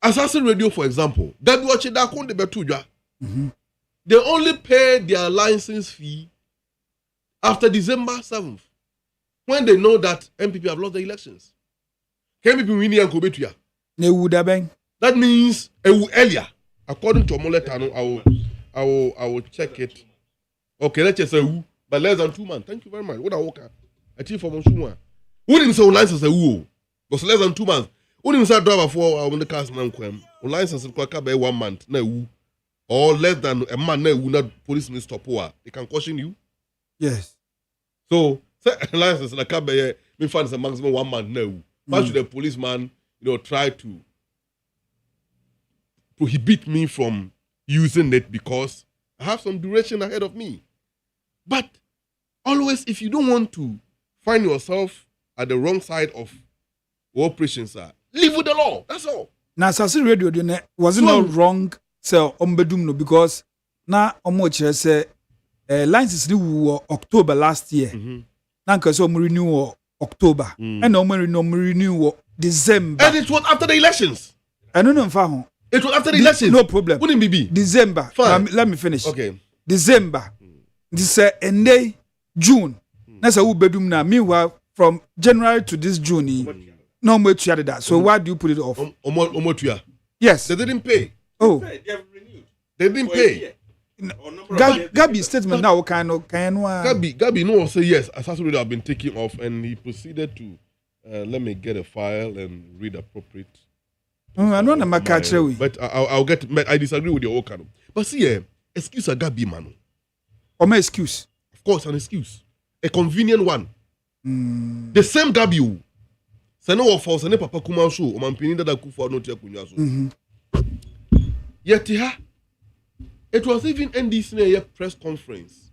Assassin Radio, for example, they only pay their license fee after December 7th, when they know that MPP have lost the elections. MPP win and go to that means earlier, according to Omoletano, I will check it. Okay, let's just say but less than 2 months. Thank you very much. What I work at? I think for Monsuma. Who didn't say license was less than 2 months. Who didn't say driver for when the cars now come? License is quite 1 month. No, or less than a month. No, not police may stop. They can caution you. Yes. So license like a me find is a maximum 1 month. No, why should the policeman try to prohibit me from using it because I have some duration ahead of me? But always, if you don't want to find yourself at the wrong side of operations, live with the law. That's all. Now, Assassin Radio was it not wrong? So, because now, say license ni wu October last year. Na nka so renew October. And no renew December. And it was after the elections. I don't know if I It was after the elections. No problem. Wouldn't it be? December. Let me finish. Okay. December. This end day June. That's a bedroom now. Meanwhile, from January to this June, no more to that. So why do you put it off? Yes. They didn't pay. Oh. They have renewed. They didn't pay. Gabi statement now kind of Gabi no say yes. Assassin would have been taken off, and he proceeded to let me get a file and read appropriate. I know na catch we. But I'll get. I disagree with your whole kind. But see, excuse a Gabi man. Or my excuse. Of course, an excuse, a convenient one. The same Gabi. Sano of us, and Papa Kuma show. Mampini that kufa no tia kunya so. Yet it was even NDC press conference.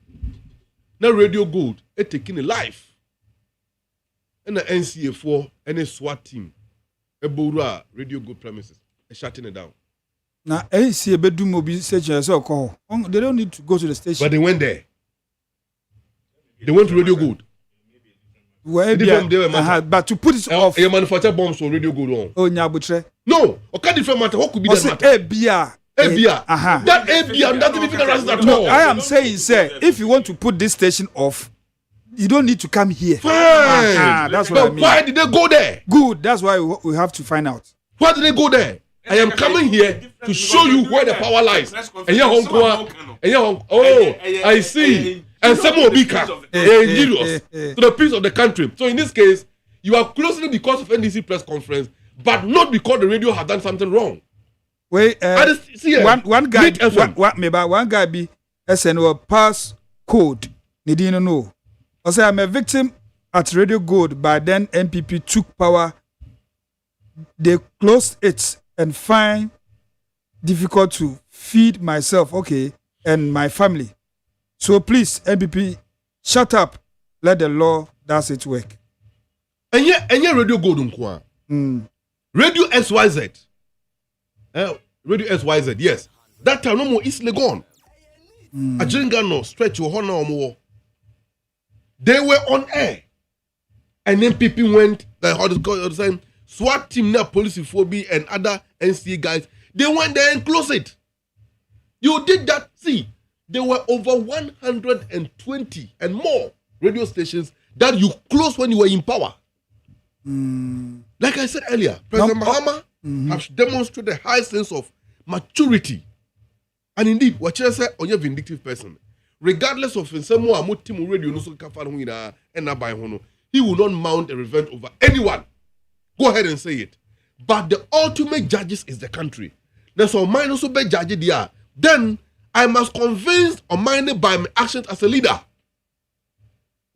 Now Radio Gold, it taking a life. And the NCA4 and a SWAT team, a Bora Radio Gold premises, shutting it down. Now NCA bedroom will be station so call. They don't need to go to the station. But they went there. They went to Radio Gold. Well, but to put it off, you manufacture bombs on Radio Gold on. Oh, Nyabutre. No, okay, different matter. What could be that matter? That ABR doesn't even arise at all. I am saying, sir, if you want to put this station off, you don't need to come here. Fine. That's what I mean. Why did they go there? Good. That's why we have to find out. Why did they go there? I am coming here to show you where the power lies. I see. And some will be dangerous to the peace of the country. So in this case, you are closely because of NDC press conference, but not because the radio has done something wrong. Wait, one guy be SNO pass code. They didn't know. I say I'm a victim at Radio Gold, but then MPP took power. They closed it and find difficult to feed myself, okay, and my family. So please, MPP, shut up. Let the law does its work. And yet Radio Gold unkwa. Radio XYZ. Radio XYZ, yes. That time no more easily gone. Ajingano stretch your honor more. They were on air. And then people went, the same SWAT team, now police phobia and other NCA guys, they went there and closed it. You did that. See, there were over 120 and more radio stations that you closed when you were in power. Like I said earlier, President Mahama has demonstrated a high sense of maturity. And indeed, what you say on your vindictive person, regardless of someone radio he will not mount a revenge over anyone. Go ahead and say it. But the ultimate judges is the country. There's a mine also be judge there. Then I must convince or mind by my actions as a leader.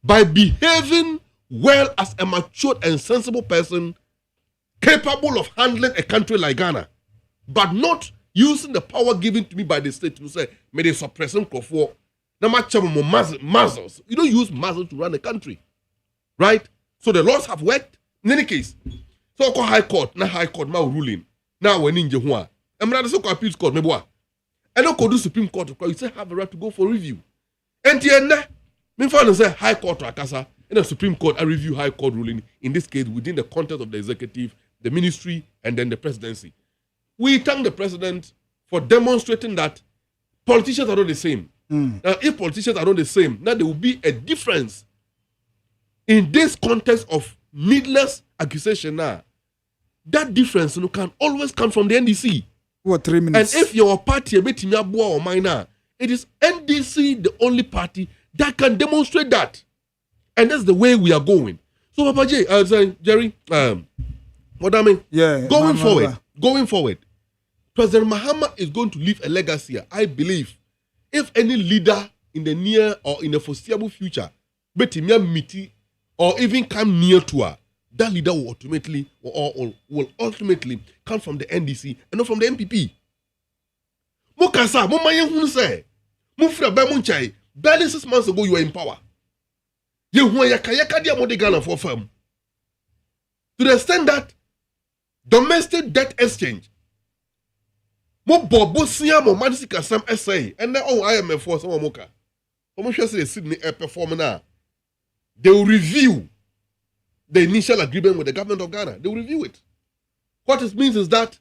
By behaving well as a mature and sensible person capable of handling a country like Ghana, but not using the power given to me by the state to say, may they suppress them for muzzles. You don't use muzzles to run a country. Right? So the laws have worked. In any case, so called High Court, now High Court, now ruling. Now we're in Jehua. I'm not so called Appeals Court, maybe. I don't go to Supreme Court, you say have a right to go for review. And then, me find say High Court to Akasa, and the Supreme Court, I review High Court ruling, in this case, within the context of the executive, the ministry, and then the presidency. We thank the president for demonstrating that politicians are not the same. Now, if politicians are not the same, now there will be a difference in this context of needless accusation now. That difference can always come from the NDC. What 3 minutes? And if your party or minor, it is NDC the only party that can demonstrate that. And that's the way we are going. So Papa J, Jerry, what I mean? Yeah. Going forward, President Mahama is going to leave a legacy. I believe if any leader in the near or in the foreseeable future, or even come near to her, that leader will ultimately come from the NDC and not from the MPP. Mokasa, Momayan say, Mufra Bamunchai, barely 6 months ago you were in power. You were Yakayaka Modigana for firm. To the extent that domestic debt exchange, Mo Bobo Siam or Madisika Sam SA, and then IMF for some Moka. almost say Sydney performing now. They will review the initial agreement with the government of Ghana. They will review it. What it means is that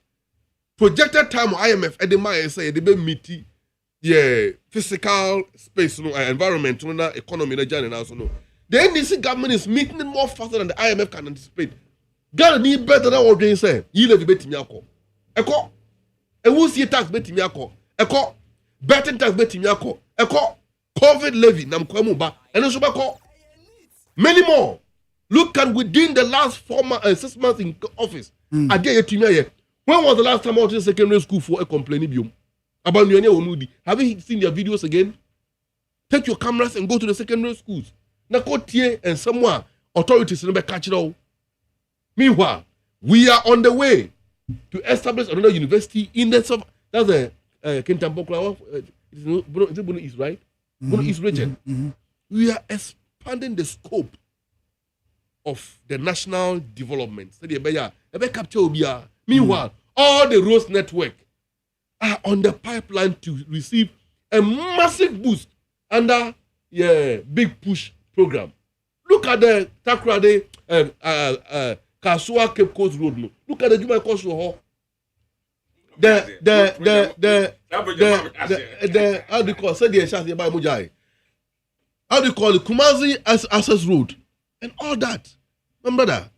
projected time of IMF at the Maya say they be meeting physical space, environment, economy, and also no. The NDC government is meeting it more faster than the IMF can anticipate. Ghana need better than what they say. You live bet me ako. Eko. And who see tax bet me ako. Eko. Betting tax bet me ako. Eko. COVID levy nam kwemu ba. And also bako. Many more. Look at within the last 6 months in office. I get you here. When was the last time I was in secondary school for a complaint about Nyanya? Have you seen their videos again? Take your cameras and go to the secondary schools. Now go here and somewhere authorities never catch it all. Meanwhile, we are on the way to establish another university in the that's a Kintambokla. Is it Bono East, right? Bono East region. We are expanding the scope of the national development. Meanwhile, all the roads network are on the pipeline to receive a massive boost under big push program. Look at the Takrade Kasua Cape Coast Road. No. Look at the Juma Coast Road. The how do you call it? How do you call it? Kumazi Access Road and all that. Remember that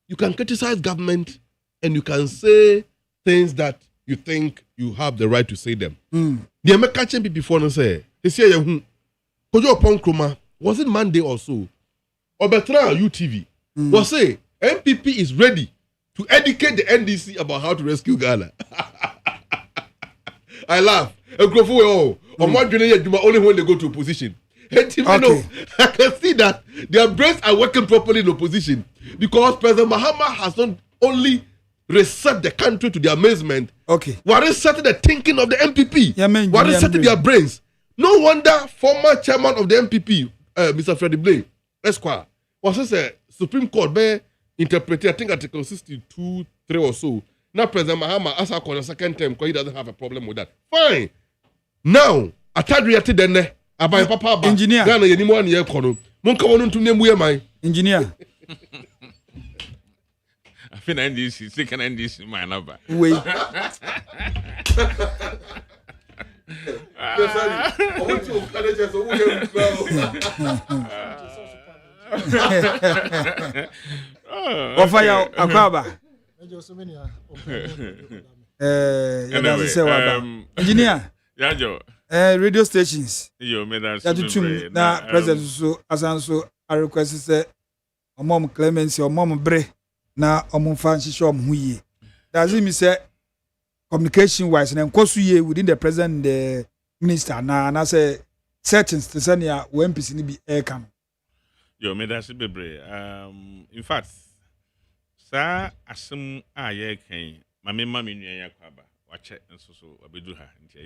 you can criticize government and you can say things that you think you have the right to say them. The American people before no say they say Kojo Pon Kroma was it Monday or so? Or Bertrand UTV was say MPP is ready to educate the NDC about how to rescue Ghana. I laugh. Only when they go to opposition. Okay. I can see that their brains are working properly in opposition because President Mahama has not only reset the country to their amazement. Okay. We are resetting the thinking of the MPP. We are resetting their brains. No wonder former chairman of the MPP, Mr. Freddie Blay, Esquire, was a Supreme Court interpreted, I think Article 62(3) or so. Now President Mahama as a second term because he doesn't have a problem with that. Fine. Now, I third reacted then. Engineer. Engineer. I think NDC, second NDC, my number. Wait. Ofaya Akwaba. Engineer. Yeah, Joe. Radio stations. Yo, me that's na president so asanso a request say omom clemency omom bre na omom fan shisho omhuye. Does it mean say communication wise na nkosu ye within the president and the minister na say settings to send ya MPC ni bi air can. Yo, me that's bebre. In fact, sa asem aye kan mame mami nua yakwaba. Watch it and so abedu ha.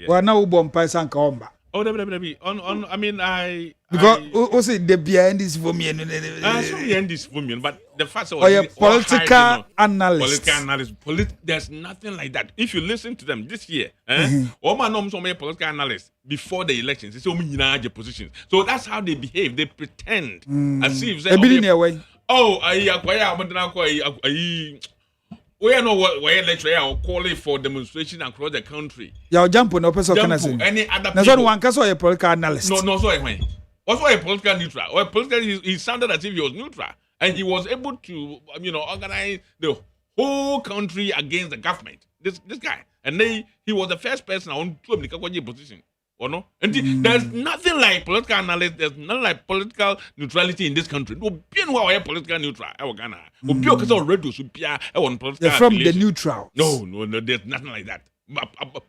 Well, now we bomb price and comba. Oh, on. I mean, because also the behind this for me. Behind this for me, but the fact is, political analyst. There's nothing like that. If you listen to them this year, all my norms are political analysts before the elections. It's only in positions. So that's how they behave. They pretend as if they. We are not where lecturer or calling for demonstration across the country. Your jump on person can say any other. That's not one case or a political analyst. No, so anyway. What's why a political neutral? Or a political, he sounded as if he was neutral, and he was able to, organize the whole country against the government. This guy, and he was the first person on to the position. Or no? And there's nothing like political analysis. There's nothing like political neutrality in this country. No, bien why political neutral. Ghana. They're from the neutral. No, there's nothing like that.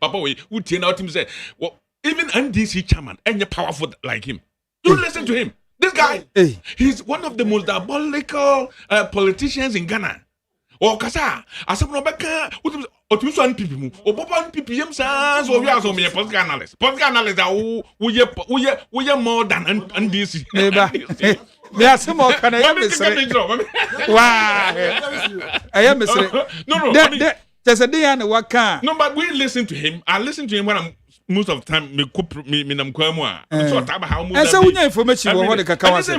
Papa, who turn out him say, well, even NDC chairman, and you're powerful like him. You listen to him. This guy, he's one of the most diabolical politicians in Ghana. Oh, kasa, asam no beka, otuso NPP mu, obobo NPP yem sans o wi aso me political analyst. Political analyst we ye more than NDC. Me asem o kana ya mesre. Wow. I am mesre. No. There's a day and a waka. No, but we listen to him. I listen to him when I'm most of the time me so talk about how and so we know information what the kakawa say.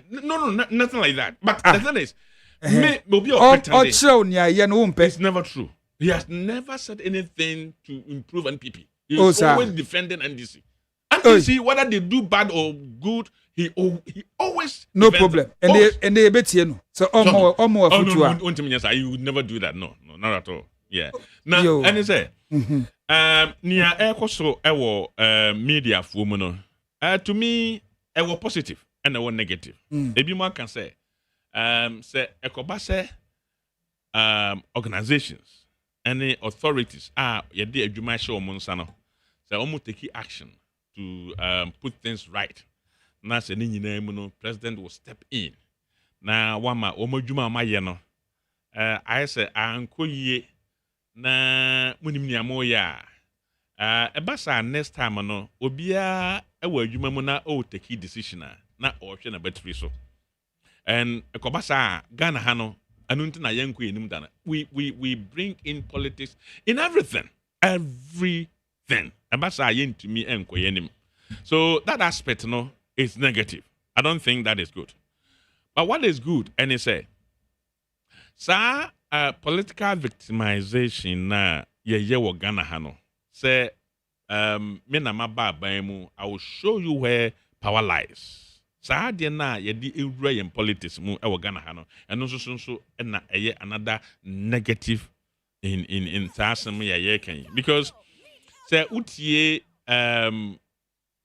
No, nothing like that. But the thing is, it's never true. He has never said anything to improve NPP. He's always defending NDC. NDC, whether they do bad or good, he always no problem. And they bet you no. So no, you would never do that. No, not at all. Yeah. Now, and he say, near so media for no. To me, I was positive and I was negative. Maybe one can say, say, organizations and authorities are yedi adwuma show monsa no. So almost take action to put things right. Na se ni nyina mu no president will step in. Na wama omodwuma ma ye no. I say anko yie na munim nia mo ya. Ebasa next time no obia ewa adwuma mu na o take decision na o hwe na battery so. And ekobasa Ghana ha no anunti na yenko enim dana. We bring in politics in everything. Everything. Ebasa yen to me enko yenim. So that aspect no is negative. I don't think that is good. But what is good, and he say, sir, political victimization na ye wo Ghana hano. Say, me na maba mu, I will show you where power lies. Sir, de na ye di ewura in politics mu e wo Ghana hano. And so na eye another negative in tasem ye kan. Because say utie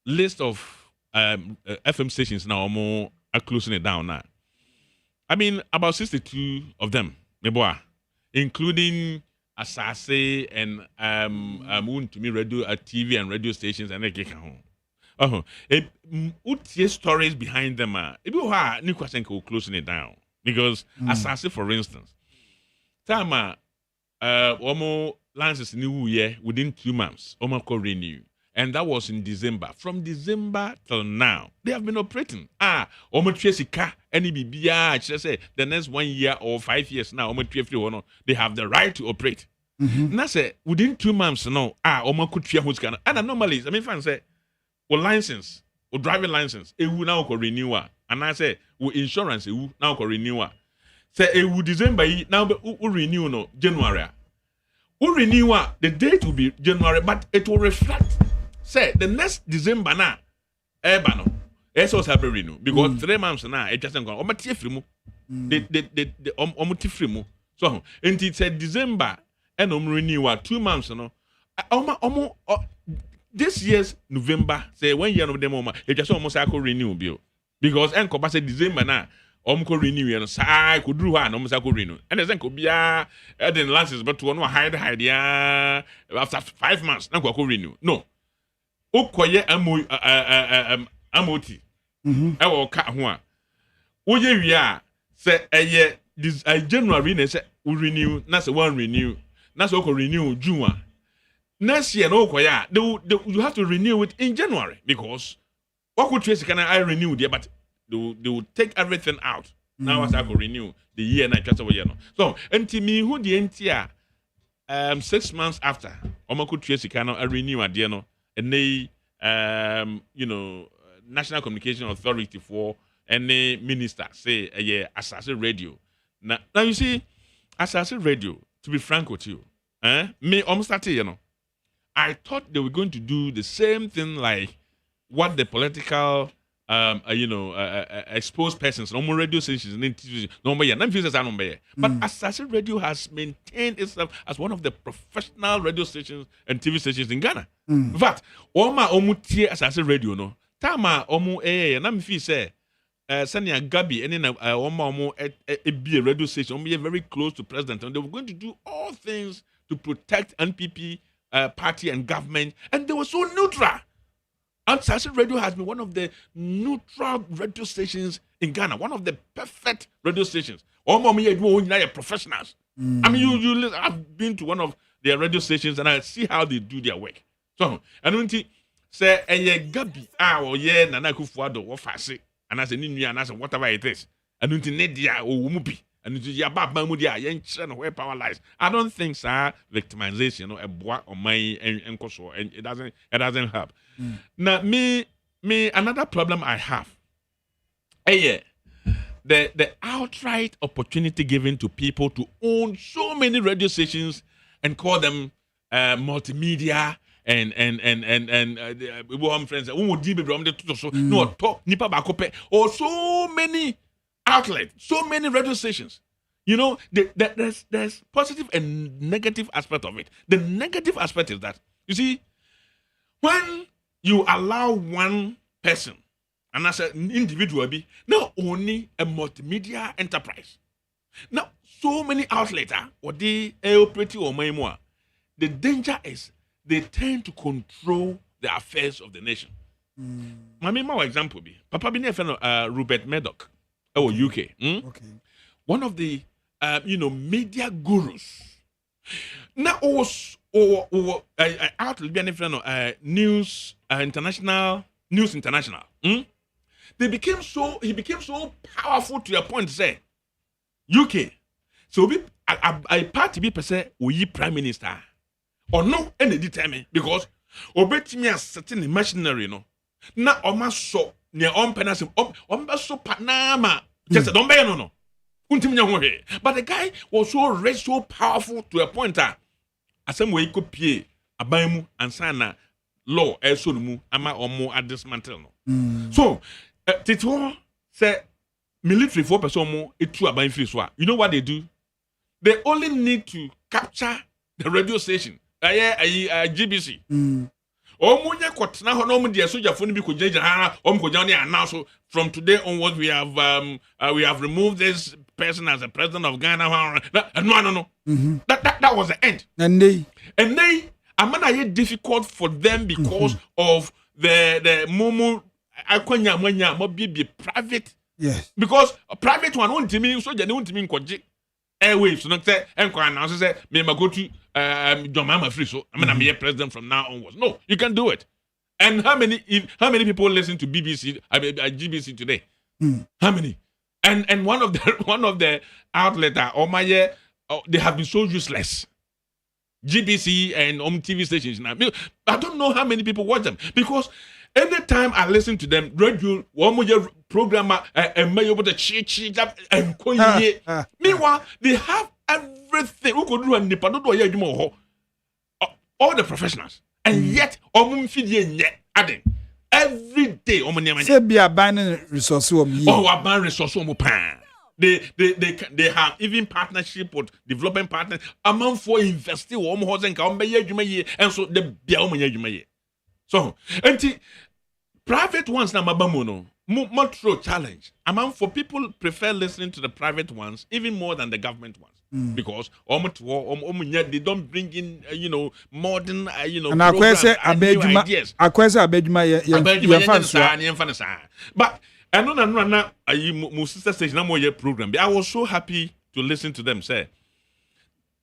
list of FM stations now are closing it down now. I mean, about 62 of them, including Asase and to me radio TV and radio stations and they home. Stories behind them are closing it down because Asase, for instance, Tama lances new year within 2 months, renew. And that was in December. From December till now, they have been operating. The next 1 year or 5 years now, they have the right to operate. And I say, within 2 months, no, and normally, I mean, fans say, license, driving license, it will now renew. And I say, insurance, it will now renew. Say, it will December, now we renew, no, January. We renew, the date will be January, but it will reflect. Say the next December na no it's also happy renew because 3 months now it doesn't go free mu so until said December and renew 2 months no this year's November say 1 year of them it just almost renew bill because enko say December na ko renew no sai ko duru ha no almost renew and then ko bia then lances but one hide ya after 5 months na ko renew no Okoye amoti ewo ka ho a oye wi a se eye this January na se renew na se one renew na se renew June a next year no okoye a you have to renew it in January because what could trace can I renew there but they will take everything out now as I go renew the year na just over year no so enti me who the enti a 6 months after omo could trace can I renew at there no and they, National Communication Authority for any minister say, Asase Radio. Now you see, Asase Radio, to be frank with you, me almost started, I thought they were going to do the same thing like what the political, exposed persons, no more radio stations, no more, but Asase Radio has maintained itself as one of the professional radio stations and TV stations in Ghana. In fact, Oma Omutie Asase Radio, no, Tama Omu and I'm say, Sanya Gabi, and then Oma be a radio station, be very close to president, and they were going to do all things to protect NPP party and government, and they were so neutral. And Asase Radio has been one of the neutral radio stations in Ghana, one of the perfect radio stations. All professionals. I mean, you I've been to one of their radio stations and I see how they do their work. So, I don't think say Gabi Nana Kufuado or Fasi, and as a Ninu and as whatever it is. I don't think Nedia or Umupi. and it's your baba mudia yen children where power lies. I don't think sir victimization a boy or my and koso and it doesn't help. Now me another problem I have. Yeah. The outright opportunity given to people to own so many radio stations and call them multimedia and friends or so many outlets, so many radio stations. You know, there's positive and negative aspect of it. The negative aspect is that, you see, when you allow one person, and as an individual, be not only a multimedia enterprise. Now, so many outlets or they operate or more. The danger is they tend to control the affairs of the nation. My example be Papa be Rupert Murdoch, UK. Okay. One of the media gurus. Now or outlet be News International. He became so powerful to a point say UK. So I party be per se we prime minister or no any determine because obetimi as certain machinery no na oma so near on penasem so panama just don't be no but the guy was so rich, so powerful to a point that asem we could pay abamu and sana law mu ama omo at dismantle no. So Tito say military 4% more it too about free so. You know what they do? They only need to capture the radio station. GBC. Omunya kwatna ho no mu de soldier phone bi ko jeje ko jani announce from today onwards we have removed this person as a president of Ghana. No. That was the end. And they amana difficult for them because of the momo akwanya be private. Yes. Because a private one won't me so they won't mean kwaji airwaves so not say enko announce say me go to John Mama free so I'm a president from now onwards. No, you can do it. And how many people listen to BBC GBC today? How many? And one of the outlets they have been so useless. GBC and TV stations now. I don't know how many people watch them because anytime I listen to them, radio, one programmer, and may able to cheat and meanwhile, they have everything. Who could do a nipa? All the professionals, and yet, adding every day. Say be a banning resource. A ban resource. They have even partnership with development partners. Among for investing and so the so private ones na mabamono more true challenge. Among for people prefer listening to the private ones even more than the government ones because they don't bring in modern and programs and new ideas. But I know my sister station program. I was so happy to listen to them say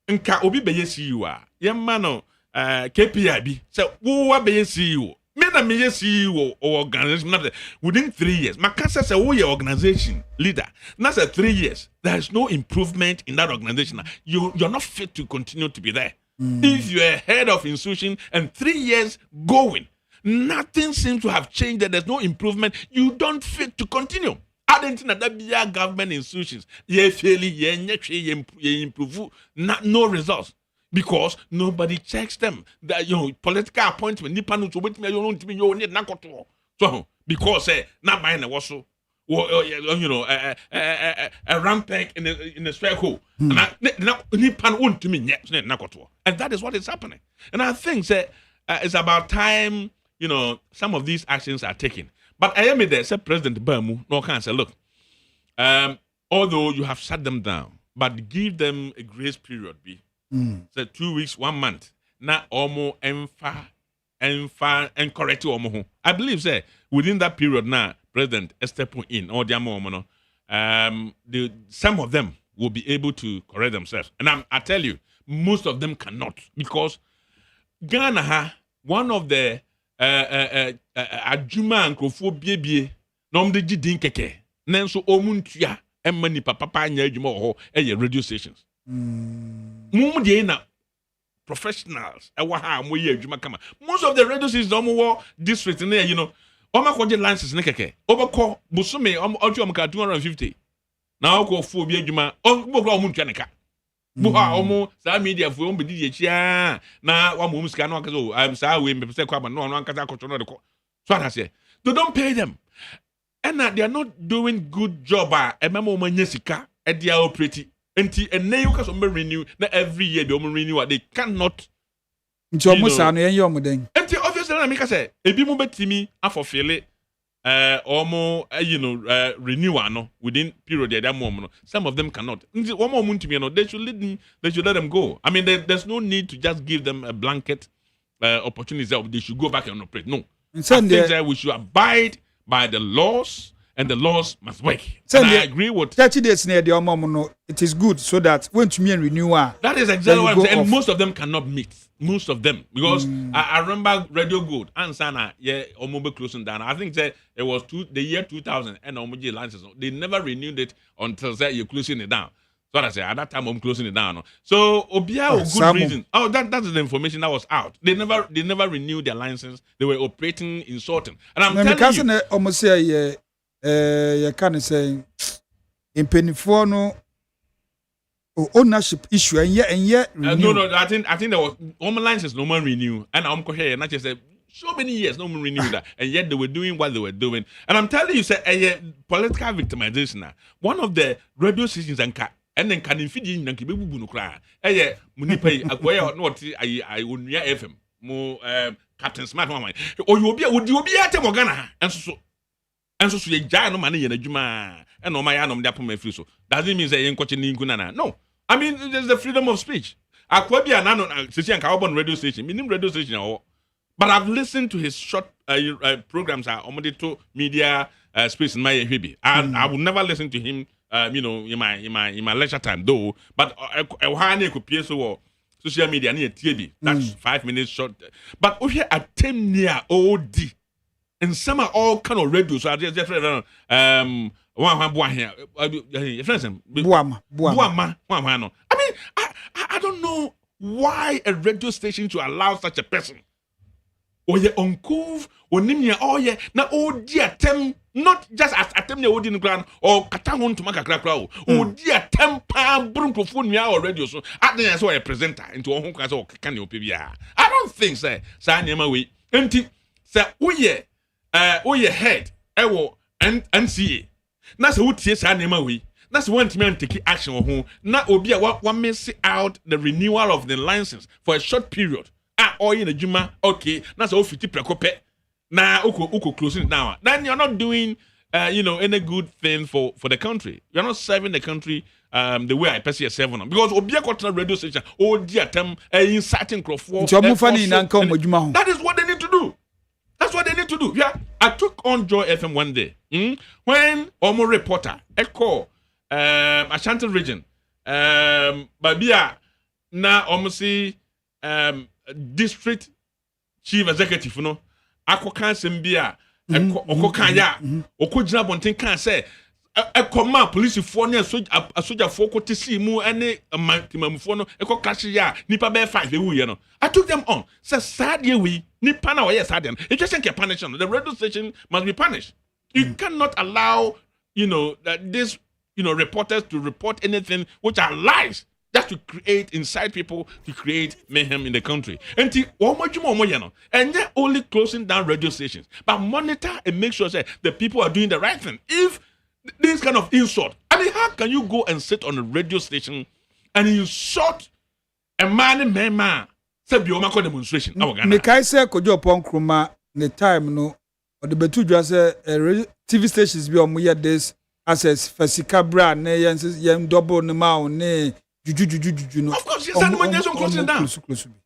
nka obi beye CEO yemma no KPIB say wo beye CEO me na me CEO or organization within 3 years my cancer say wo organization leader na say 3 years there is no improvement in that organization you're not fit to continue to be there. If you're a head of institution and 3 years going nothing seems to have changed. There's no improvement. You don't fit to continue. I don't think that be government institutions. Improve. No results because nobody checks them. That political appointment. So because not buying a wasso, a rampant in a square hole. And that is what is happening. And I think that it's about time. Some of these actions are taken. But I am there, say President Bamu, no can say, look, although you have shut them down, but give them a grace period, say 2 weeks, 1 month. Na omo and correct omo. I believe, say, within that period now, President step in, or some of them will be able to correct themselves. And I tell you, most of them cannot, because Ghana, one of the adjuma nkrofo biebie na omde gidin keke nanso omuntua emma nipa papa anya adwuma ho radio stations mum de na professionals ewa ha mo ye adwuma kama most of the radio stations wo district na you know oma ko je licenses ne keke obekọ busume otu ka 250 na o ko fu obi adwuma o bokọ o ntwa ne ka bu ha o sa media fu o bedi chia na wa mo sika na akaza o am sa we me pese kwa ba no akaza akoto no de ko so that say they don't pay them and they are not doing good job emema o manya sika e dia operate enti enne you ka so me renew na every year they renew they cannot nti o mo sa no yen yom den enti obviously na me ka say ebi mo betimi afofile renewal no within period that moment. Some of them cannot. One more no, they should let them go. I mean, there's no need to just give them a blanket opportunity that they should go back and operate. No, I think that we should abide by the laws, and the laws must work. And I agree with 30 days near the no, it is good so that when to me and renewal. That is exactly what I'm saying. And most of them cannot meet. Most of them, because I remember Radio Good and Sana, Omobe closing down. I think that it was the year 2000 and Omoji license. They never renewed it until you're closing it down. So I say at that time I'm closing it down. So Obia good reason. Oh, that's the information that was out. They never renewed their license. They were operating in Sorting. And I'm telling you, almost say you can say in Penifono. Ownership issue and yet no, I think there was home licenses no one renew and I'm here and I just said so many years no one renewed that and yet they were doing what they were doing and I'm telling you say political victimization one of the radio stations and then can feed in and keep no cry munipa akwaya no I onua FM mo Captain Smart one or you be at Morgana and so you giant money in a juma and no my anum dapo me so doesn't mean say no. I mean, there's the freedom of speech. Akwabi anano station Carbon radio station, meaning radio station but I've listened to his short programs to media space in my baby. And I would never listen to him in my leisure time though. But social media near TV. That's 5 minutes short. But we here at 10 near OD. And some are all kind of radio. So I just one here. I mean, I don't know why a radio station to allow such a person. Or ye uncouth, or nimia, oh yeah, now oh dear tem, not just as attempt the Odin ground or Katahon to make a crack row. Oh dear temper, brunco me or radio. So I think I saw a presenter into a home class or can you PBR. I don't think, sir, sign him away. Empty, sir, oh ye head, and NCA. That's what TS anyway. That's one to take action on who now will be one miss out the renewal of the license for a short period. Or in a Juma, okay, that's all 50 precope. Now uko closing it down. Then you're not doing any good thing for the country. You're not serving the country the way I perceive serving them. Because Obia Cotton radio station, oh dear term inciting Crawford. That is what they need to do. That's what they need to do. Yeah, I took on Joy FM one day when Omo reporter echo Ashanti region Babia na Omosi district chief executive no akokan sembia okokan ya okojina bonten kan say ekoma police for ne soja for ko tisi mu ene mantimamfo no ekokashe ya nipa be 5 ewu ye no I took them on say sad ye we nipa na we sad dem it just can punish them. The radio station must be punished. You cannot allow that this reporters to report anything which are lies just to create inside people, to create mayhem in the country. And not only closing down radio stations, but monitor and make sure that the people are doing the right thing. If this kind of insult, I mean, how can you go and sit on a radio station and insult a man? Say bioma demonstration. Mekai say kojo pon kroma the time no or the betu just TV stations be omo this access fasika bra na yen double no ma ne juju no. Of course, yes, and closing down.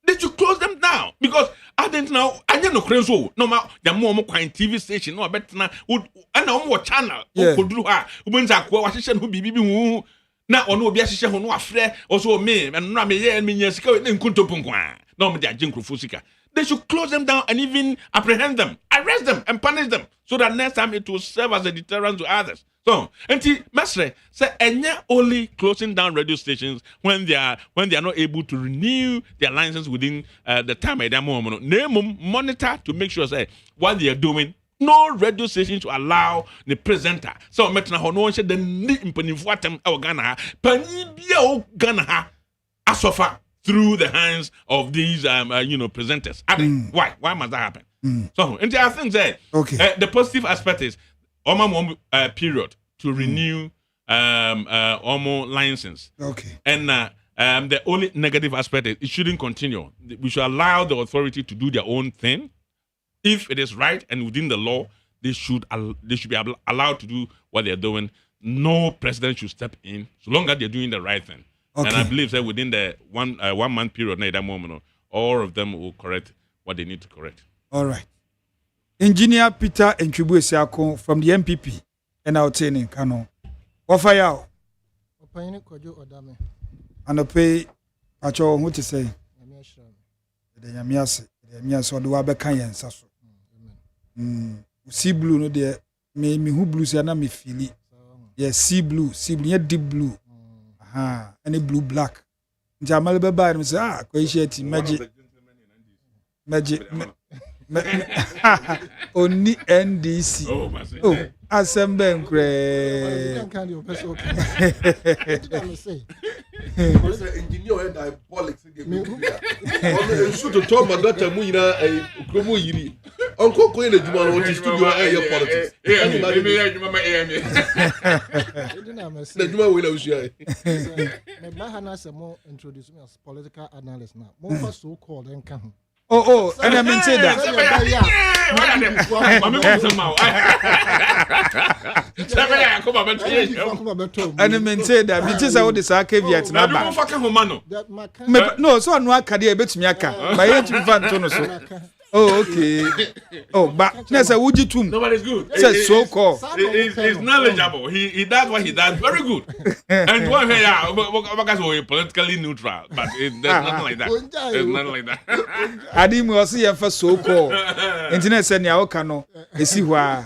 Did you close them down? Because I didn't know. I didn't know crazy. No ma, the more TV station. No, I bet na. And now more channel. Could do her. When Zakwa was who be na ono obi ahihye ho no afre also me and na me ye me nya sika ne nkuntopongwa na o me dia fusika. They should close them down and even apprehend them, arrest them and punish them so that next time it will serve as a deterrent to others. So, Mestre, say only closing down radio stations when they are not able to renew their license within the time at that moment. Name monitor to make sure say what they are doing. No radio station to allow the presenter. So metna ho no the ni mpanimfo atem e Ghana. Panibia o Ghana asofa through the hands of these presenters. Why must that happen? So, and I think that the positive aspect is period to renew license. Okay. And the only negative aspect is it shouldn't continue. We should allow the authority to do their own thing. If it is right and within the law, they should be allowed to do what they're doing. No president should step in so long as they're doing the right thing. Okay. And I believe that within the 1 month period, at that moment, all of them will correct what they need to correct. All right. Engineer Peter Ntribu Esiako from the MPP and our training Kano. Offer you. KWADWO ODAME. And pay Pacho, what to say? The Yamias or the Wabekan and Sasso. Sea blue, no dear. Me who blues and me feel it. Yes, sea blue, deep blue. Any blue black. Jamal Baba and say, Quaitiate magic. Only NDC. Oh, Asem Engineer diabolic. Shoot to talk my daughter Muina a Kromo Yiri. Uncle Queen the Juman want to studio air politics. The Juma will share. Mahana Samo introduced me as political analyst now. More so called and come. Oh, and I mean say that. And I mean say that. It is how this archive number. No, so no akadia betimiaka. My age fan so. Oh, okay. Oh, but that's a woody tomb. Nobody's good. Says so called. He's knowledgeable. He does what he does very good. And one here, politically neutral, but there's nothing like that. There's nothing like that. I didn't was here for so called. Internet said, "Yaokano." You see why?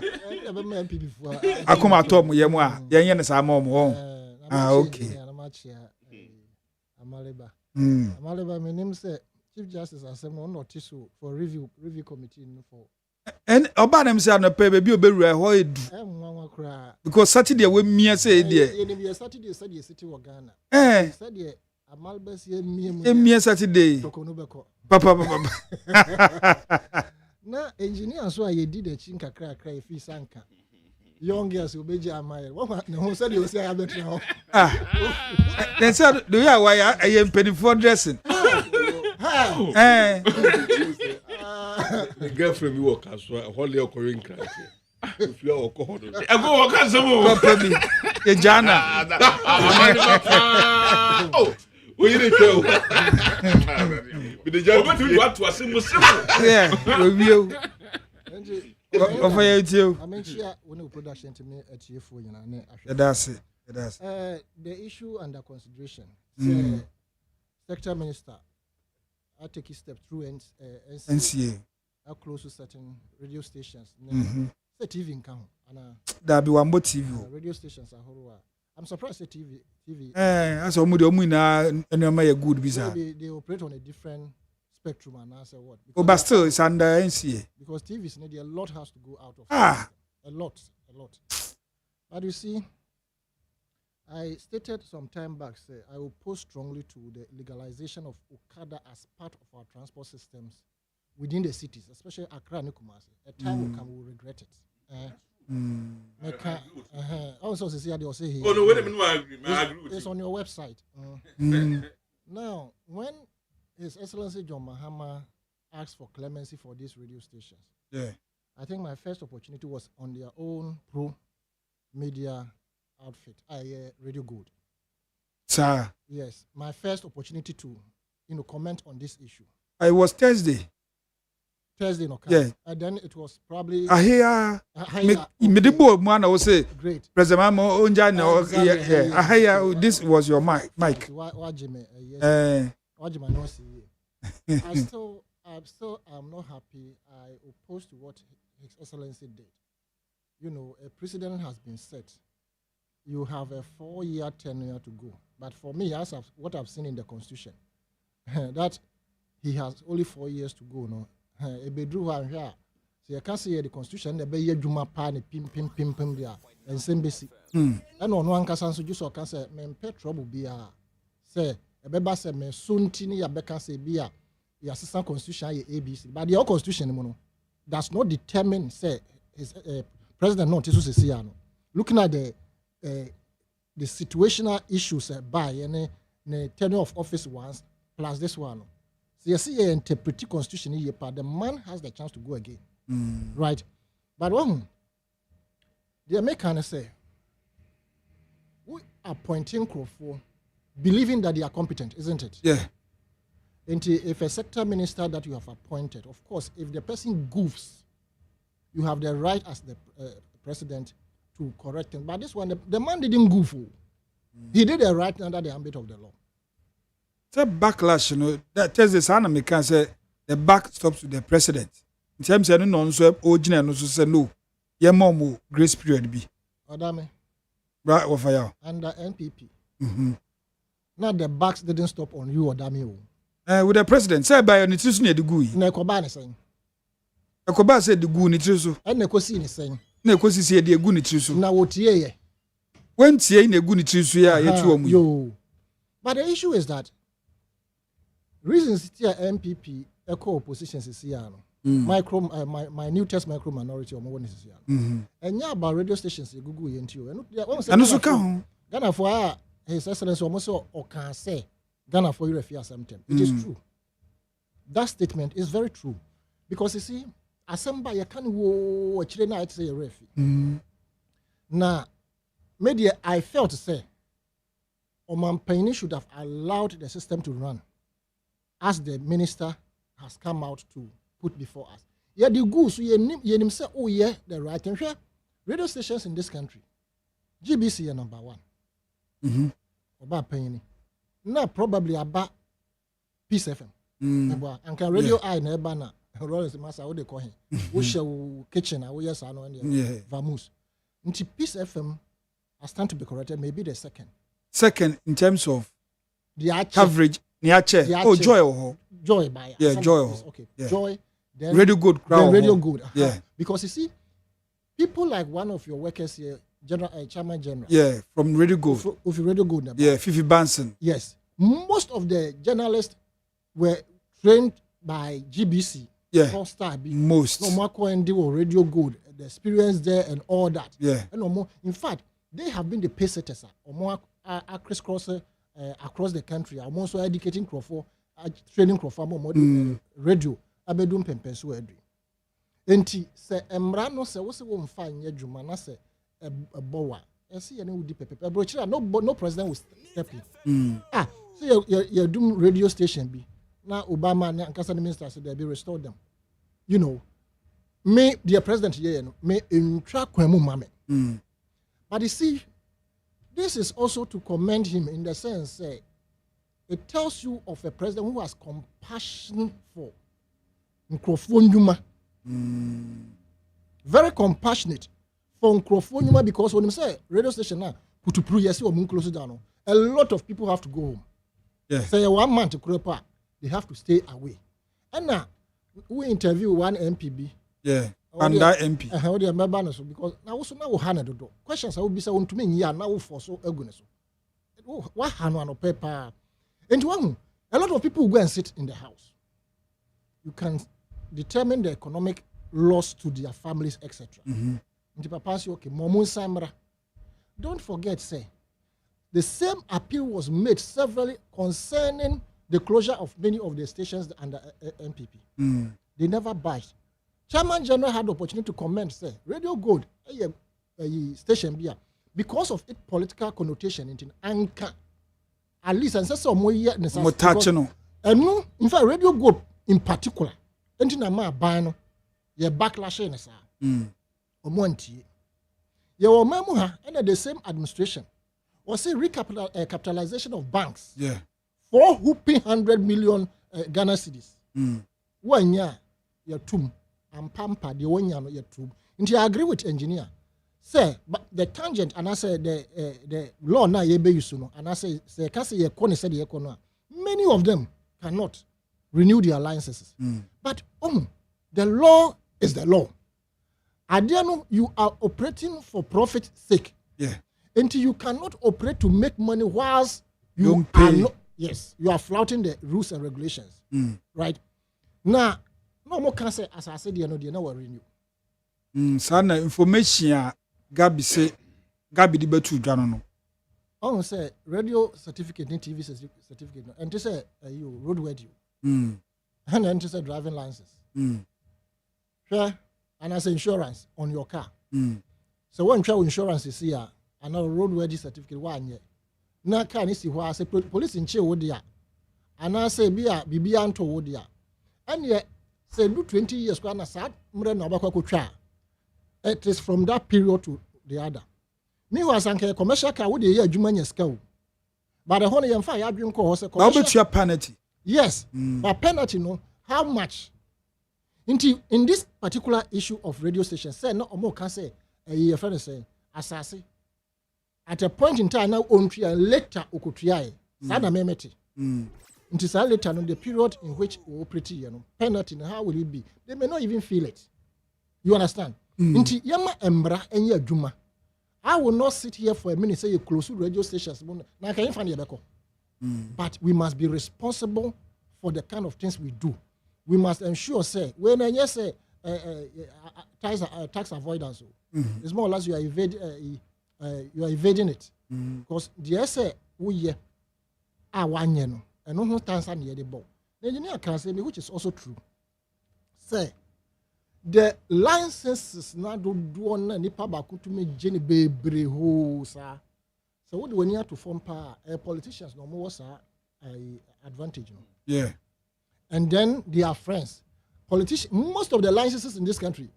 I come at home. Yamwa. Yan sa mom. Okay. Amaleba, my name said. Chief Justice Asem no notice for review committee for. And about them say no pay baby obewura ho edu. Because Saturday we me say there. You Saturday said the city of Ghana. Said the Amalba say me Saturday. Papa. Na engineer so I did the chinka cry fi sanka. Young girls will be jammed. What no said you say I better. Then said do you why I am penny for dressing? The girlfriend you work as well. Holy occurring crime. If you are alcohol, I go work as a move. Jana. Oh, we need to with the job. What was simple? Yeah, review. Offer you. I mean, when production to me at you for you know. That's it. The issue under consideration. Sector Minister. I take a step through NCA. I close to certain radio stations. Say TV in count. That be one more TV. Radio stations are horror. I'm surprised the TV. That's all a good visa. They operate on a different spectrum and answer what. Oh, but still it's under NCA. Because TVs need a lot has to go out of. A lot. But you see, I stated some time back, I will oppose strongly to the legalization of Okada as part of our transport systems within the cities, especially Accra and Kumasi. A time will come, we will regret it. Also, they say here. Oh, no, wait a minute, I agree. It's on your website. Now, when His Excellency John Mahama asked for clemency for these radio stations, I think my first opportunity was on their own pro-media outfit, Radio Good. Sir. Yes, my first opportunity to, comment on this issue. It was Thursday, no. Yeah. And then it was probably. Great. President this was your mic. I still am not happy. I oppose to what His Excellency did. A precedent has been set you have a 4-year tenure to go. But for me, what I've seen in the constitution, that he has only 4 years to go. No, so you can't say the constitution. The be juma pan pim there and same basic. And on one case, so just can say me trouble be say a beba say me sunti ni ya beka say be ya assistant constitution ye ABC. But the constitution does not determine say his president not to say looking at the situational issues by any tenure of office ones plus this one. So you see, you interpret the constitution here, but the man has the chance to go again, right? But the Americans say we are appointing Crawford, believing that they are competent, isn't it? Yeah. And if a sector minister that you have appointed, of course, if the person goofs, you have the right as the president to correct him. But this one, the man didn't goof. He did the right under the ambit of the law. The backlash, that tells the son of me can say the back stops to the president. In terms of no, so original no say no. Your mom grace period be. Odame. Right over here. Under NPP. Now the backs didn't stop on you, Odame. With the president, say by your nutrition the gui. Nekoba saying. Nekoba said the gui nutrition. And Nekosi is saying. Nekosi said the gui nutrition. Now what ye? When tie in a gui nutrition, yo. But the issue is that reasons here MPP echo oppositions is here. My new test micro minority or more is here. And yeah, about radio stations you Google into and also come Ghana for His Excellency almost or can say Ghana for you fear something. It is true. That statement is very true. Because you see, Assemba you can wo actually night say a refi. Now, media I felt to say Oman Paini should have allowed the system to run as the minister has come out to put before us. Yeah, the goose, you say, oh, yeah, the right. And here, radio stations in this country, GBC is number one. About Penny. Now, probably about Peace FM. And can radio I never na Rollins Massa, what they call him. We shall kitchen, I will yes, I know, and Vamoose. Until Peace FM, I stand to be corrected, maybe the second. Second, in terms of the coverage. Oh, Joy. Joy by Joy. Okay. Yeah. Joy. Then Radio Good crowd. Then Radio Good. Yeah. Because you see, people like one of your workers here, Chairman General. Yeah, from Radio Good. Of Radio Good. Yeah, Fifi Banson. Yes. Most of the journalists were trained by GBC. Yeah. Most. No more do Radio Good. The experience there and all that. Yeah. And no more. In fact, they have been the pace setters. Or more crisscross across the country. I'm also educating Crawford, training Crawford more radio. Abedum pempensu edri. Enti se emrano se wo se wo mfa anye dwuma na se bowa. Ese ye ne wudi pepe. Brochira no president will step in. So you do radio station be. Na Obama and Ankasa minister said they be restored them. You know, me the president here no me intra kwemu mame. But you see, this is also to commend him in the sense it tells you of a president who has compassion for Nkrofo very compassionate for Nkrofo because when you say radio station now putupru yesi or close down, a lot of people have to go home. Yeah. Say 1 month to Kropa, they have to stay away. And now we interview one MPB. Yeah. And that MP. How they remember because now also now Hana do questions I will be saying to me yeah now for so agonism. What Hana no paper. And one a lot of people go and sit in the house. You can determine the economic loss to their families, etc. Don't forget, say, the same appeal was made severally concerning the closure of many of the stations under MPP. They never budged. Chairman General had the opportunity to comment, say, Radio Gold, station beer, because of its political connotation in anchor, at least, and so more year, and no, in fact, Radio Gold in particular. Enti na ma ban no ye backlash in sa omontie ye wo mamu ha and the same administration was a recapitalization of banks for whooping 100 million Ghana cedis wanya ye tum ampampa de wonya no ye tum nti I agree with engineer Say, but the tangent, and I say the law now ye be use no, and I say can say ye corner said ye corner. Many of them cannot renew their licenses. But the law is the law. Adiano, you are operating for profit sake. Yeah. Until you cannot operate to make money whilst you don't pay. are not, yes, you are flouting the rules and regulations. Right? Now, no more can say, as I said, you know, they never renew. Sana information Gabi say Gabi di betu dwano no. On say radio certificate, TV certificate, and to say you roadworthy. And then to say driving license. Sure. And as insurance on your car. So when travel insurance is here, and now roadworthy certificate one year. Now can you see why I say police in chair would ya? And I say be anto would ya. And yet say do 20 years kwana sad mre na obakwa kotwa. It is from that period to the other. Me was anke commercial car would ye adwuma nya ska o. But the honey and fire adwin ko say commercial penalty. Yes. But penalty no how much? In this particular issue of radio station, say no more can say a friend say assassin. At a point in time now on later okutria sana memeti. It is later on the period in which we operate, penalty, how will it be? They may not even feel it. You understand? Inti yama embra enye adwuma. I will not sit here for a minute say you close radio stations. Now can you find your But we must be responsible for the kind of things we do. We must ensure, say, when I say tax avoidance, it's more or less you are evading it. Because the say we are 1 year no, and no times are near the ball. The engineer can say me, which is also true. Say the licenses now do on any public to me Jenny Baby ho sir. So what do we need to form power? Politicians no more sir advantage. Yeah. And then they are friends. Politicians, most of the licenses in this country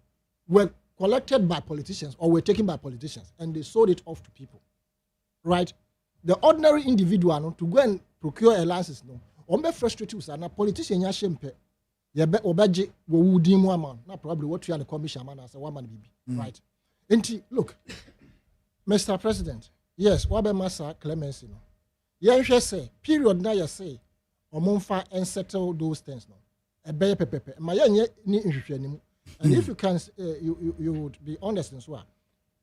were collected by politicians or were taken by politicians and they sold it off to people. Right? The ordinary individual no, to go and procure a license, no, on be frustrated and a politician ya shempe, ya be obaje wo wudi mu ama, na probably what you are the commission man as a woman bibi. Right? Enti, look, Mr. President, yes, wabe masa clemency no. Ya say, period na ya say, omonfa and settle those things no. Ebeye pepepe. Ma ye ni nhwehwe ni mu. And if you can, you would be honest and so on.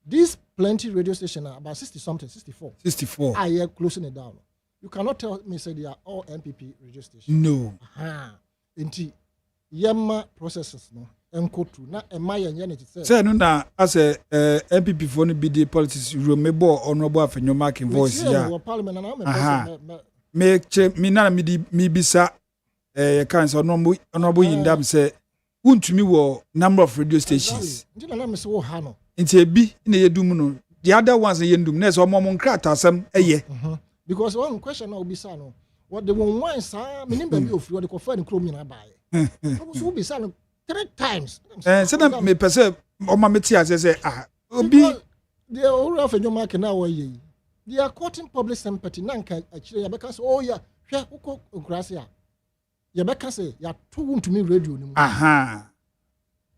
These plenty radio stations are about 60 something, 64. 64. Are you closing it down? You cannot tell me say they are all MPP radio stations. No. Enti yema processes no. Enkotu na ema yenye ne say. Say no na as a MPP for no be the politics remember honorable afenyo marking voice ya. Parliament na me na me bisa can say honorable Yindam say untumi wo number of radio stations. Ndina na me say wo ha no. Nti ebi na yedum no. The other ones yendum na so mo nkrata asem eye. Because one question now be say no. What the one once me nimba bi ofri what the confirm in chrome na buy. So be say 3 times. Say na me pese o ma meti ase say obi the all of your market now way. They are courting public sympathy na nka actually yabeka say oh yeah hwe ukookrasia. Yabeka say ya to to me radio ni mu.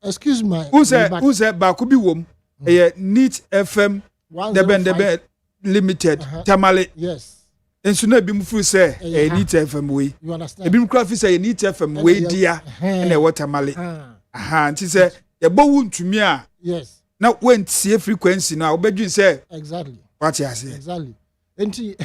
Excuse my who say ba ku bi wom Neat FM debe limited Tamale. Yes. Enso na bi mfu say Neat FM we. You understand? Ebi mkra fi say Neat FM we dia na e Tamale. Nti say ye bo wu ntumi a. Yes. Na wentie frequency na obedwin say exactly. What you say? Exactly. Enti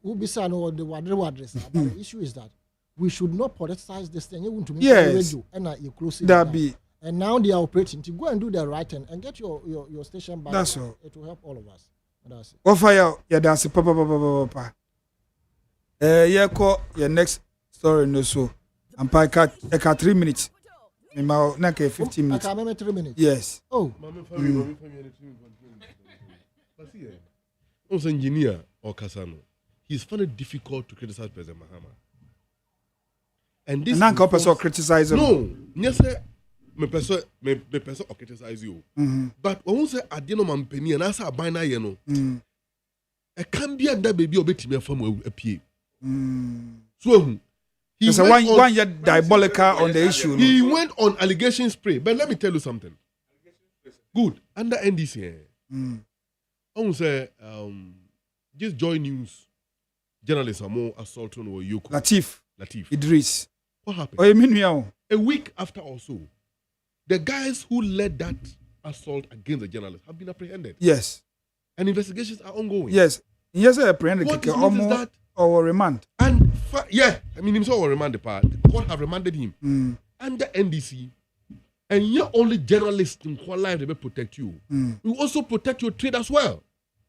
who be say no the address. But the issue is that we should not politicize this thing. You want to make radio and you close it down. And now they are operating to go and do the right thing and get your station back. That's all. It will help all of us. That's it. What fire? Yeah, that's papa. Yeah, call your next story no so. I'm pack 3 minutes. Now 15 minutes. I can remember 3 minutes. Yes. Oh. Also, engineer or Kasano, he's found it difficult to criticize President Mahama. And this and person criticize him. No, yes, sir. Me person or criticize you. But when we say Adino Mampeni and asa bina yeno, a can be under baby or betty from a pie. So he's a 1 year diabolical on the issue. He went on allegation spray. But let me tell you something. Good. Under NDC, I would say, just Joy News journalists are more assaulting or Yoko. Latif. Idris. What happened? Oh, you mean meow? A week after or so, the guys who led that assault against the journalists have been apprehended. Yes. And investigations are ongoing. Yes. Yes, apprehended. What is that? Or remand. And himself will remand the part. The court have remanded him. Under NDC, and you're only journalists in qual life they will protect you. We also protect your trade as well.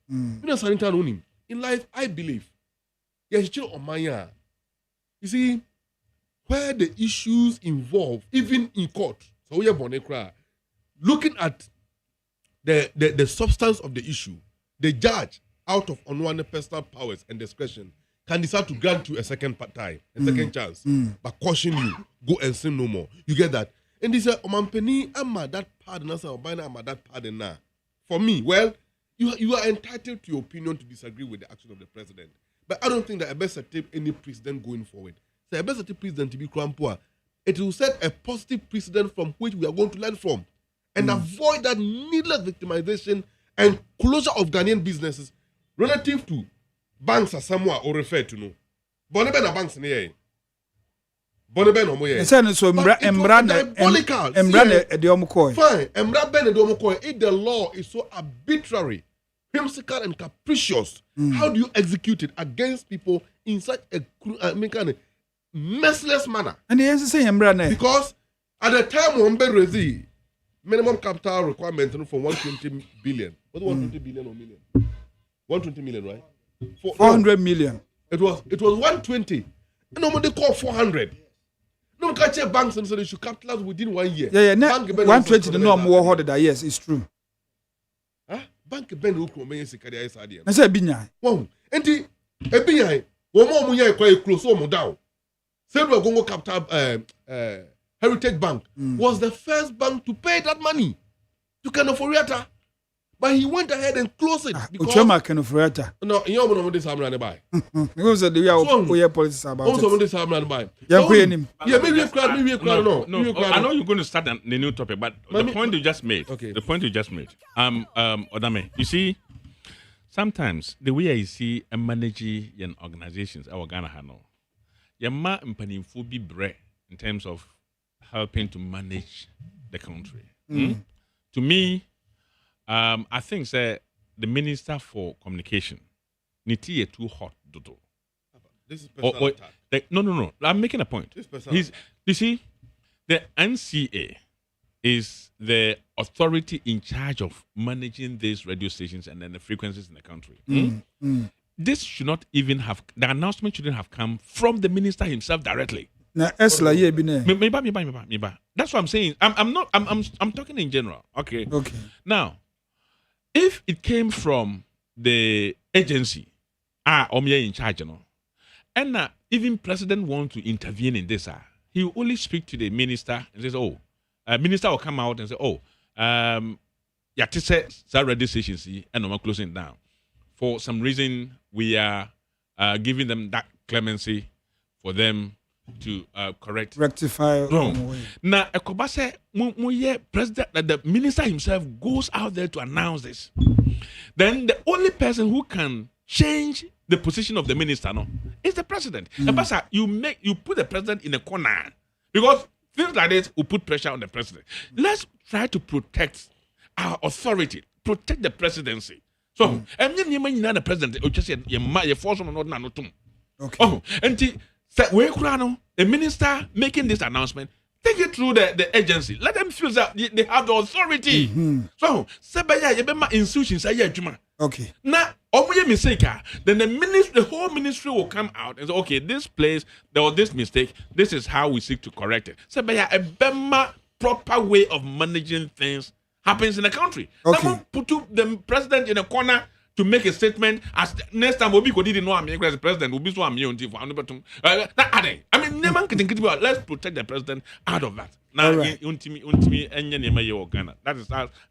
You know, Sanita in life, I believe. Yes, on my You see, where the issues involve, even in court, so we are looking at the substance of the issue, the judge, out of unwanted personal powers and discretion, can decide to grant you a second time, a second chance, but caution you, go and sin no more. You get that? And they say, Omampeni, ama that pardon, ama that pardon now. For me, well, you are entitled to your opinion to disagree with the action of the president. But I don't think that a best take any president going forward. So a best take president to be Krampua. It will set a positive precedent from which we are going to learn from. And avoid that needless victimization and closure of Ghanaian businesses relative to banks are somewhere or referred to no. Boneben banks near. Boneben or moye. So Emran Fine. Emran Ben Edomokoi. If the law is so arbitrary, whimsical and capricious, how do you execute it against people in such a merciless manner? And he has to say Emran. Because at the time when Berezi minimum capital requirement for 120 billion. Was it 120 billion or million? 120 million, right? 400 million. It was 120. And nobody called 400. No catch banks and so they should capitalize within 1 year. Yeah. 120 the norm war harder that yes, it's true. Bank Ben Ukro may say Kadia Sadia. I said Binya. Wow. And the Ebinya, one more Munya quite close or down. Said we're going to capital Heritage Bank was the first bank to pay that money to Kanoforiata. But he went ahead and closed it. Because Kanoforiata. No, you don't know this I'm running by. Because the way policies about also this I'm running by. Yeah, maybe a crowd, no. I know you're going to start the new topic, but the point you just made. Okay. The point you just made. Odame, you see, sometimes the way I see a managing organizations, our Ghana Hano, Yama and be bre in terms of helping to manage the country. To me, I think the Minister for Communication niti too hot dodo. This is personal attack. No. I'm making a point. You see, the NCA is the authority in charge of managing these radio stations and then the frequencies in the country. This should not even have, the announcement shouldn't have come from the minister himself directly. That's what I'm saying. I'm talking in general. Okay. Now, if it came from the agency, in charge, and even president wants to intervene in this, he will only speak to the minister and says, minister will come out and say, radio stations and I'm closing down. For some reason, we are giving them that clemency for them to rectify. Now, president, the minister himself goes out there to announce this. Then the only person who can change the position of the minister is the president. You put the president in a corner because things like this will put pressure on the president. Let's try to protect our authority, protect the presidency. So, and then the president, just said, you force him not to. Okay. And a minister making this announcement, take it through the agency. Let them feel that they have the authority. So, institutions are okay. Now, mistake, then the whole ministry will come out and say, okay, this place, there was this mistake. This is how we seek to correct it. So, a proper way of managing things happens in the country. Okay. Someone put the president in a corner to make a statement as next time Obi didn't know I'm the president will be so amused for I mean let's protect the president out of that. Now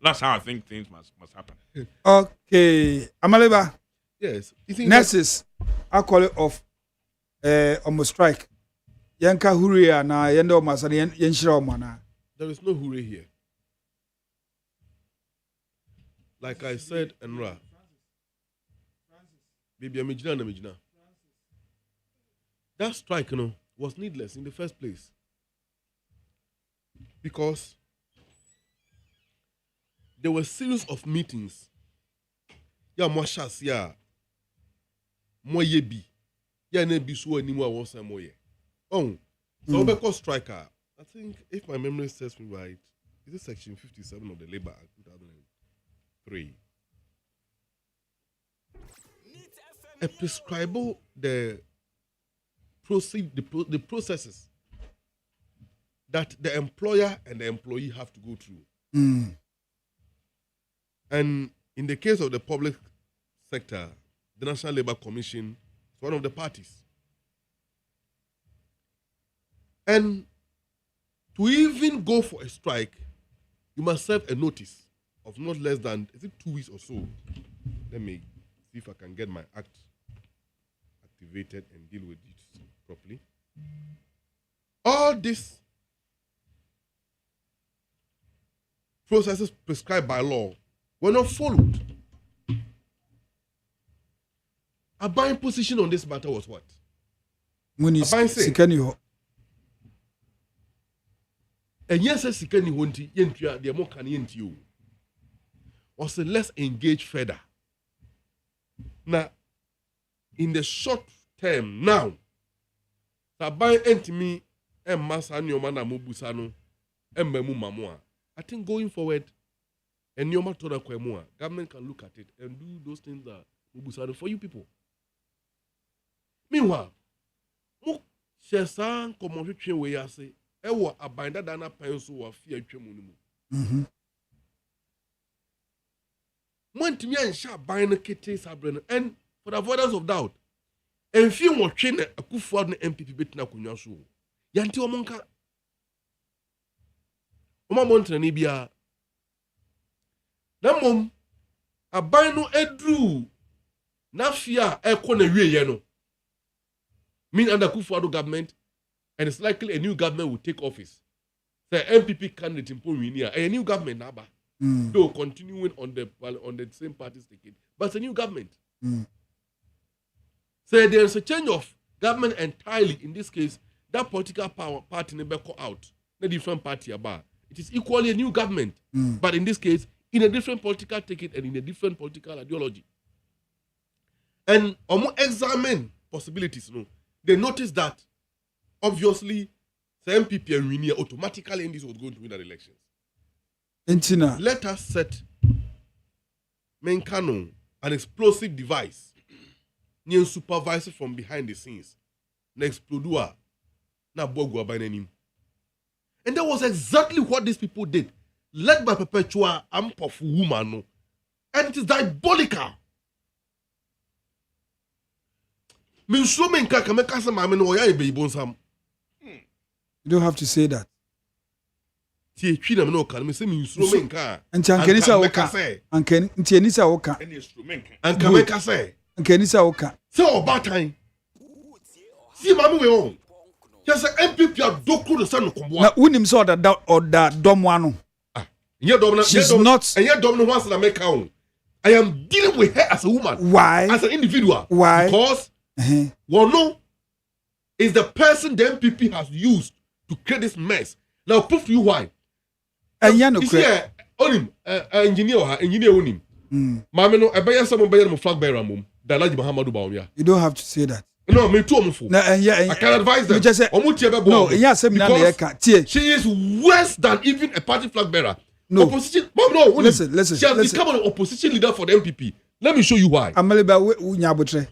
that's how I think things must happen. Okay. Amaleba. Yes. Nurses I call it off almost strike. Yanka Huria na yendo masani yenshira mana. There is no hurry here. like I said, Enra, baby, I'm Mijina. That strike, was needless in the first place. Because there were a series of meetings. Ya mwashas ya moyebi. Ya nebi suwa ni mwa wonsa moye. Oh, so because striker, I think if my memory serves me right, is it section 57 of the Labor Act 2003? A prescribable the processes that the employer and the employee have to go through. And in the case of the public sector, the National Labour Commission is one of the parties. And to even go for a strike, you must serve a notice of not less than, 2 weeks or so. Let me see if I can get my act activated and deal with it properly. All these processes prescribed by law were not followed. A buying position on this matter was what? And yes, Sikani Hunti, Yentia, the Mokan Yentio, was let's engage further. Now, in the short term, now, Sabai Entimi, and Masanyo Mana Mubusano, and Memu Mamua. I think going forward, and Yoma Toda Kwemua, government can look at it and do those things that Mubusano for you people. Meanwhile, Shesan Commotion way I say, Ewa Abinda Dana Penso or Fear Chemunimu. Montimia and Sharp buying a kitty Sabrina, and for the avoidance of doubt, and few more train a Kuford MPP Betina Kunyasu. Yanti Omonka Oma Montana Nibia. Namum a bino edru Nafia Ekone Yeno. Mean under Kuford government, and it's likely a new government will take office. The MPP candidate in Pominia, a new government Naba. Though continuing on the same party's ticket, but it's a new government. So there's a change of government entirely. In this case, that political party never call out. The different party about. It is equally a new government, but in this case, in a different political ticket and in a different political ideology. And examine possibilities. They notice that obviously the MPP and Winia automatically in this was going to win the elections. Let us set Menkano, an explosive device, near supervisor from behind the scenes. Next Plodua, na Bogwa by name. And that was exactly what these people did, led by Perpetua Ampof woman. And it is diabolical. You don't have to say that. Tie twina me no kan me se me instrument ka Ankanisa woka Ankanisa woka Ankameka say Ankanisa woka se obatan si mamu we on just MPP adoku the son kombo na unim so oda dom ano she's not and yet dom no once na make on I am dealing with her as a woman. Why? As an individual. Why? Because Wono is the person the MPP has used to create this mess. Now prove to you why. You see, engineer unim. Mama no, I someone buy them flag bearer mum. Dalaji Muhammadu Baumia. You don't have to say that. No, me too mufu. I can advise them. You just say, no, she is worse than even a party flag bearer. No. Opposition. No, listen. She has become an opposition leader for the MPP. Let me show you why. Amaleba nyabotre.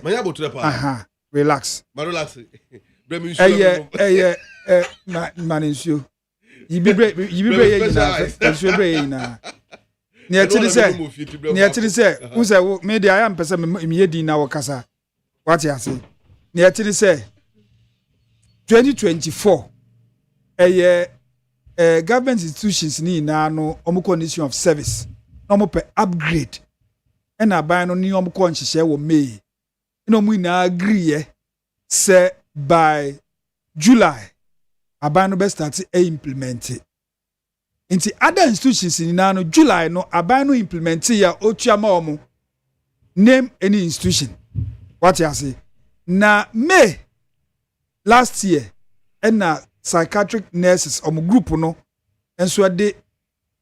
Manyabotre pa. Aha. Relax. Relax. Maninsio. Yibibre yina. Niatiri say, who say media I am person me di na wakasa. What you say? Niatiri say 2024 government institutions ni na no omo condition of service. No mo pe upgrade. And aban no ni omo ko nhihye wo May. No mo na agree say by July aban no be start implement it. Inti other institutions in no July no aban no implement ya otuama omo. Name any institution. What you say? Na May last year, na psychiatric nurses omo group no, enso de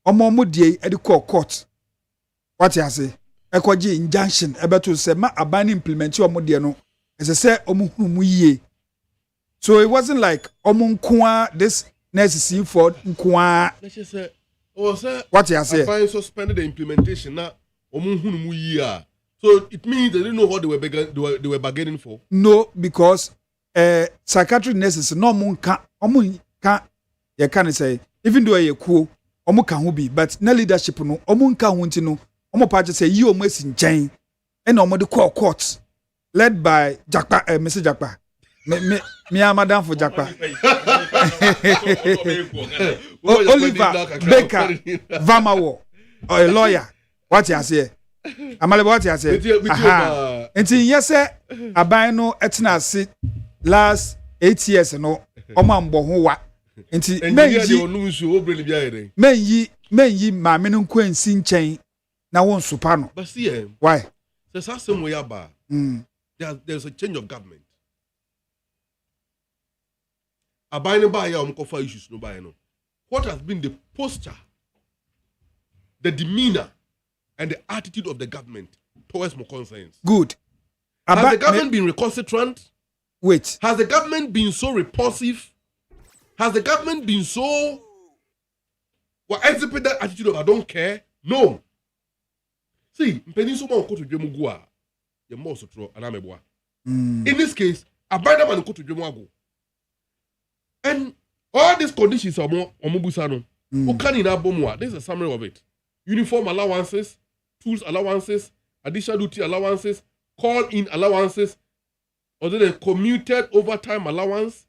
omo die e de call court. What you say? Ekoji injunction ebeto say ma aban implement omo die no. As I say omo hunu ye. So it wasn't like omo nkoa this nurses for nkoa. Let's just say, oh sir, what you say? Aban suspended the implementation na omo hunu ye. So it means they didn't know what they were bargaining for. No, because psychiatric nurses no omo can you can say even though you cool omo can who be but na leadership no omo can who no omo party say you omo sin chain and omo the court led by Jakpa Mr. Jakpa me madam for Jakpa Oliver Baker Vamawo or a lawyer what you say. Amale what you say? Enti yes aban no etna se last 8 years no omambo ho wa. Enti menyi maame no kwansi nchen na won sopa no. But see why? There's some way about. There's a change of government. Aban no buy omkofa issues no buy no. What has been the posture, the demeanor and the attitude of the government towards more concerns? Good. Has the government been recalcitrant? Wait. Has the government been so repulsive? Has the government been so exhibit that attitude of I don't care? No. See, in this case, Abanda go to Jemago. And all these conditions are more omubusano. This is a summary of it. Uniform allowances, tools allowances, additional duty allowances, call-in allowances, or then a commuted overtime allowance,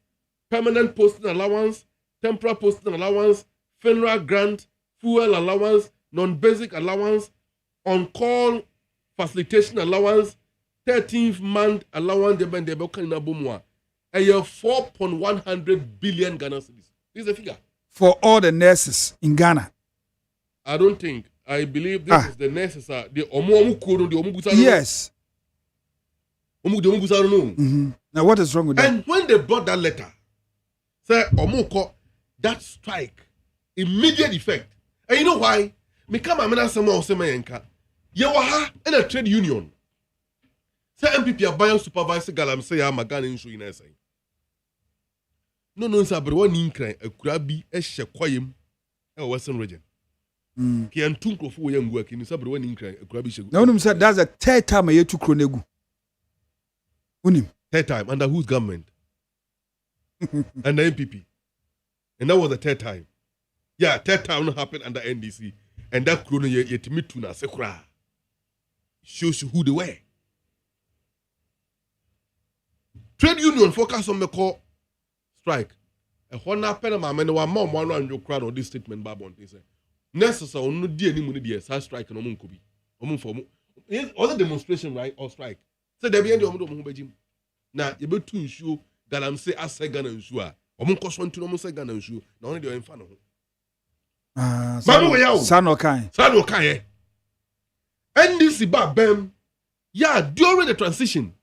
permanent posting allowance, temporary posting allowance, funeral grant, fuel allowance, non-basic allowance, on-call facilitation allowance, 13th month allowance, a year 4.100 billion Ghana cedis. This is the figure. For all the nurses in Ghana. I don't think. I believe this is the necessary. Yes. Mm-hmm. Now, what is wrong with that? And when they brought that letter, say Omoko, that strike, immediate effect. And you know why? Me come amena sama osema yenka. Yewaha in a trade union. Say MPP abayan supervisor galam say ya magana inshu ina say. No sir, but one inkran a kurabi e shekwayem e Western region. Ki antunko fu yam work in sabro one inkran a kurabi shegu. Now sir, that's the third time I hear to Kronegu. Unim. Third time under whose government? And the MPP. And that was the third time. Yeah, third time happened under NDC. And that chrono yet meet to na sekura. Shows you who they were. Trade union focus on the call strike. And when happened, my man, one mom, one your crowd on this statement, Babon. They say, necessary, no dear, any money, dear, strike, and Omun Kobi. Omun for other demonstration, right, or strike. So there be any Omun. Now, you better to ensure that I'm say, I say, Ghana ensure. Omun cost one to no say Ghana ensure. Now, only the infano. Sanokai. NDC back bem. Yeah, during the transition.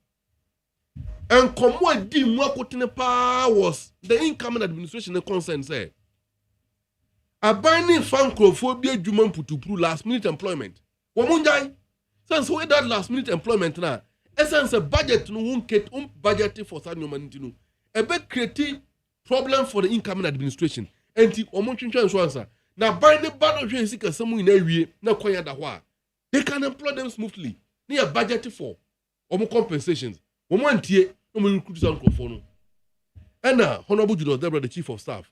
And Komwa di Mwakotine was the incoming administration and concern say. A binding fancophobia Juman Putupru last minute employment. Wamunjai. Since we that last minute employment now. Essence a budget no won't get budget for Sanyo Manitino. A big creative problem for the incoming administration. And the Omonchincha insurance. Now by the battle train seek someone in area na kwaya da hwa. They can employ them smoothly. They are budgeted for omo compensations. Omo antie omo recruit some no. And Honorable Julius Debra, the chief of staff.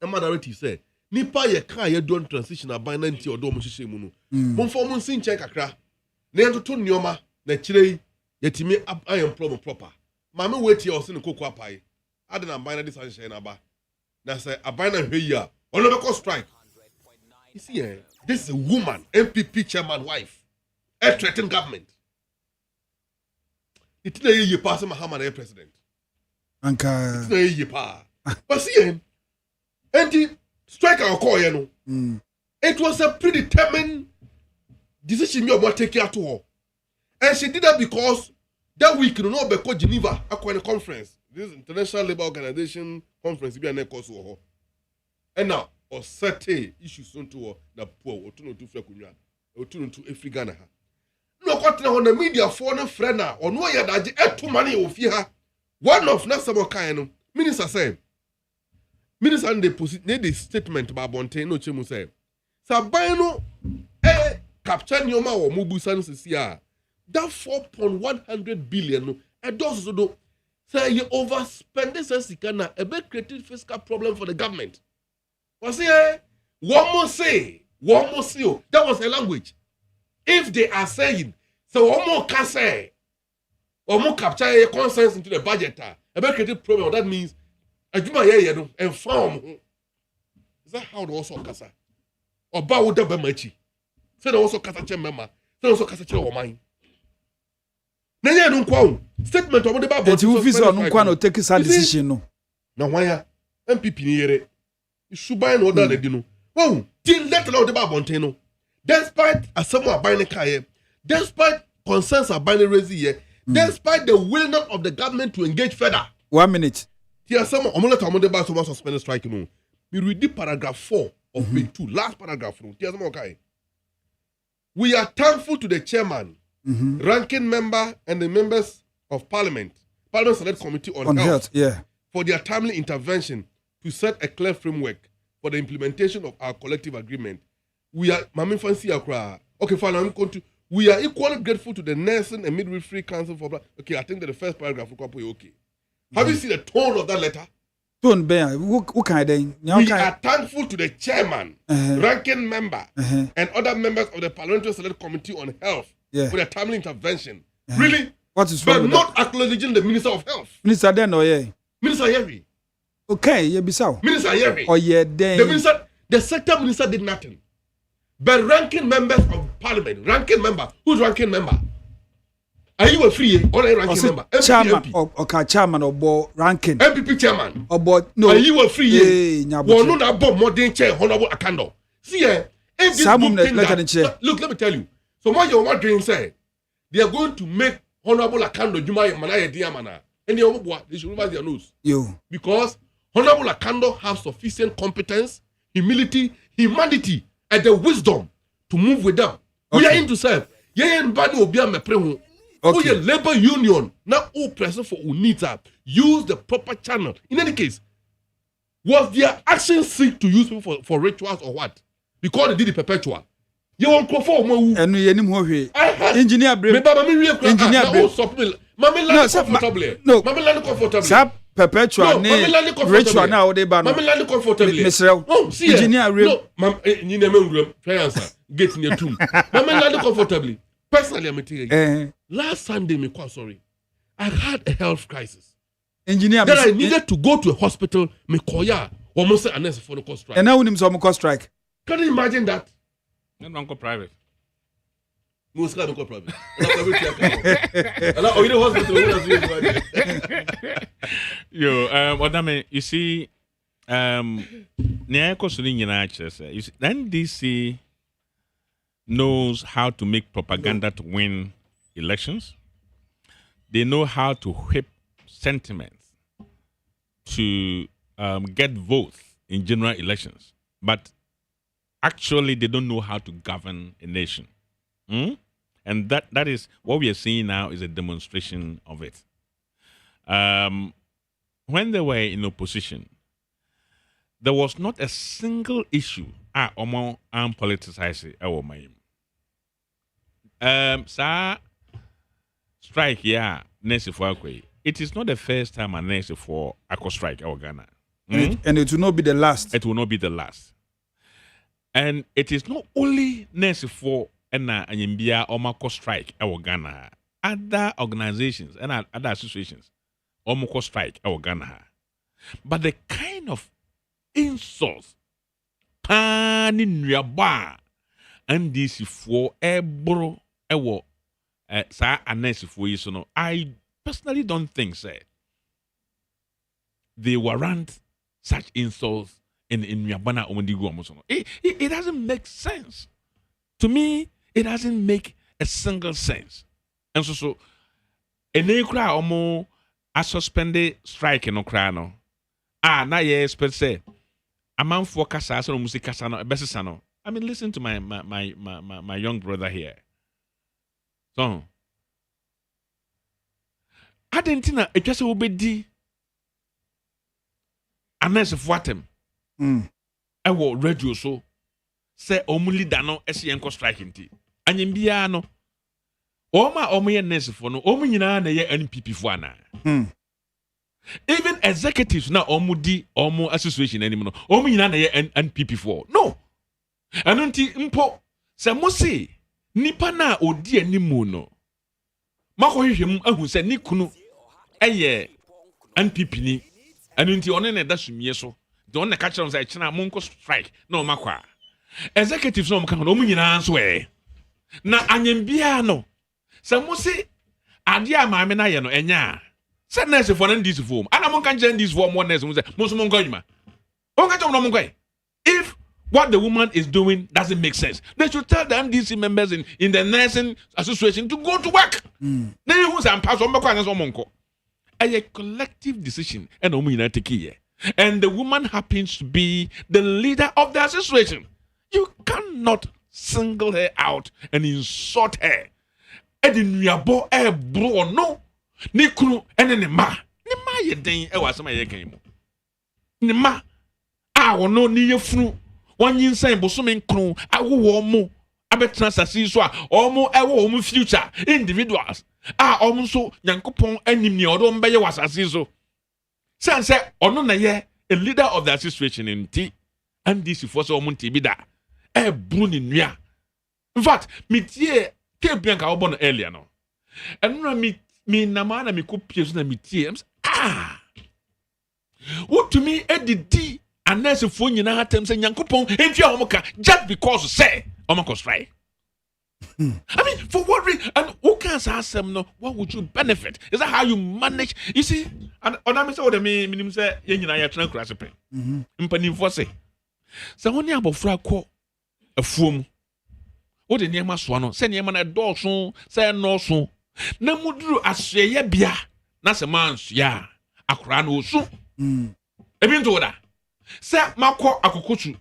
The directive said, nipa ye kan ye don transition aban na ntie odo omo hihye mu no. Mo fo mo sin check kakra. Na entoto nneoma na kire yetimi ayen problem proper. Mama wait here osin kokwa pai. Ade na aban na this anhye na ba. Na say aban na hwe yi a ono strike. You see, this is a woman, MPP chairman wife, a threatened government. It's not a pass Muhammad president. Anka. It's not a pa. But see, and strike our call, you know. It was a predetermined decision you about taking her to her. And she did that because that week, you know, because Geneva, a conference, this International Labour Organization conference, be an echo to her. And now, or certain issues soon to her, the poor, or to Flacunia, or to Africana. No, what on the media for no friend or no, ya that too money of here. One of Nasabo Kaino, Minister said, Minister and the statement by Bonte, no Chemu said, Sabino, capture Nyoma or Mubusan Sia. That 4.100 billion, and those do say you overspend this as you can, a big creative fiscal problem for the government. Was here? One more say, that was a language. If they are saying, so one more can say, or more capture a consensus into the budget, a big creative problem, that means a juma and form. Is that how the also Casa? Or bow the Bamachi? Said also Casa member, said also Casa or mine. Nanya no kwa statement omo de ba but you visa no kwa no take some decision no na why MPP ni yere isuban no da di no wow till let no de ba bonten no despite asemo aban ne kaye despite concerns aban ne raise here despite the willingness of the government to engage further 1 minute here some omo let omo de ba so suspend strike no we read the paragraph 4 of page 2 last paragraph no here some okay we are thankful to the chairman ranking member and the members of Parliament Select Committee on Health, for their timely intervention to set a clear framework for the implementation of our collective agreement. We are, okay, fine, I'm going to. We are equally grateful to the Nursing and Midwifery Council for. Okay, I think that the first paragraph will be okay. Have you seen the tone of that letter? Tone, what kind of? We are thankful to the chairman, ranking member, and other members of the Parliamentary Select Committee on Health. For their timely intervention. Really? What is wrong but with not that? Acknowledging the Minister of Health. Minister then or yeah? Minister Yeri. Okay, yeah, Bissau. Minister Yeri. Oh yeah, then. The sector minister did nothing. But ranking members of Parliament, ranking member, who's ranking member? Are you a free or a ranking member? Chairman or chairman or board ranking. MPP chairman. Or board no. Are you a free? Well, no, that board more than chair, honorable Akando. See, if this look, let me tell you. So what you're wondering, say, they are going to make Honorable Akando Juma Manaya Diamana. And they should revise their nose. Because Honorable Akando have sufficient competence, humility, humanity, and the wisdom to move with them. We are in to serve. Okay. Labor union, now all present for UNITA, use the proper channel. In any case, was their action seek to use people for rituals or what? Because they did the perpetual. You won't perform and you engineer brave engineer brave no sir perpetual ritual now they ban engineer real get near tomb land comfortably personally I'm telling you last Sunday me quite sorry I had a health crisis engineer that I needed to go to a hospital me koya almost unless for the cost strike and now when him some cost strike can you imagine that. Don't go private. No, it's not go private. Yo, Odame, you see, NDC knows how to make propaganda to win elections. They know how to whip sentiments to get votes in general elections. But actually, they don't know how to govern a nation. And that is what we are seeing now is a demonstration of it. When they were in opposition, there was not a single issue unpoliticized. Strike, yeah, next for it is not the first time a next for a strike our Ghana. And it will not be the last. It will not be the last. And it is not only necessary for Anyambia or Mako strike our Ghana. Other organizations and other associations Mako strike our Ghana. But the kind of insults panin yaba and this for ebro ewo sa anesi for you no I personally don't think say they warrant such insults in Yabana Omondigo Amosono. It doesn't make sense. To me, it doesn't make a single sense. And so Enekra Omo a suspended strike no crano. Na ye expect say a man for Casa so music Casano, a Bessano. I mean, listen to my young brother here. So I didn't know it just will be unless of what him. I will radio so say omuli dano SCN striking tea. And in Biano Oma Omi and Ness for no Omina na ye NPP for na. Even executives now Omudi Omo association anymore. Omina na ye NPP for no. Anunti mpo se mosi nipa na odi animu no. Makohwehwem ahu se ni kunu eye NPP ni. Anunti one na da sumie so. De on na ka kire say china monko strike na o makwa. Executives no mka no nyina nso na anyembia no se mosi ade amaame na ye no enya se nurse for na ndis form ana monka nje ndis form mo nurse mo say mo so monko yima onka chom no monko if what the woman is doing doesn't make sense, they should tell the MDC members in the nursing association to go to work. Then you say pass on monko. A collective decision and the woman happens to be the leader of the association. You cannot single her out and insult her. Edin yabo bro no ni kunu ene ma ye den e wasama ye kan mu. Ni ma wono ni yefunu one yin saying Bosum Kru, I will mo Abetrans so omo ewo future individuals. Also Yankopon enemy or don't be was as so. Say ono na ye a leader of the association in T and this for so monti bida. Bruni nua. In fact, me tie ke bianca obon earlier no. And no me namana me ko pie so na me tie. What to me edidi unless if you na hatem say Yankopon entua omoka just because say omako strike. I mean, for what reason? And who can say no? What would you benefit? Is that how you manage? You see, and on say what I mean say yenyina ya tran krase pe. Mpanimfo say. Say woni abofra ko afuom. Wo de niam so no, say niam na dɔɔso, say no so. Na muduru asye bia, na se manso ya. Akora na osu. Ebi nto da. Say makɔ akokotu.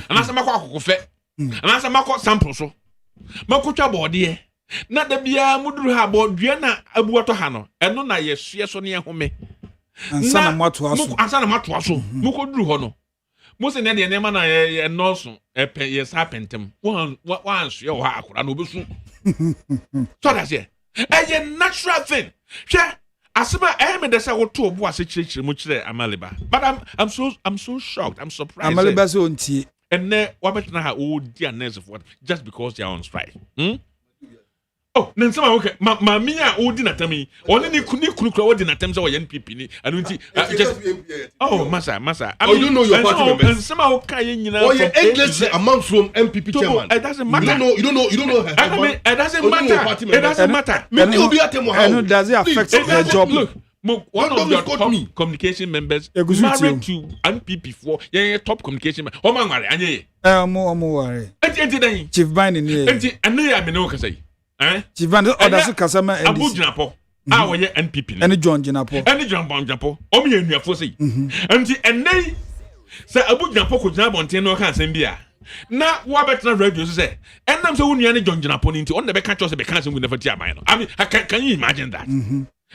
Ana say makɔ akokofe. Ana say makɔ sample so. Makotwa bɔde na da bia muduru ha bɔdua na abuato ha no eno na yesue so ne ehome ansa na matoa so mukoduru ho no mose ne de nema na ye nɔso epe ye sa pentem wan ansue ho akora na obesu so that's it a natural thing hwe asema me de say wo to obo ase kirikiri mu kire Amaliba, but I'm so shocked, I'm surprised. Amaliba so ontie and then what better ha o dia nurse of what just because they are on strike. Oh, then some okay. Mami a o di natami. Only ni kunu kura di natam say we NPP ni. And just oh, massa. I mean, you don't know your party members. And some okay nyina. Oh, you endlessly amount from MPP chairman. It doesn't matter. You don't know her. I mean, it doesn't matter. It doesn't matter. And does it affect their job? Look. One of your top communication members married to NPP4. Yeah, top communication man. Oh, man, anye. Worry. Chief Bine in here. And I mean, no, say. Chief Bine, others Kasama and Abu Jinapo. I will NPP. Any John Jinapo. Any John Bonjapo. Omi and your fossy. And they say Abu Jinapo could jump on 10 or can't send beer. Now, what better radio say? And I'm so only any John Jinapo into on the back of the cancer with never tear mine. I mean, can you imagine that?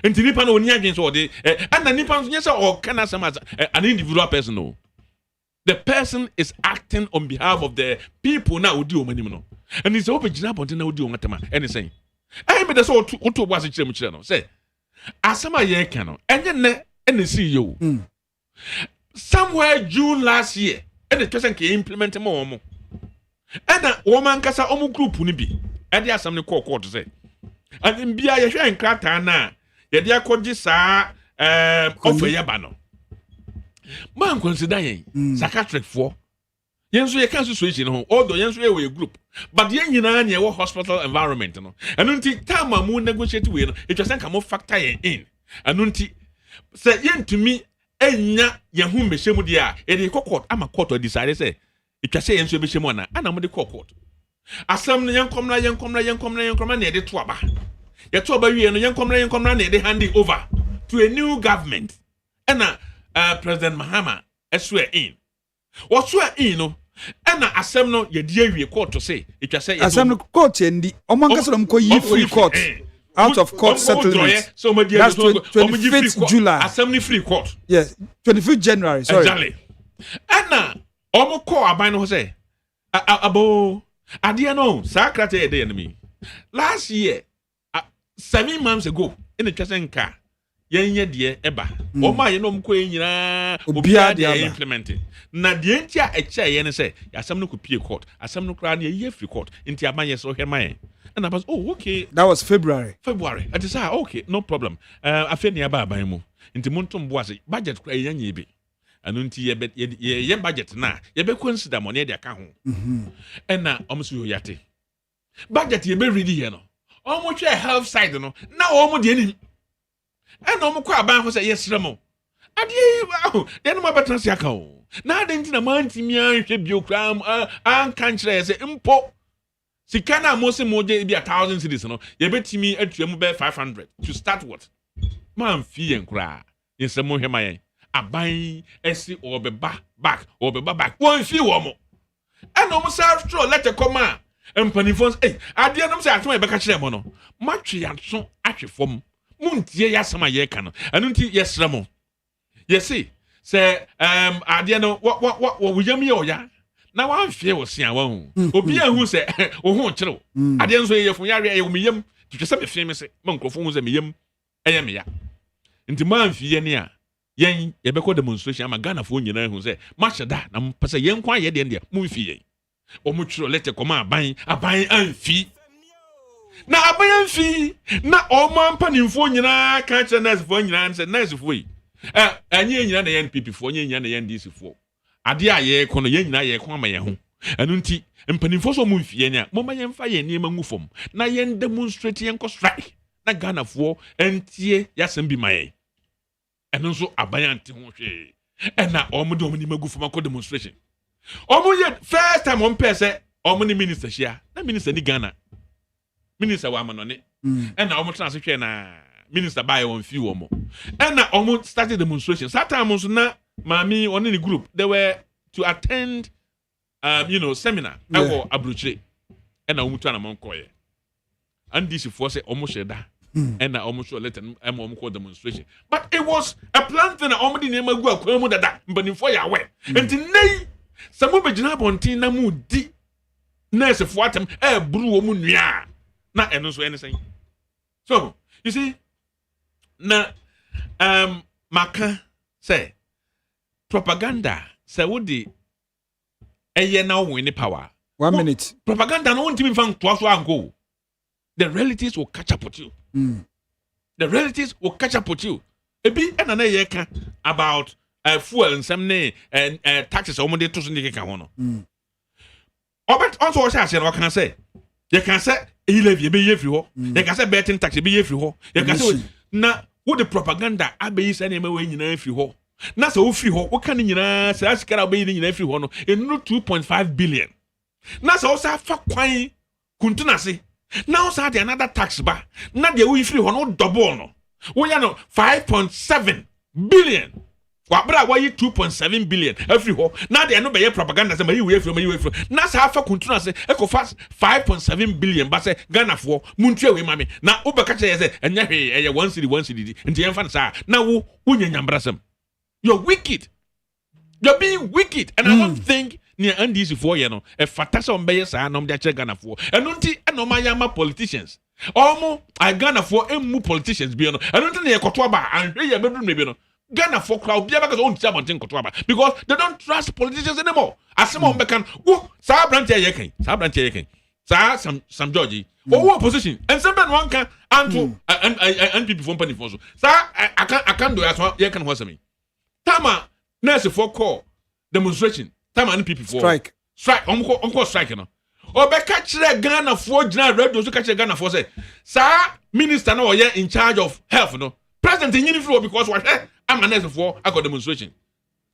And the Nipan only against all day, and the Nipan, yes, or can as an individual person. No, the person is acting on behalf of the people now. Do minimum, and it's open up until now. Do matama anything. I mean, that's all. What was it? Channel say, Asama ye cano, and then the CEO somewhere June last year, and the person can implement more. And a woman kasa omu group unibi, and there are some call to say, and in Bia Yasha and Kratana. Yedi akoji sa offer yaba no man consider yen psychiatric for yenso ye can situation ho although yenso ye we group but yen nyina na ye hospital environment no eno nti time amu negotiate we no it was say come factor yen in eno nti say yen to me enya yehu mehye de a e de court ama court o decide say itwa say yenso behye mu ana mo de court asem no yenkom na na de to aba ye to aba wie no yenkom na de handing over to a new government and President Mahama swear in what swear in no and asem no ye de awie court to say itwa say asem no court endi omanka so ko yi free court out of court settlement. So that's 25th July. Assembly free court. Yes, 25th January. Sorry. Exactly. And omo call aban no say abo adia no sakrate e dey enemy. Last year 7 months ago in the Chesenka yenye de eba. Omo aye no mko nyina obia dey implementing. Na de entia e che ye ne say asem no ko pie court. Asem no kra na ye free court. Nti aban ye so hema. And I was, oh, okay. That was February. I just said, okay, no problem. I feel near Babamu. Into Montum was a budget cry young ye be. And until ye budget na, ye be consider money their account. And now, almost you yate. Budget ye be ready, you know. Almost your health side, you know. Now, almost the enemy. And almost quite a ban who say, yes, Ramo. Wow, then my better account. Now, then, the man to me, should be cram, and can't say, import. Sikana mose moje be 1,000 cities no ye betimi atuamu be 500 to start what man fee enkura yesemo hwema yen aban esi obeba back won fee wo mo eno mo sa stro let come a empanifons ade no say atom e beka kire mo no matwe yaso ahwe fom muntie yasama ye ka no eno nti yesre mo yesi say ade no wo yam ye oya na wan fie wo sia wa hu obi ahu se wo hu kire ade nso ye fun yare ye wo miyam twese be fie me se man krofo hu se miyam eye me ya nti man fie ne a yen ye be ko demonstration ama Ghana fo nyina hu se ma hyeda na mpese yen kwa ye de mu fie o mu kire lete koma aban anfi na aban anfi na o man panimfo nyina ka kire nurse fo nyina se nurse fo yi anye nyina na yen PP fo anye nyina na yen DC fo ade a ye kono ye nyina ye ko ama ye ho enu nti mpanimfo so mu mfie nya mo ma ye mfa ye niema ngufom na ye demonstrate ye nko strike na Ghana fo entie yasem bi maye enu so abayanti ho hwe ena omo de omo ni magufom akọ demonstration omo ye first time on pese omo ni minister hia na minister ni Ghana minister wa manone ena omo trans hwe na minister buy on few omo ena omo started demonstration that time so na Mami, on in the group, they were to attend, seminar. I was abruchre, and I went to Monkoye. And this force almost that, and I almost let them call demonstration. But it was a plan that I already name a go that, but in 4 hours. And today, some of the Jinabontina moody nurse of what brew munia, not anything. So, you see, now, Maka say, propaganda say wodi eye na win power 1 minute propaganda no won't even fan to so ango the realities will catch up with you the realities will catch up with you ebi na na ye ka about fuel nsem ne taxes o mo de to so ne ka ho no obet also what say no can say you can say e levy be ye free ho you can say betting tax be ye free ho you can say na what the propaganda abeyi say na me we nyina free ho na so free ho wo kan nyina sa asikara obeyi nyina free ho no enu 2.5 billion na so sa fa kwan kuntuna se na so had another tax ba na de wo free ho no double no wo ya no 5.7 billion wa bra wa yi 2.7 billion every ho na de no be ye propaganda se mayi we free na sa fa kuntuna se e ko fa 5.7 billion ba se Ghana fo muntu we mame na wo be ka che se enya hwe eye 1 cedi nti yemfa na sa na wo nyanyambrasem. You're wicked. You're being wicked. And I don't think near NDC for you know a fatasa on Bayes and on the Ghana for and no Mayama politicians. Almost I Ghana for emu politicians be on. I don't think they're Kotwaba and here maybe no Ghana for crowd be because own thing Kotwaba because they don't trust politicians anymore. As some becan who Sabrantia Yakin. Some Georgie. Or opposition and some one can and people from Penny Fosso. Sir, I can't do as well. You can watch me. Tama nurse for call demonstration. Tama and people for strike. Uncle strike no. Or be catch Ghana for general radio to catch Ghana for say, sir, minister no in charge of health no. President in uniform because what I'm a nurse for I got demonstration.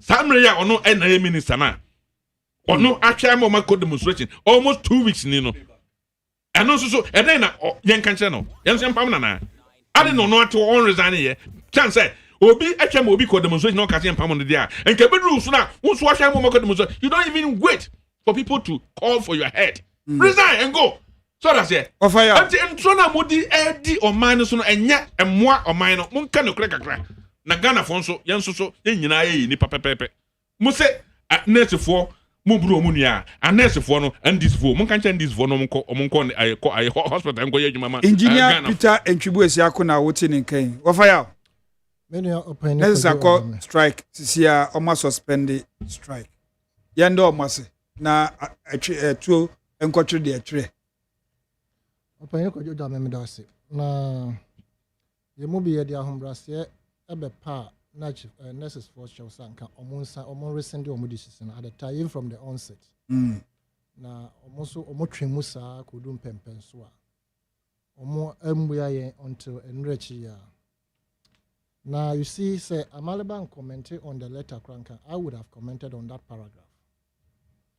Samria or no NA minister na. Or no actually more demonstration. Almost 2 weeks nino. And also so and then young cancer young pamana. I didn't know what to on resign here. Can say Obi actually will be called demonstration no casting pam on the day. And Quebec rules now. Once wash demonstration, you don't even wait for people to call for your head. Resign and go. So that's it. And so now Modi Eddie or minus no enya and moi or minor. Munka no crack. Na Ghana fonso yanso nyina ye ni pepepepe. Mo se nurse for mo bro mu nia. A nurse for no and this for. Mun kan chen this for no monko ay hospital ngo ye juma. Engineer Peter Entwibu Esiako na wote ne kan. Wo fa ya. Many open. Let's call strike. Sisia almost suspend strike. Yendo omase na tuo enkotwe de atwe. Open ko joda me dase. Na ye mo be ye dia hombrase ebe pa nurses for show sanka omon recently omo decision at the time from the onset. Na omo twemu saa kodum pempen so a omo ambuya ye until enrechi ya. Now you see say Amaliban commented on the letter cranker. I would have commented on that paragraph.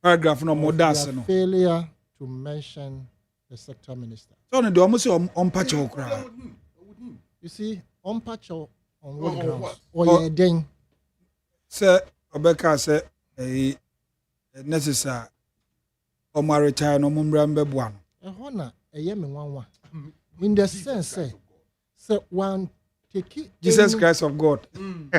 Paragraph no more dance no. Failure to mention the sector minister. So no do almost on patch okra. You see on patch on what grounds? Or ye den. Sir Obeka say necessary o maritime no mumrambe buano. Hona yeme nwanwa. In the sense say one Jesus Christ of God. And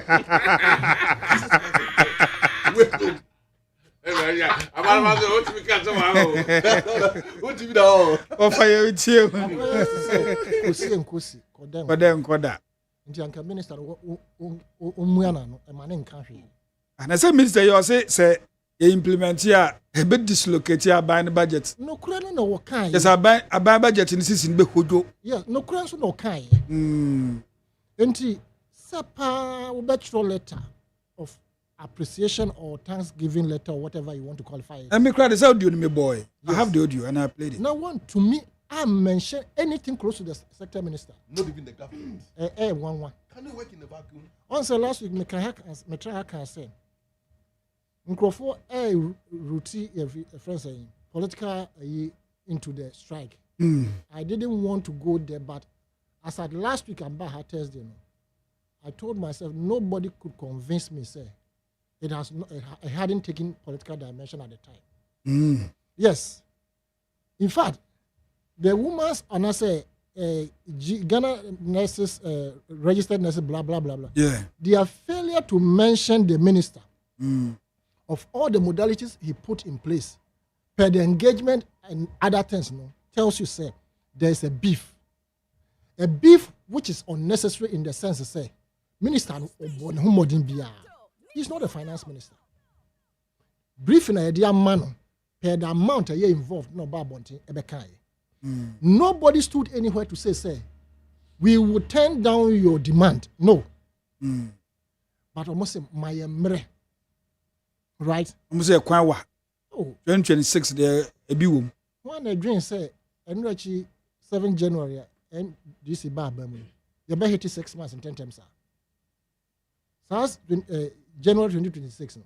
as a minister, you say implement here a bit dislocate here by the budget. No crown no kind. Yes, I buy budget in this in Behudo. Yeah, no crown no kind. Enti sepa ubetro letter of appreciation or thanksgiving letter or whatever you want to qualify it. Let me cry this audio me boy. Yes. I have the audio and I played it. Now one to me I mention anything close to the sector minister. Not even the government. One. Can you work in the vacuum? Also last week me can say Nkrofo routine friends saying political into the strike. I didn't want to go there, but as at last week and back Thursday, I told myself nobody could convince me, say, it hadn't taken political dimension at the time. Yes. In fact, the woman's and I say Ghana nurses, registered nurses, blah blah blah blah. Yeah. Their failure to mention the minister of all the modalities he put in place per the engagement and other things, tells you, say, there's a beef. A beef which is unnecessary in the sense to say, Minister, he's not a finance minister. Briefing idea man, per the amount a year involved, no babonti, ebekai. Nobody stood anywhere to say, we will turn down your demand. No. But almost say, my emre. Right? Almost say, Kwawa. 2026, there a biwum. One a dream say, Enrichi 7 January. And this is bad, you better hit 6 months and 10 times. So January 2026.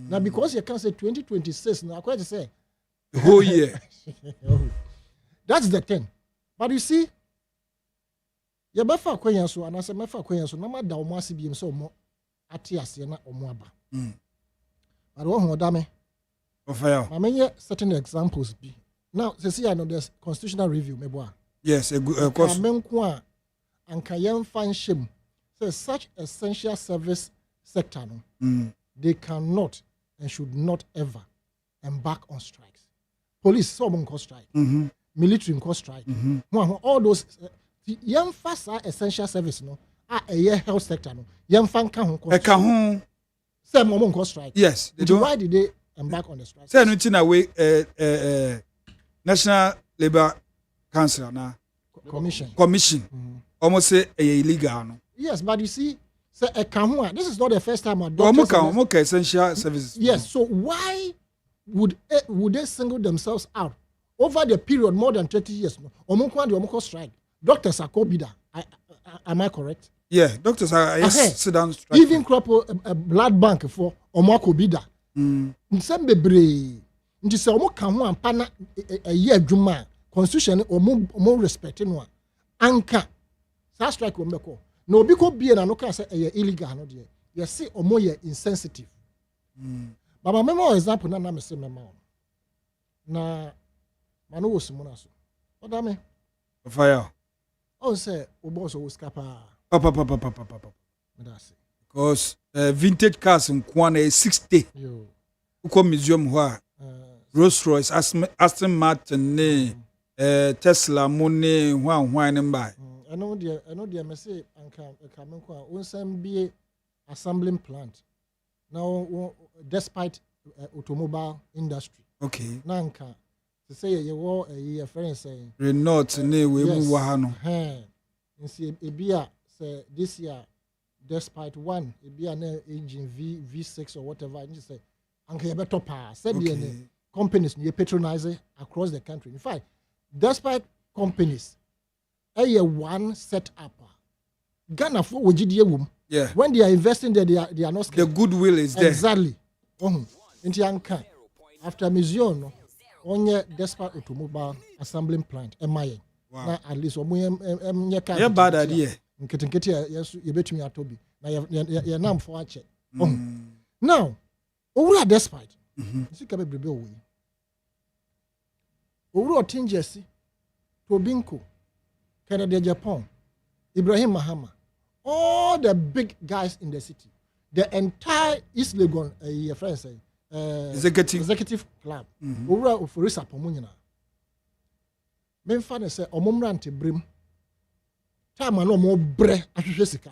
Now, because you can't say 2026, now I quite say the whole year. That's the thing. But you see, you better acquaint so, and I say, my acquaint so, no matter how much you so more at Yasiana or Moaba. But what Odame? I mean, certain examples be. Now, see, I know there's constitutional review, maybe. Yes, of course. And Kayan fan shame says such essential service sector, they cannot and should not ever embark on strikes. Police, some cost strike, military cost strike. All those young fast essential service, a year health sector, young fan can say moment cost strike. Yes, why did they embark on the strike? Say nothing away. National Labour Council now. Commission. Almost say illegal. No? Yes, but you see, say this is not the first time essential services. Yes, so why would they single themselves out over the period more than 30 years? No? Strike. Doctors are cobida. Am I correct? Yeah, doctors are yes, sit down. Even crop a blood bank for omako bida. Nsem bebre. Nti se omo ka ho ampa na ye adwuma constitution omo respect no anka sa strike o mbeko. Na obi ko bie na no ka say illegal no de. Ye say omo ye insensitive. Baba memo example na me say memo. Na mano wo simu na so. Odame. Fire. On say o boss o scapa. Papa. Because vintage cars in Kwana is 60. Yo. Uko museum hwa. Rolls Royce, Aston Martin, Tesla, money, one and buy. I know the me say anka kamenko onsam be assembling plant. Now despite automobile industry. Okay. Nanka to say you friend say Renault ne we mu wa no. Nsi ebia say this year despite one ebia na engine V6 or whatever and say anka you better pa said the companies you patronize across the country. In fact, despite companies one set up Ghana for wojidie wom. Yeah. When they are investing there, they are not scared. The goodwill is there. Exactly. Inti anka after museum no onye despite automobile assembling plant emaye. Wow. Na at least nye car. Yeah, bad idea. Nketenkete yesu yebetumi atobi. Na ye nam for ache. Now, owura despite. Sika bebrebe owo. Owura otinjesi Tobinko Canada Japan Ibrahim Mahama all the big guys in the city the entire East Legon your friend say executive club owura oforisa pomo nyina memfa ne say omomrante brem time na omo bre ahwehwe sika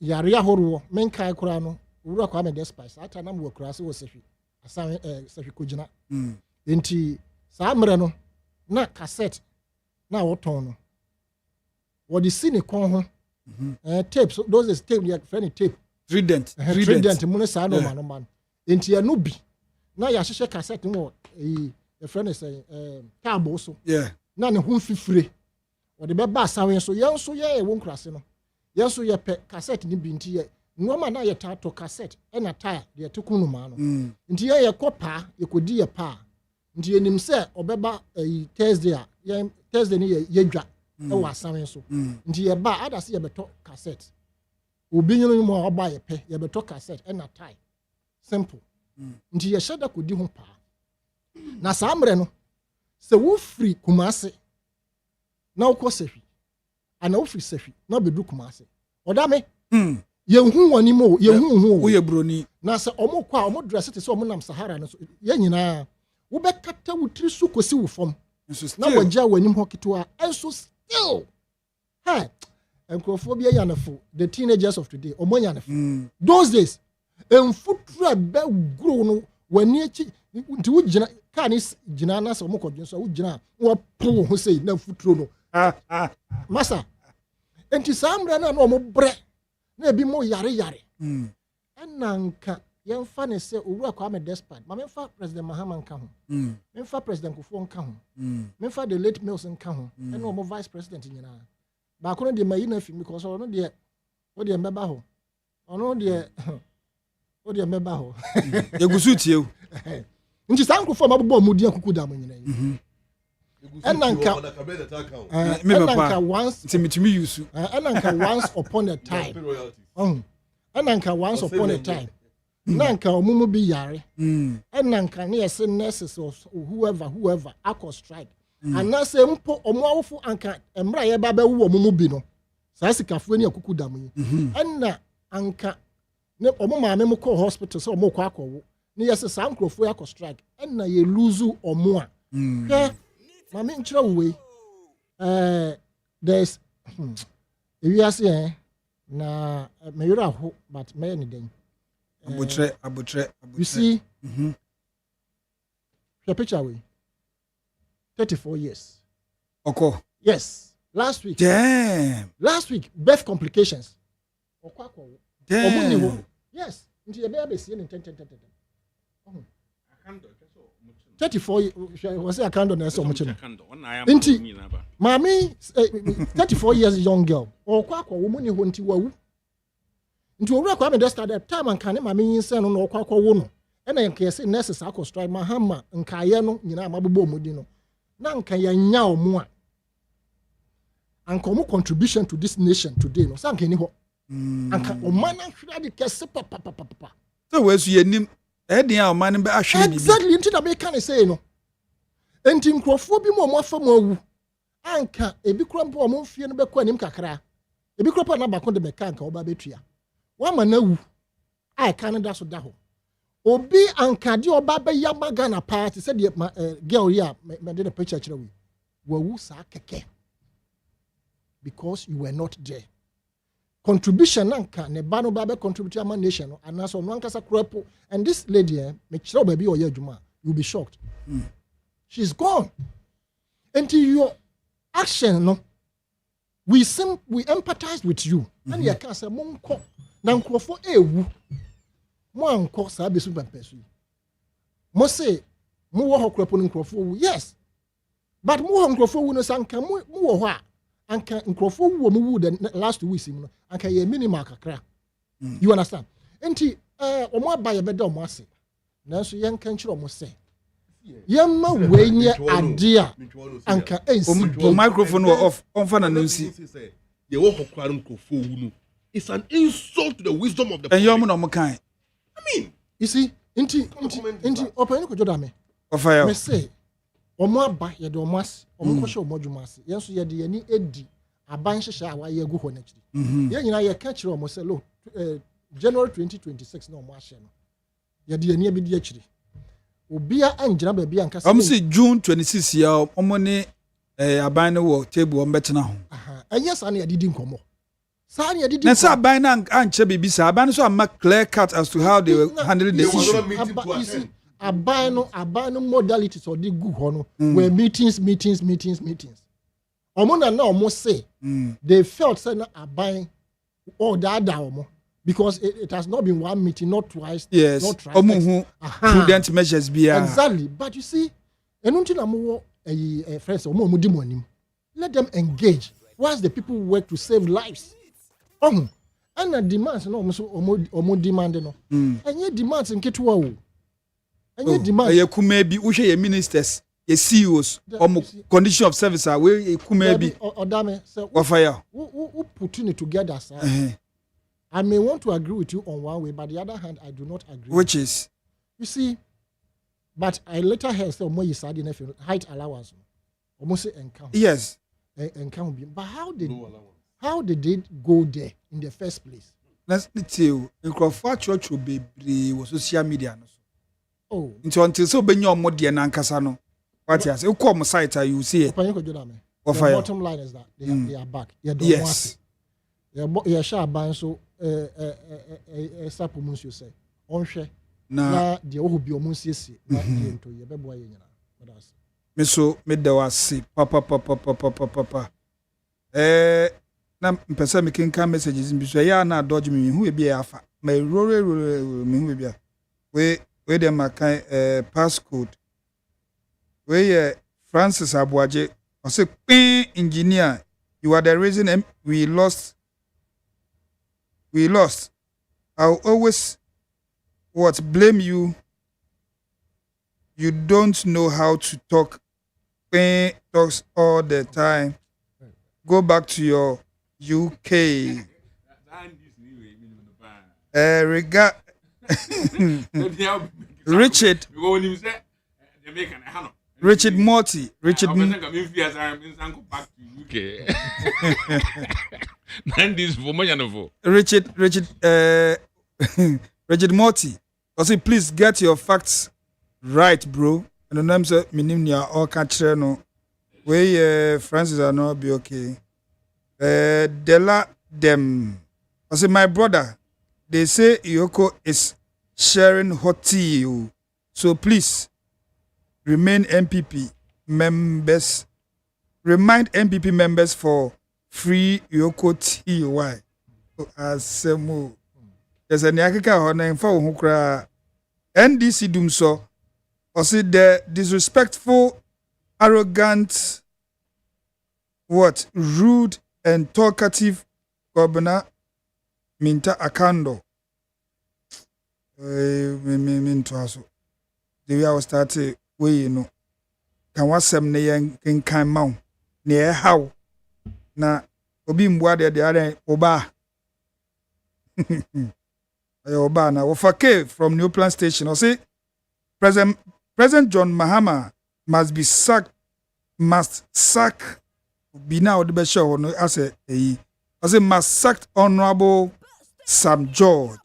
yare ahoro menkai kura no owura kwa me despise ata na mo kura se wo sehwi asan sehwi kogina enti saa mre no na cassette na woton no what the scene kon ho tapes those is tape like friendly tape trident mo ne saa no man enti ya no bi na ya hyehyɛ cassette no the friend is cabo so na ne ho fifire what the beba asawen so yan so ye won krase no yan so ye pe cassette ni bi nti ye noma na ye tato cassette e na tire de tekunu ma no nti ye kopa ye kodi ye pa nti enim se obeba Thursday ni yedwa e wa asawen so nti ye ba ada se ye beto cassette obi nyino mo oba ye pe ye beto cassette e na tie simple nti ye sheda kodi ho pa na saa mre no se wo free Kumase na wo sehwi ana wo free sehwi na bedu Kumase odame ye hu wani mo ye hu wo ye broni na se omo kwa omo dress te se omo nam Sahara no so ye nyina wo bekata wutiri su kosi wo fom na wagya wanim hokitoa enso still enkrofo bia yanafo the teenagers of today omo yanafo those days emfutura be gro no wani echi nti wo gina ka ni gina na se omo kodwen so wo gina wo pro ho sei na futuro no masa enti samra na omo bre na bi mo yare enanka yemfa ne se owura kwa me despite ma memfa president Mahama nka ho memfa president Kufuor nka ho memfa the late Mills nka ho ene omo vice president nyina ba kono de mayi na fi because ono de o de mbeba ho ono de o de mbeba ho yegusu tie nti san Kufuor mabbo mudi akuku da mo nyina enanka once timitimi yusu enanka once upon a time enanka once upon a time nanka omumu bi yare enanka ne yese nurses or whoever akọ strike anase mpo omo awofo anka emra ye ba wu omumu bi no saa sikafo ni akuku dam yi enna anka ne omo maame mu call hospital so omo kwa akọwo ne yese saa nkrofo akọ strike enna ye lose omo a mama nkyerɛ we there's ewiase na meyura ho but me ne den abutre you see your picture we 34 years okay yes last week birth complications damn yes nti ebe abesie ne 34 was a candle na so much nti Mami, 34 years young girl. Or quack or woman who nti wawu. Into a record just at that time and can mami send on or quack or woman. And I can say necessary I strike my hammer and Kayano, you know, Mabubo Modino. Nan kaya nyao mua. And come contribution to this nation today. No, sank any ho. And can Omana should be kese papa. So where's your name? Edia man be ahwe exactly into the make say no. Enti nkrofo bi mo afa mo awu. Anka ebi kura mpo mo fie no be kwa nim kakra. Ebi kura pa na ba ko de beka anka oba betua. Wa ma na wu. Ai kan da so da ho. Obi anka de oba be ya magana party said the girl here me dey the picture kire we. Wawu sa keke. Because you were not there. Contribution nanka ne ba no ba be contribute to nation no anaso no ankasa kropo and this lady me kire baby o ye adwuma you'll be shocked. She's gone. Until your action no we empathize with you and you can say monko na nkrofo ewu mo anko sa be su pampesu mo say mo wo hokropo nkrofo wu yes but mo ho nkrofo wu no sanka mo wo ho a anka nkrofo wu mo wu the last week sim no anka ye minimal kakra you understand enti omo abaye be da omo ase nanso yen kan kire omo say yemma wenye adea anka the microphone were off on fan and nsi they wo hokra nkrofo wu no it's an insult to the wisdom of the and you no kind I mean you see inti open ko jodame ofaya me say omo aba ye de omo ase omo ko hye omo dwuma ase yenso ye de yani edi aban hye a wa ye gu ho na kiri ye nyina ye ka kire omo say lo January 2026 na omo ahye no ye de yani abi di akiri obia anjira ba bia nka say say June 26 ya omo ne aban no wo table o mbetena ho anya sa na ye didi nkomo sa na ye didi na sa aban na anche bibi sa aban so am clear cut as to how they were handling the issue aban no modalities or the good ho no were meetings omo na omo say they felt say na aban or that omo because it has not been one meeting, not twice, yes. not thrice. Prudent measures be exactly. But you see, let them engage. Once the people work to save lives. And the demands no omo demand no. And your demands in Ketuwa. And your demands. You could maybe ushe ministers, your CEOs, condition of service are where you could maybe. Odame, so who putting it together, sir? I may want to agree with you on one way, but the other hand, I do not agree. Which is? You see, but I later heard say, "Omo yisadi nefe height allowance." Almost say encounter. Yes. Encounter. But how did they go there in the first place? Let's tell you, in church will be social media. Oh. Until so be your modi and ankasa no. What you say? You come site you see it. The bottom line is that they are back. Yes. Yeah, sure. Ban so sapomunsu say onhwe na de ohobi omunsiesie na de ento ye bebo aye nyina odas me so me da wase papa na mpesa me kenka messages bi so ya na dodge me hu e bi afa ma rore me hu e bi we dem makan passcode we Francis Abuaje o say engineer you are the reason we lost. I'll always blame you. You don't know how to talk. Pain talks all the time. Go back to your UK. Richard Morty. Richard Morty. I say, please get your facts right, bro. And the names of Minimia or Catcher no. We Francis are not be okay. Della them. I say, my brother, they say Yoko is sharing hot tea. So please remain MPP members. Remind MPP members for free Yoko tea. Why? Asem. There's a Nyakika on and for Hukra NDC doom so. Or say the disrespectful, arrogant what? Rude and talkative Governor Minta Akando. Minto aso. The way I was started, we can was some ne in kind mount near how na obi mbwa de are oba. Oba na Wofake from New Plan Station. I say President John Mahama must sack be now the best show as a must sack Honorable Sam George.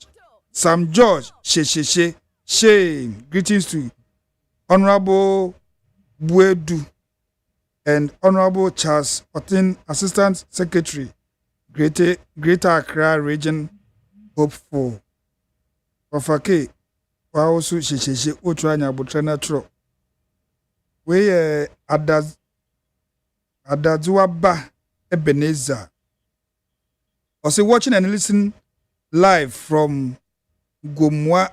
Shame. Greetings to Honorable Buedu and Honorable Charles Otin, Assistant Secretary, Greater Accra Region, hopeful. Ofake, also she Utranya Butrana Tro. We Adazuaba Ebenezer. Also watching and listen live from Gomwa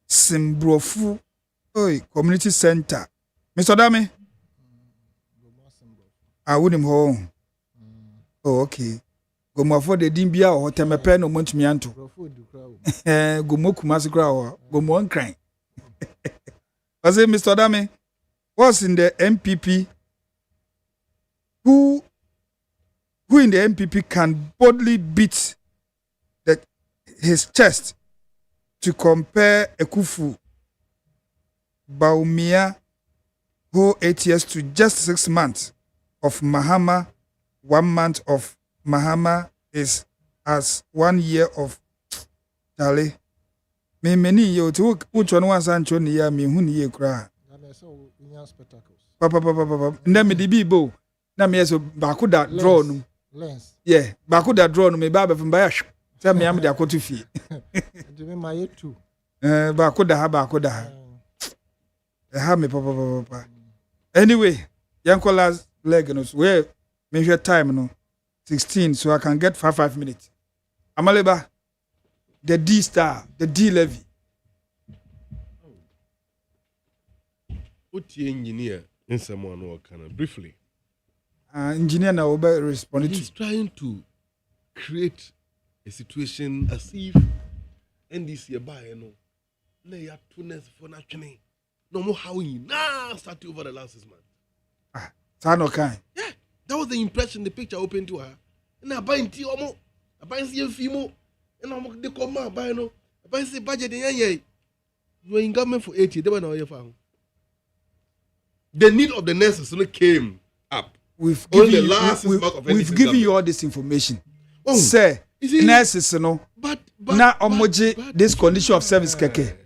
Simbrofu Community Center. Mr. Dami? I wouldn't home. Oh, okay. Gomwa for the Dimbia or Temepen or Montmianto. Gomo Kumasikra or Gomo crying. I say, Mr. Dami, what's in the MPP? Who in the MPP can boldly beat his chest to compare Ekufu Baumia whole 8 years to just 6 months of Mahama? 1 month of Mahama is as 1 year of Dale. Me many yo to which one was Anthony ya me who ye cry. Papa. Ndemi di bibo. Na me so bakuda draw no. Lens. Yeah, bakuda draw no me baba from bayash. Tell me am dey akotu fie. Do me my too. Bakuda ha. Ha me papa. Anyway, yanko last leg no so where measure time no 16 so I can get 5 minutes. Amaleba the D star, the D levy. What the engineer in someone who can briefly. Engineer now will respond. He's trying to create a situation as if NDC buy no ya tunes for national. No more how he now start over the last 6 months. Sano kind. Yeah, that was the impression the picture opened to her. And I buy tea omo, I buy CFimo, and I'm the command buy no, I buy the budget in you're in government for 80, they were not your farm. The need of the nurses came up. We've given you all this information. Say, nurses, but now omoji this condition of service keke.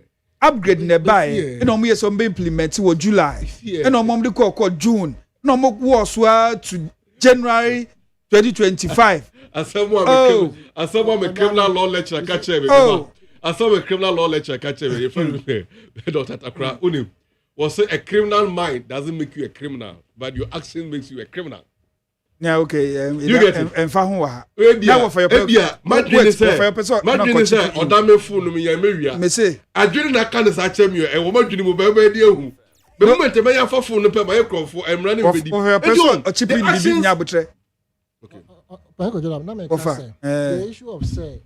Upgrade nearby, and on me some implement to July, and on mom call June. No more was to January 2025. As someone a criminal law lecturer catch me. As someone a criminal law lecturer catch me. Dr. Takra Unim was a criminal mind doesn't make you a criminal, but your action makes you a criminal. Yeah, okay. You get it. And Fahua. Now for your Odame phone me ya me say. I didn't that kind of such a me and woman dream about the moment the mayor for phone pay my crop I'm running with the cheap in the the issue of say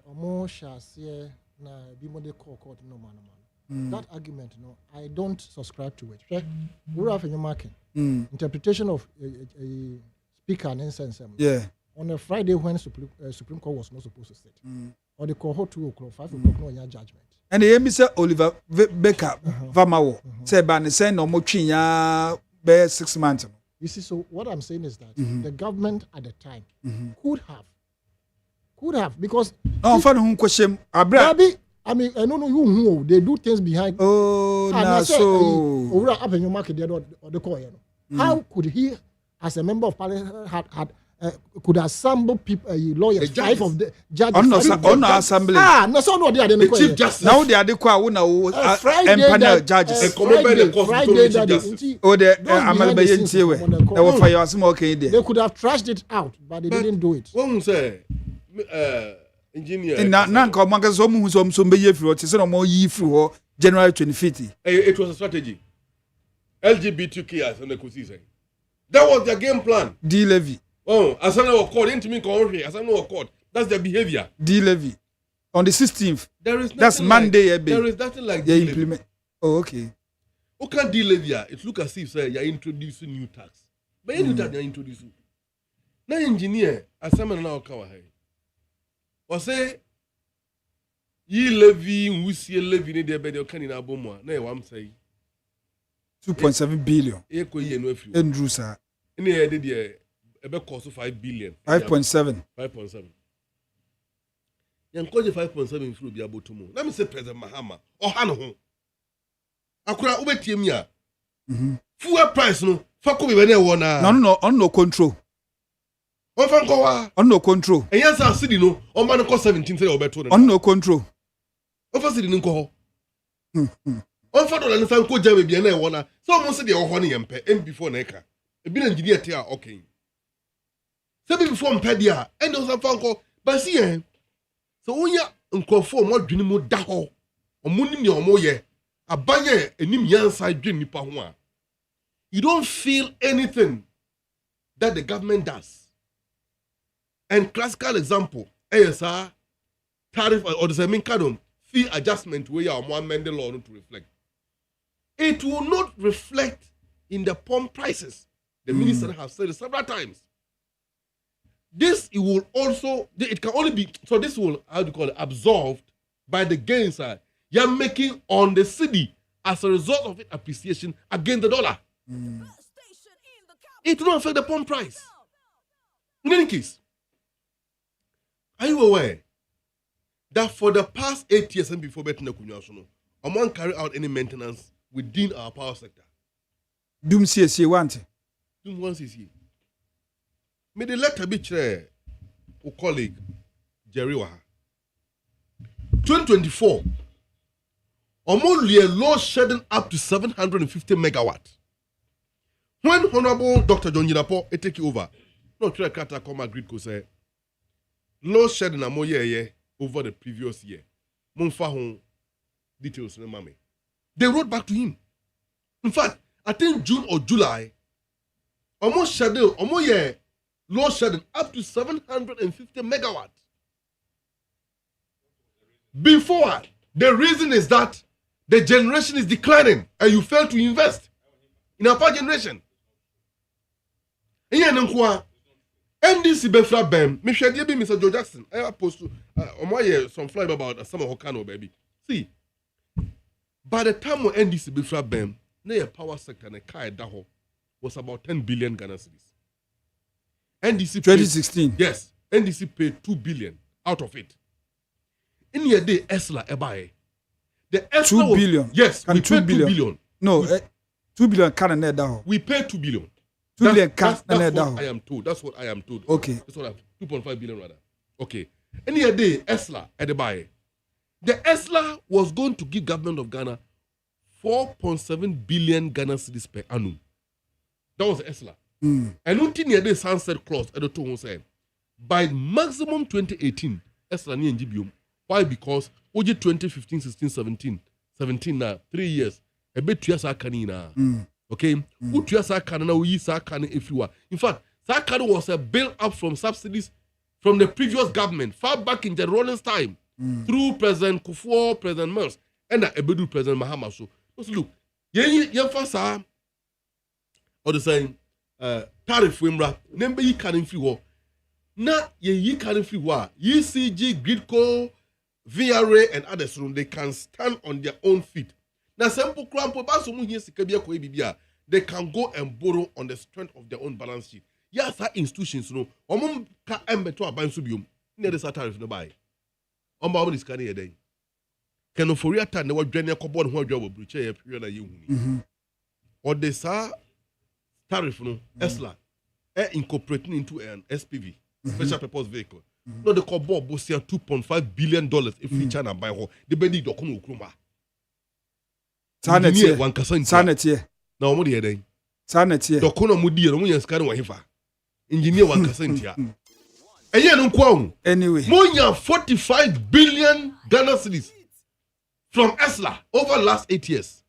omo shall say na bimode court no man. That argument, I don't subscribe to it. We have in your market interpretation of a speaker and incense. Yeah. On a Friday when Supreme Court was not supposed to sit, or the court 2 o'clock, 5 o'clock, no judgment. And the emissary Oliver Becker Vamawo said, "Ban say no more chinya bear 6 months." You see, so what I'm saying is that the government at the time could have because question I mean, I don't know who they do things behind. Oh, nah, so over up in your market, the coin. How could he, as a member of parliament, could assemble people, lawyers, 5 of the judges on the assembly? No, so no, they are the chief justice. Now they are the panel judges. Friday, oh, the Amalbayan they could have trashed it out, but they didn't do it. One say, engineer. And now, come on, some be free. It's no more ye through January 2050. It was a strategy. LGBTQ as on the Kusi. That was their game plan. D-levy. Oh, as I know court, into me country, as I know court. That's their behavior. D-levy. On the 16th. There is that's Monday. There is nothing like they D-levy. implement. Oh, okay. Who can D-levy? It look as if you're introducing new tax. But any tax you're introducing. Now engineer, as someone now come ahead. Or say, ye levy, we see a levy in the bed of Canina Bomwa. No, I'm saying 2.7 billion. Andrew, sir. In the idea, about cost 5 billion. 5.7. 5.7. Yankoje 5.7 through be able to move. Let me say President Mahama or Hano. Akura ubetimia. Fuel price no. Fako be bene wona. On no control. On no control. And yes, I see no. On man cost 17 say obeto. On no control. Over see nko ho. On fa dollar nfa nko jam be na wona. So mo se de ho ne yempe em before na eka. E bi na engineer te a okay. Say before mpe dia. And those fa nko but see so unya nkofo mo dwene mu da ho. Omo ni omo ye. Abanye enim yansa dwene nipa ho a. You don't feel anything that the government does. And classical example, ASR, tariff or the same cardon, fee adjustment where you are amend the law to reflect. It will not reflect in the pump prices. The minister has said it several times. This it will also, it can only be, so this will, how do you call it, absorbed by the gains you're making on the city as a result of its appreciation against the dollar. It will not affect the pump price. In any case, are you aware that for the past 8 years and before Betina Kunyasono, I won't carry out any maintenance within our power sector? Doom CSC want. Doom one CSC. May the letter be chair or colleague Jerry Waha. 2024. Only a load shedding up to 750 megawatts. When Honorable Dr. John Yinapo take over, no try to come agreed to say load shedding a more year over the previous year. Monfa details no mame. They wrote back to him. In fact, I think June or July, almost schedule, almost year load shedding up to 750 megawatts. Before, the reason is that the generation is declining and you fail to invest in our power generation. NDC Befra Bem, Mr. Joe Jackson, I supposed to some fly about some of Hokano, baby. See, by the time when NDC Befra Bem, the power sector and a car daho was about 10 billion Ghana cedis. NDC 2016. Yes, NDC paid 2 billion out of it. In your day, Esla Ebae. The Esla 2 billion. Yes, can we 2 paid billion. 2 billion. No, 2 billion can net down. We paid 2 billion. 2 billion can That's net down. what I am told. That's what I am told. Okay. That's what 2.5 billion rather. Okay. Any day, Esla Ebae. The Esla was going to give government of Ghana 4.7 billion Ghana cedis per annum. That was the Esla. And until near the sunset clause at the two said by maximum 2018, Esla ni NGBM. Why? Because OG 2015, 16, 17 now, 3 years. A bit 2 years are canina. Okay? Who 2 years are canina, we use our canina if you are. In fact, that canina was a built up from subsidies from the previous government, far back in the Rollins time, through President Kufuor, President Mills, and Ebedu President Mahama. So, look, Yemfasa, or the same tariff wimra, number ye canning free war. Na ye canning free war. ECG, Gridco, VRA, and others, they can stand on their own feet. Now, simple crampo, they can go and borrow on the strength of their own balance sheet. Yes, our institutions, no, or can ember to a bank subium, near the tariff no buy. On Baba is canny a day. Can for your time, they were general cobble who job of breach a period of you. Or they saw tariff no, Esla, incorporating into an SPV, special purpose vehicle. No, the cobble was here $2.5 billion if we China buy her. The bendy document Kruma. Sanity. Now, what do you think? Sanity. Dokono Mudi and Munyan Scan Wahifa. Engineer Wankasentia. And yet, no qualm. Anyway, Monya 45 billion Ghana cedis from Esla over the last 8 years.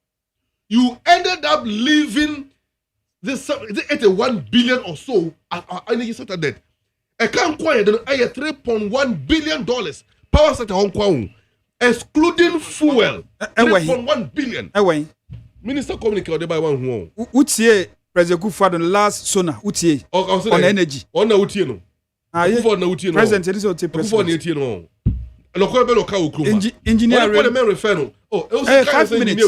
You ended up leaving This 81 billion or so are energy sector debt. I can't quite $3.1 billion power sector Hong Kong, excluding fuel. 3.1 billion. Minister communicated by one who. Utie President Kufuor last sona utie on energy. On the utie no. President Elizabeth President. Engineer. Oh, it was 5 minutes.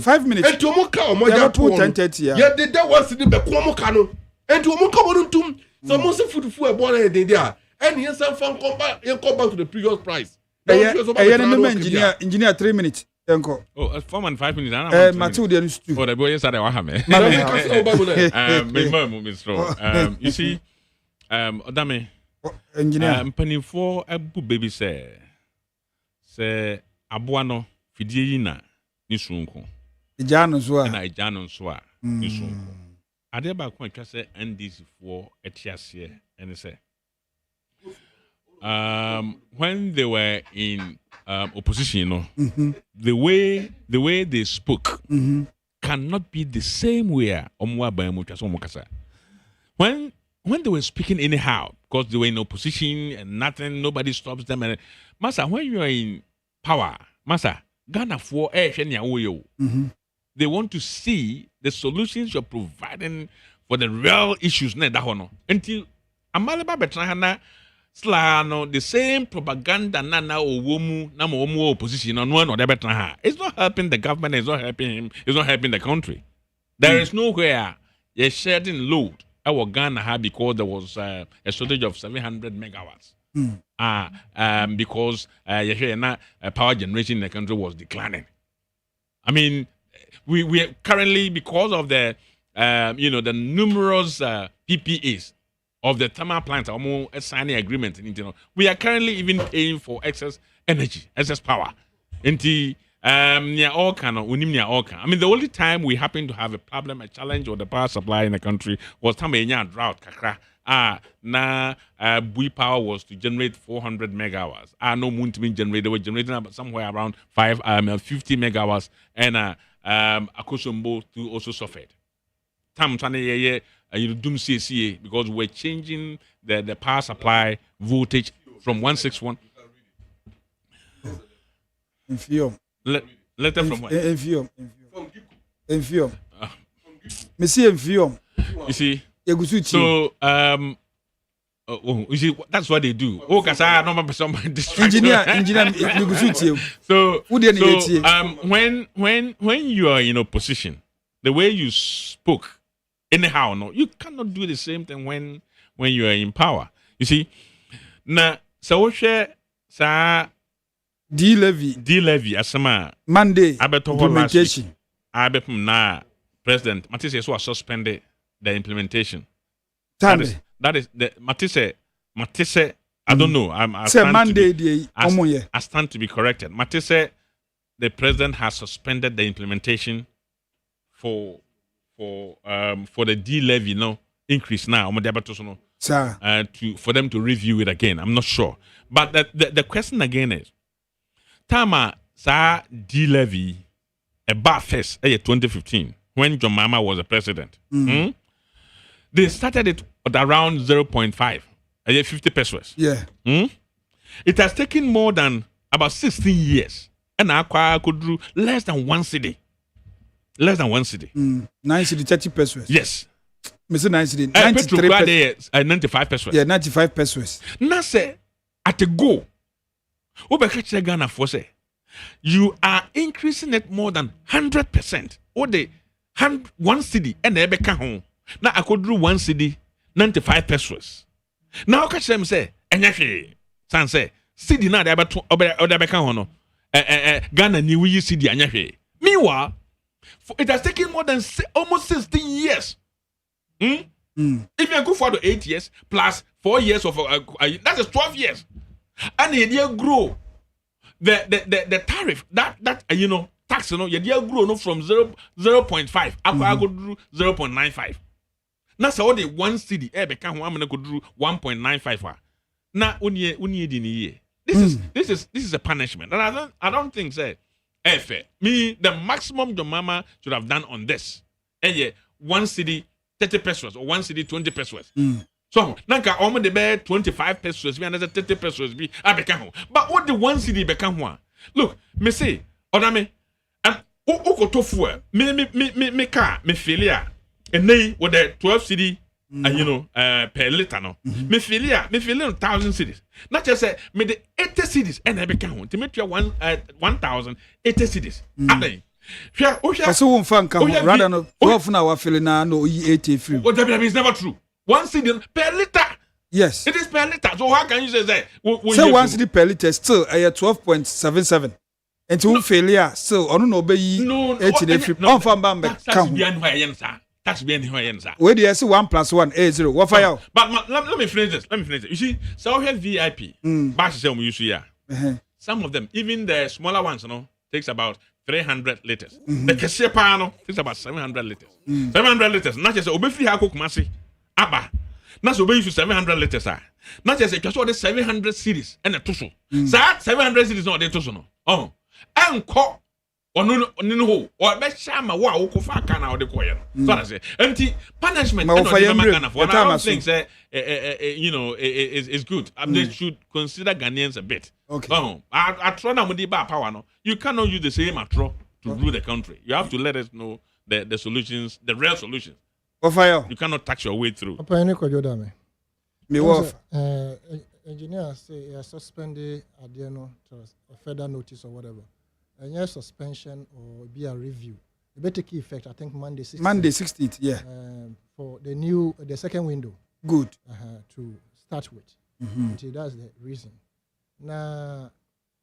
5 minutes. And to Moka, Moja 10:30. Yeah, did that was the Bequamocano. And to Moka, so most of food for a born there. And here's some fun come back to the previous price. Engineer 3 minutes. Oh, 4 and 5 minutes. Matilda is too. Oh, the boy is at Wahame. You see, Odame, engineer. Penny for a baby say Abuano Fidiina Nisunko. Ijano Zwa. And I Janon Swa Nisunko. Adeba Quantra say NDC for Etiasia and say. When they were in opposition, you know, the way they spoke cannot be the same way. When they were speaking anyhow, because they were in opposition and nothing, nobody stops them. And Master, when you are in power, Master, Ghana for they want to see the solutions you're providing for the real issues. Until Amalaba Betrahana. Slano, the same propaganda nana or womu namo opposition on one or the better. It's not helping the government, it's not helping him, it's not helping the country. There is nowhere a shedding load our Ghana had because there was a shortage of 700 megawatts. Because power generation in the country was declining. I mean, we are currently, because of the the numerous PPAs of the thermal plants, almost signing agreement. We are currently even paying for excess energy, excess power. I mean, the only time we happen to have a problem, a challenge with the power supply in the country was time a drought. Bui Power was to generate 400 megawatts. No moon to be generated. They were generating somewhere around 50 megawatts, and Akosombo too also suffered. Tam Tane doom CCA because we're changing the power supply voltage from 161. Letter from where? Enfium. Monsieur Enfium. You see? So you see, that's what they do. Oh, because I don't remember somebody engineer, so when you are in opposition, the way you spoke, anyhow, no, you cannot do the same thing when you are in power. You see, now so share sa D-levy asama Monday implementation. Na President Matisse was suspended the implementation. That is the Matisse. I don't know. I stand to be corrected. Matisse, the president has suspended the implementation for the D-levy increase now. For them to review it again. I'm not sure. But the question again is, Tama sa D-levy about first 2015 when John Mahama was the president. They started it at around 0.5, 50 pesos. Yeah. It has taken more than about 16 years. And I could do less than 1 city. Less than 1 city. 9 city, 30 pesos. Yes. Mr. 9 city, 93 pesos. 95 pesos. Yeah, 95 pesos. Now say, at a go, Ghana for say, you are increasing it more than 100%. Or the 1 city and they become home. Now I could do 1 city, 95 pesos. Now catch them say, and San say, city now they become home. Ghana new city and meanwhile, it has taken more than almost 16 years. If you go for the 8 years plus 4 years of that is 12 years, and you grow the tariff that tax you grow from 0.5 I go do 0.95. Now so all the 1 city become one go do 1.95. Now this is a punishment, and I don't think say fair. Me the maximum your mama should have done on this. 1 cedi 30 pesos or 1 cedi 20 pesos. So, nanka almost the bear 25 pesos, be another 30 pesos be abeka. But what the 1 cedi become one? Look, me say, odame, and oko tofu, me car, me filia, and they with the 12 cedi, and you know, per liter no. Me filia 1,000 cedis. Not just say me the 80 cedis, and I become to make you 1,080 cedis. Ade. So won't fan come rather no 12 now feeling no 80 free. What that is never true. 1 cedi per liter. Yes. It is per liter. So how can you say that? Say 1 cedi per liter still 12.77. And to failure still I don't know be 80 free. On fan bam come. Tax be in where do you see 1 + 1 0? What for you? But let me finish this. You see, so we have VIP. Bash say we use here. Some of them, even the smaller ones, you know, takes about 300 liters. The cashier panel takes about 700 liters. 700 liters. Not just obefree ha cook masi. Aba. Not so use 700 liters. Not just just all the 700 cedis and a tussle. That 700 cedis not the tussle. No. Oh. And call. Or no, or best shama wow, Kofaka or the choir. So I say, empty punishment. One of the things, you know, is good. They should consider Ghanaians a bit. Okay. Oh, I try now with the power. No, you cannot use the same atro to rule the country. You have to let us know the solutions, the real solutions. You cannot tax your way through. Me wolf. Engineer say suspended Adiano to a further notice or whatever. And yes, suspension or be a review. It better take effect, I think, Monday 16th. Monday 16th, yeah. For the second window. Good. To start with. Until that's the reason. Now,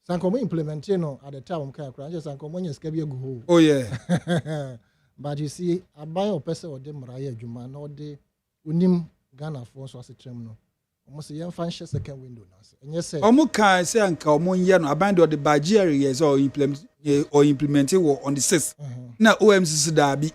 Sankomo implementing at the time, just Sankomo is going to go. Oh, yeah. But you see, I buy a person or them Raya Juma, no de Unim Ghana for so as a terminal. Almost a young function second window now. And yes, Omuka say Uncle Monyano abandoned the Bajiri years or implemented on the 6th. Now OMC Dabi.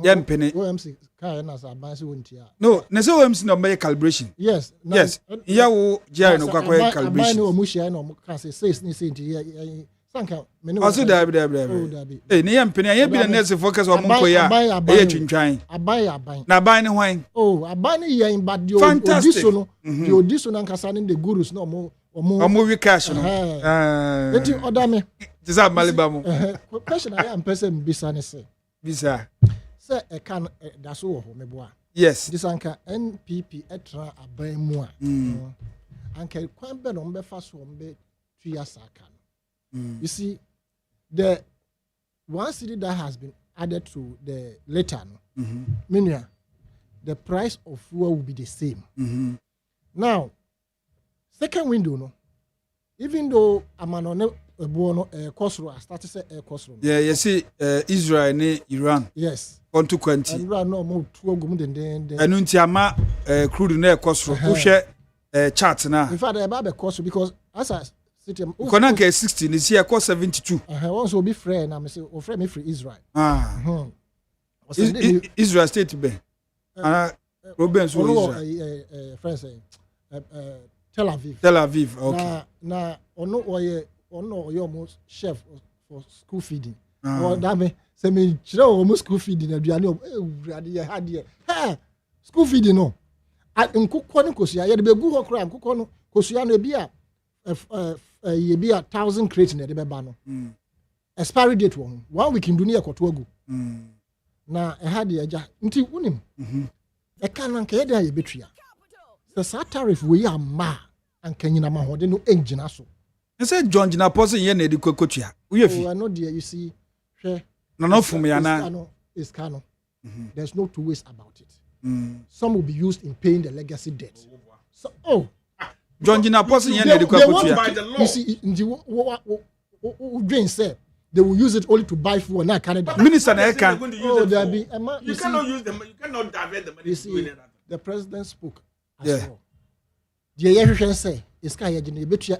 Yam penny. OMC can as a bicycle. No, Naso OMC no make calibration. Yes, yes. Yawo Jerry no calibration. I know Mushia no can say 6 ni say into Sanka. Also Dabi. Hey, Niam penny, I be the next focus on Munkoya. I buy. Now buy no wine. Oh, I buy ni in bad you. Fantastic. You this one concerning the gurus no more. Movie cash. Eti odame. This is Malibamu. Question I am person bisane say. Bisa. Say e can that's all meboa. Yes. This anka NPP etra aban mu a. Anka kwan be no mbe fa so mbe tuya saka. You see, the 1 cedi that has been added to the letter, meaning the price of fuel will be the same. Now, second window, no, even though I'm on a bono cost started say cost. Yeah, you see, Israel and Iran. Yes. On to 20. Iran no more 2 then. And untiama crude in cost for push chart now. In fact, about the cost because as I Konanke 16 is here cost 72. Also be friend. I'm say, "Oh, friend me free Israel." Israel state be. Robin so Israel. Friend say, Tel Aviv. Tel Aviv. Okay. Na ono almost chef for school feeding. Or that me say me chira almost school feeding. Aduane o school feeding no. Nkukɔ ne kosua yɛ de be gu hɔ kra nkukɔ no kosua no bi a ye be 1,000 crates na de be ba no expiry date won 1 week ndu ne yakoto agu na e ha de agya nti unim e kan na nka ye de aye betua sa tariff we ya ma anka nyina ma hode no engina so e say John Gina person ye na de kokotua wo ye fi I know there you see no no fum ya na is cano there's no two ways about it some will be used in paying the legacy debt so John Gina person here na you see Jane said they will use it only to buy food and Canada. Minister na can you cannot use them, you cannot divert the money. You see, the president spoke as well. The American say is kind of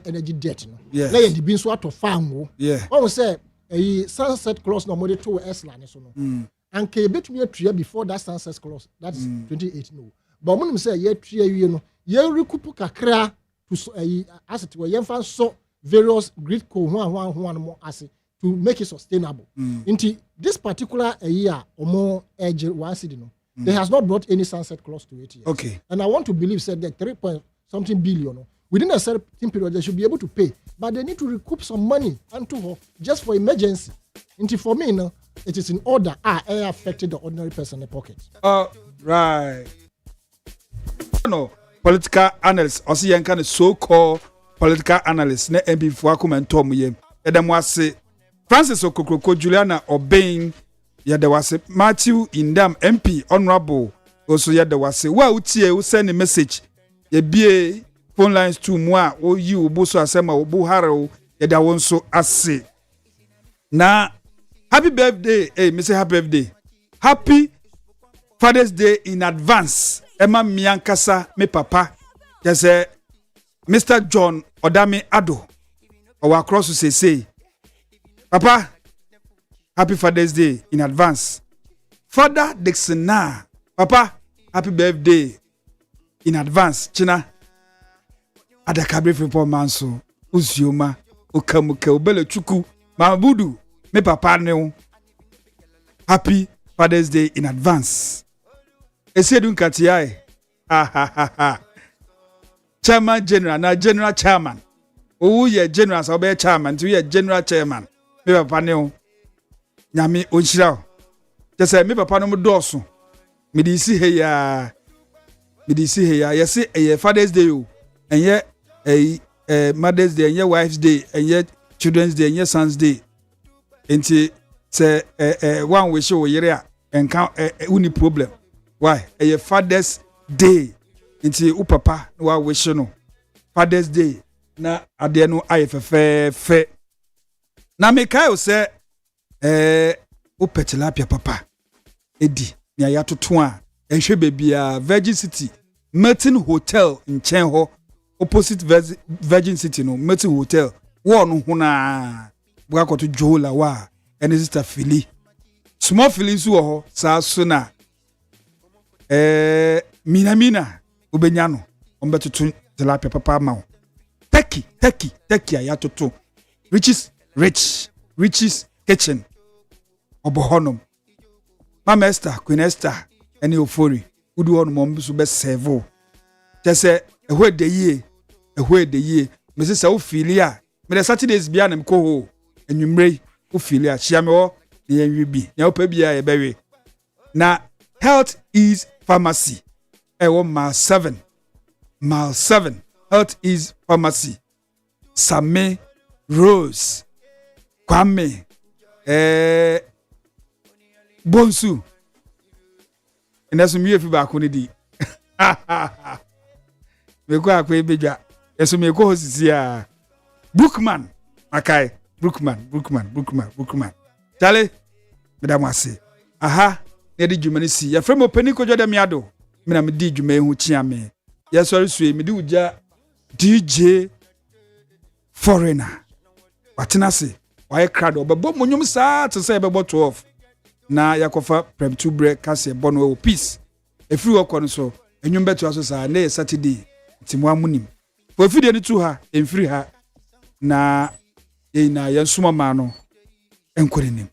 energy debt no. Let the bin so out of farm. Oh say a sunset clause no more to Eslan so no. And ke betumi atua before that sunset clause that is 28 no. But when say ye tua wie no ye recoup kakra to asset we yemfa so various grid co ho no mo ase to make it sustainable. Into this particular year or more edge one city, they has not brought any sunset clause to it yet. Okay. And I want to believe said that 3-point-something billion within a certain period they should be able to pay, but they need to recoup some money and just for emergency. Into for me, it is in order. Affected the ordinary person in the pocket. Right. No political analysts, or see kind of so-called political analysts. Ne MB Fuakum Tom ye. Edam was say Francis Okokoko Juliana obeying. Ya there was Matthew Indam MP Honorable. Also ya there was well who send a message. Ye be phone lines to moi or you Buso Asema Buharo. Ya there won't so say. Na happy birthday, Mr. Happy birthday. Happy Father's Day in advance. Emma Miankasa, me papa. Just Mr. John Odame Addo. Or across to say, Papa, happy Father's Day in advance. Father Dixon na. Papa, happy birthday in advance. China. Adakabre for Manso. Uzioma. Okamuke. Ubele Chuku. Mabudu. Me papa ne. Happy Father's Day in advance. Esedun Katiai. Chairman General, na General Chairman. Oh, ye General, so be Chairman, to ye General Chairman. Me papa ne. Nyame onshira. Just say me papa no mo doso. Me di si he ya. Ye say e Father's Day o. And ye Mother's Day, and ye Wife's Day, and ye Children's Day, and ye Son's Day. Enti say one we show yere and count uni problem. Why? A Father's Day. Enti u papa no we show no. Father's Day na ade no fe. Na me kai say u petilapia papa. Edi ni ayatoto a ehwe bebia Virgin City Merton Hotel in Chenho opposite Virgin City no Merton Hotel. Wo no ho na buka to Jola wa ene sister Philly. Small Philly su ho sa so na mina ubenyano ombetoto tilapia papa ma. Taki ayatoto. Rich's Kitchen. Obohonom. Mama Esther, Queen Esther, any ofori. Udu on mombisu be servo. Just ehwe de ye. Mrs. Ophelia. Me the Saturdays bia na mko ho. Enwumrei Ophelia. Chiame ho na yenwibi. Nya opa bia ye bewe. Na Health is Pharmacy. Mile 7. Health is Pharmacy. Same Rose. Kwame. Bonsu. And that's me if you back on the me go akwe beja. Eso me go hosia. Brookman. Akai. Brookman. Chale. Madam ase. Aha. Ne di dwuma ne si. Ya frem opani ko joda me ado. Me na me di dwuma hu chia me. Ya sorry so me di uja DJ Foreigner. Watena se. Why crowd obebo monyum saa to say bebo 12. Na yakofa prem 2 break kase bono we peace. Efri woko no so enwum beto aso saa na Saturday. Timu amunim. For video ni tu ha, enfiri ha. Na na yansuma ma no enkorenim.